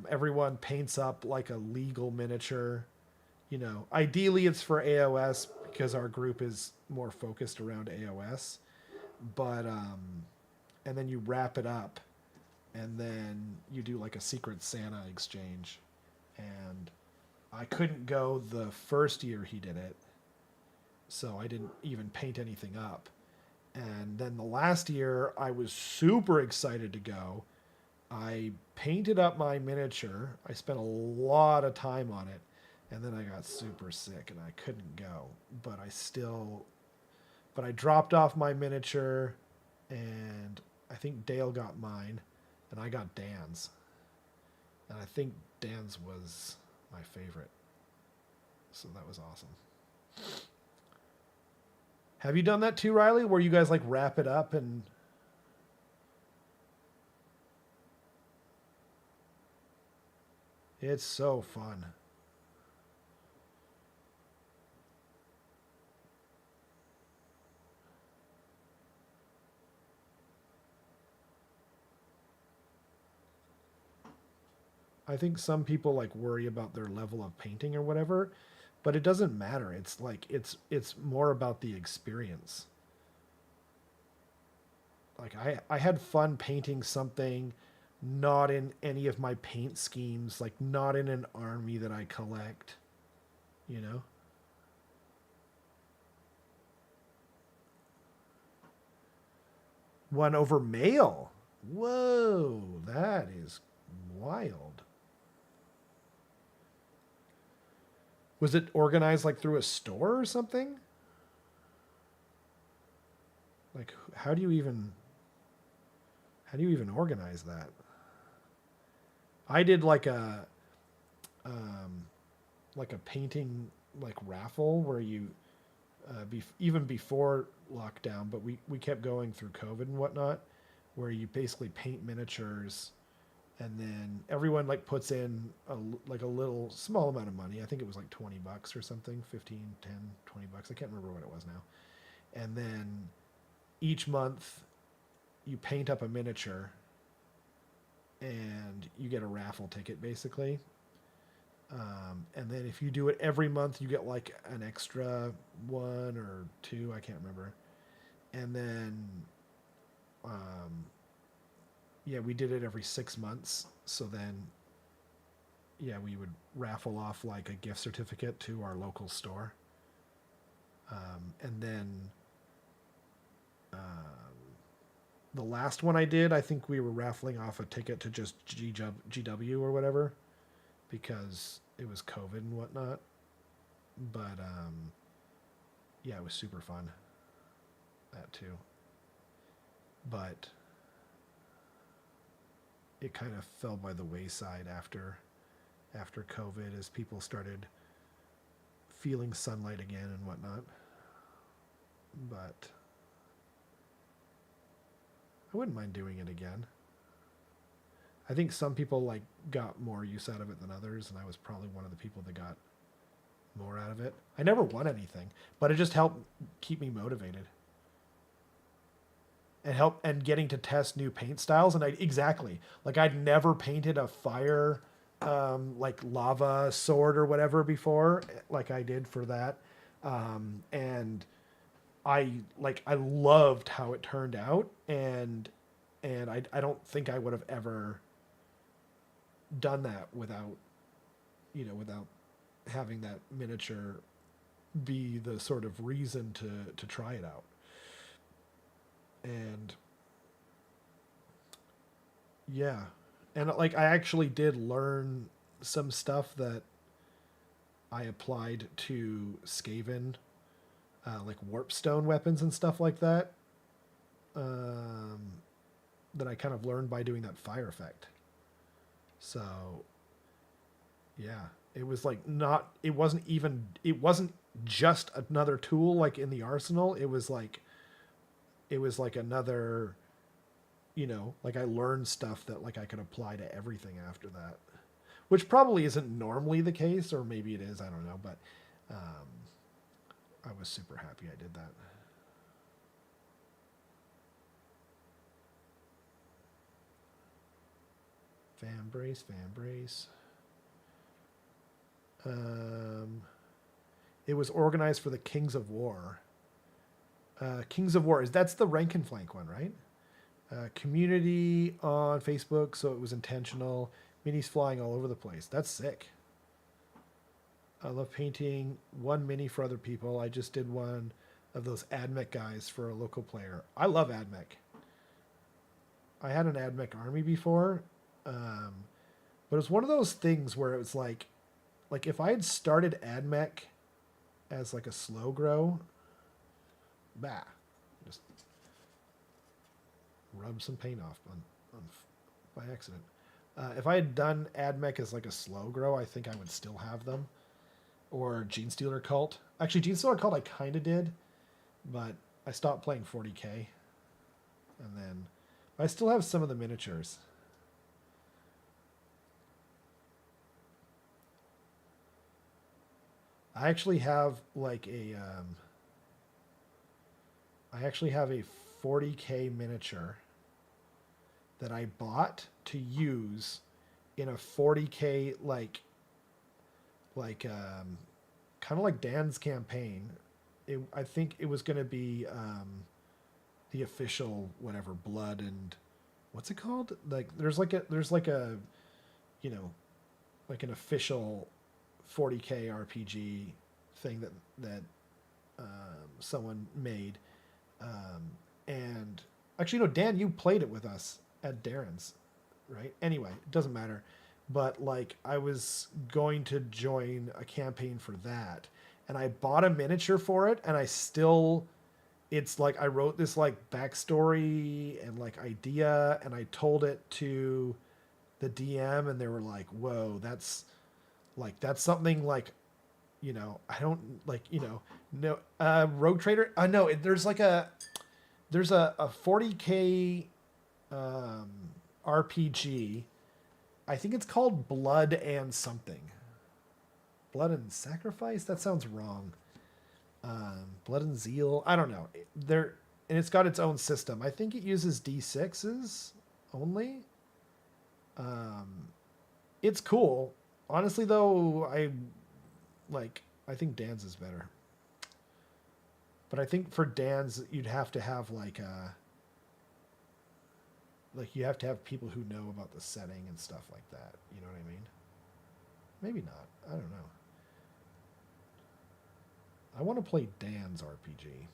everyone paints up like a legal miniature. Ideally it's for AOS because our group is more focused around AOS. But, and then you wrap it up, and then you do like a Secret Santa exchange. And I couldn't go the first year he did it, so I didn't even paint anything up. And then the last year, I was super excited to go. I painted up my miniature. I spent a lot of time on it. And then I got super sick and I couldn't go. But I dropped off my miniature, and I think Dale got mine, and I got Dan's. And I think Dan's was my favorite. So that was awesome. Have you done that too, Riley, where you guys like wrap it up and... It's so fun. I think some people like worry about their level of painting or whatever, but it doesn't matter. It's like it's more about the experience. Like I had fun painting something not in any of my paint schemes, like not in an army that I collect, you know? One over mail. Whoa, that is wild. Was it organized like through a store or something? Like how do you even organize that? I did um, like a painting like raffle where you even before lockdown, but we kept going through COVID and whatnot, where you basically paint miniatures and then everyone like puts in like a little small amount of money. I think it was like $20 or something, 15, 10, $20. I can't remember what it was now. And then each month you paint up a miniature and you get a raffle ticket basically. And then if you do it every month, you get like an extra one or two. I can't remember. And then, um, yeah, we did it every 6 months. So then, yeah, we would raffle off like a gift certificate to our local store. And then the last one I did, I think we were raffling off a ticket to just GW or whatever because it was COVID and whatnot. But yeah, it was super fun. That too. But it kind of fell by the wayside after COVID as people started feeling sunlight again and whatnot. But I wouldn't mind doing it again. I think some people like got more use out of it than others, and I was probably one of the people that got more out of it. I never won anything, but it just helped keep me motivated and help and getting to test new paint styles. And I exactly like I'd never painted a fire like lava sword or whatever before, like I did for that, and I loved how it turned out, and I don't think I would have ever done that without without having that miniature be the sort of reason to try it out. And yeah, and like I actually did learn some stuff that I applied to Skaven, like warpstone weapons and stuff like that. Um, that I kind of learned by doing that fire effect. So yeah, it was like not. It wasn't even. It wasn't just another tool like in the arsenal. It was like another. Like I learned stuff that like I could apply to everything after that, which probably isn't normally the case, or maybe it is. I don't know, but um, I was super happy I did that. Fan brace, fan brace. Um, it was organized for the Kings of War. Kings of War is that's the rank and flank one, right? Community on Facebook, so it was intentional. Minis flying all over the place. That's sick. I love painting one mini for other people. I just did one of those AdMech guys for a local player. I love AdMech. I had an AdMech army before, um, but it was one of those things where it was like if I had started AdMech as like a slow grow, bah, just rub some paint off on by accident. If I had done AdMech as like a slow grow, I think I would still have them. Or Gene Stealer Cult. Actually, Gene Stealer Cult I kind of did, but I stopped playing 40k, and then I still have some of the miniatures. I actually have like I actually have a 40k miniature that I bought to use in a 40K, like kind of like Dan's campaign. I think it was going to be the official whatever blood and what's it called? Like there's like a you know like an official 40K RPG thing that someone made. And actually, no, Dan, you played it with us at Darren's, right? Anyway, it doesn't matter. But like, I was going to join a campaign for that, and I bought a miniature for it, and I still, it's like I wrote this like backstory and like idea, and I told it to the DM, and they were like, "Whoa, that's something like." I don't like, no, Rogue Trader. No, there's a 40K RPG. I think it's called Blood and something. Blood and Sacrifice? That sounds wrong. Blood and Zeal. I don't know. And it's got its own system. I think it uses D6s only. It's cool. Honestly, though, I think Dan's is better. But I think for Dan's, you'd have to have you have to have people who know about the setting and stuff like that. You know what I mean? Maybe not. I don't know. I want to play Dan's RPG.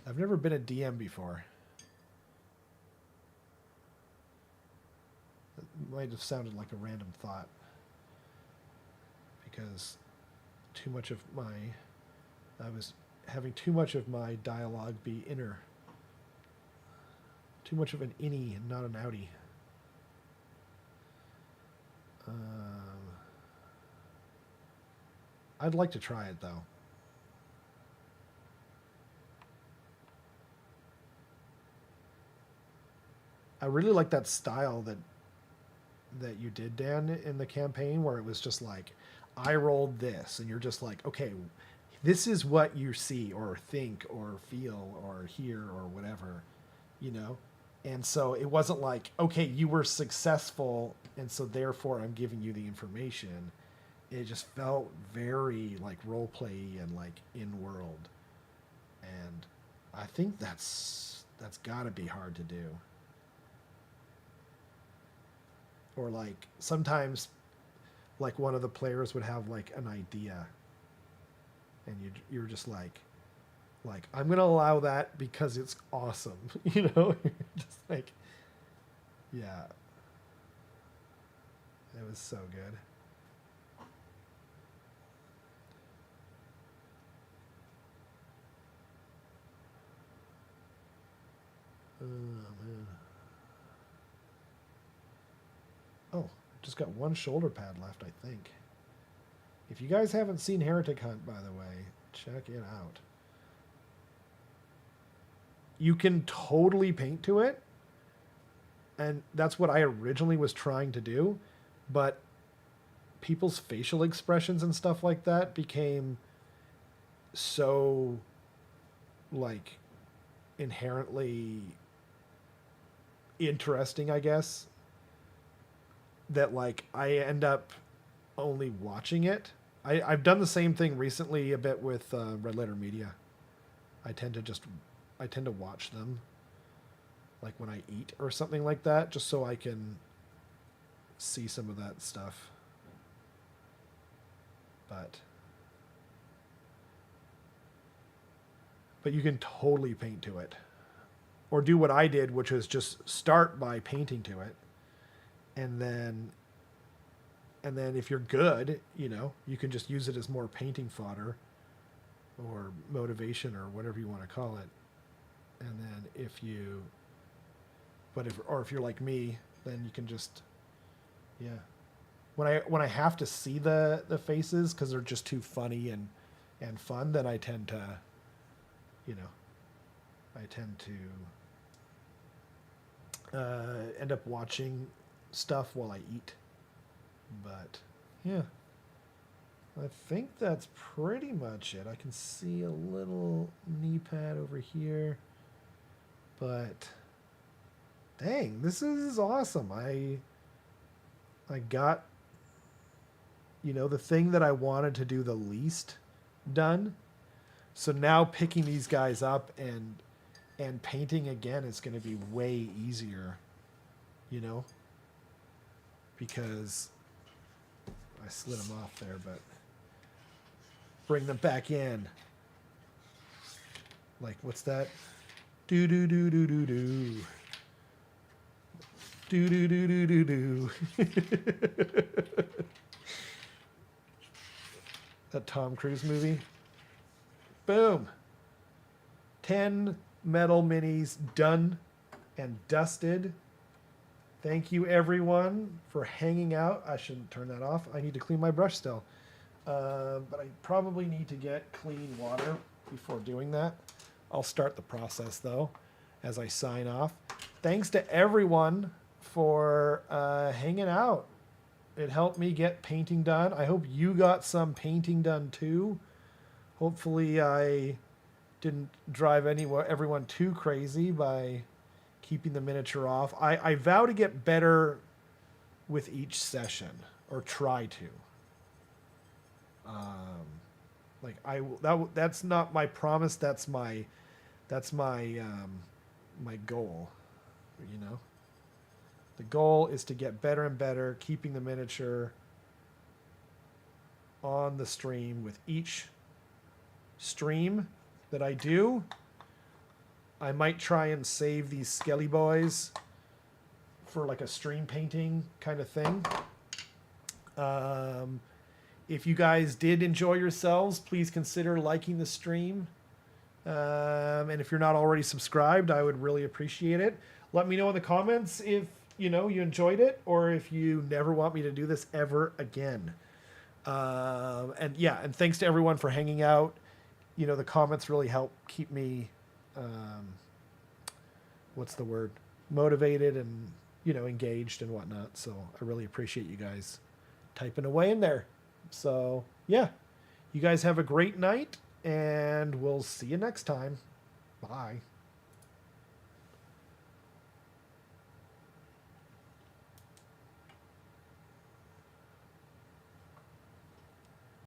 I've never been a DM before. It might have sounded like a random thought because I was having too much of my dialogue be inner. Too much of an innie and not an outie. I'd like to try it though. I really like that style that you did, Dan, in the campaign, where it was just like, I rolled this, and you're just like, okay, this is what you see or think or feel or hear or whatever, And so it wasn't like, okay, you were successful, and so therefore I'm giving you the information. It just felt very like role play and like in world, and I think that's got to be hard to do. Or like sometimes like one of the players would have like an idea and you're just like I'm gonna allow that because it's awesome. You're just like, yeah, it was so good. Oh man. Oh, just got one shoulder pad left, I think. If you guys haven't seen Heretic Hunt, by the way, check it out. You can totally paint to it, and that's what I originally was trying to do, but people's facial expressions and stuff like that became so like inherently interesting, I guess, that like I end up only watching it. I've done the same thing recently a bit with Red Letter Media. I tend to watch them like when I eat or something like that, just so I can see some of that stuff. But you can totally paint to it, or do what I did, which was just start by painting to it, and then if you're good, you can just use it as more painting fodder or motivation or whatever you want to call it. And then if you're like me, then you can just, yeah. When I have to see the faces because they're just too funny and fun, then I tend to, end up watching stuff while I eat. But yeah, I think that's pretty much it. I can see a little knee pad over here, but dang, this is awesome. I got, the thing that I wanted to do the least done. So now picking these guys up and painting again is going to be way easier, because I slid them off there, but bring them back in. Like, what's that? Do do do do do do. Do do do do do do. That Tom Cruise movie. Boom. 10 metal minis done and dusted. Thank you, everyone, for hanging out. I shouldn't turn that off. I need to clean my brush still. But I probably need to get clean water before doing that. I'll start the process, though, as I sign off. Thanks to everyone for hanging out. It helped me get painting done. I hope you got some painting done, too. Hopefully I didn't drive everyone too crazy by keeping the miniature off. I vow to get better with each session, or try to. That's not my promise. That's my my goal. The goal is to get better and better, keeping the miniature on the stream with each stream that I do. I might try and save these Skelly boys for like a stream painting kind of thing. If you guys did enjoy yourselves, please consider liking the stream. And if you're not already subscribed, I would really appreciate it. Let me know in the comments if you enjoyed it, or if you never want me to do this ever again. And thanks to everyone for hanging out. The comments really help keep me, motivated and, engaged and whatnot. So I really appreciate you guys typing away in there. So yeah, you guys have a great night, and we'll see you next time. Bye.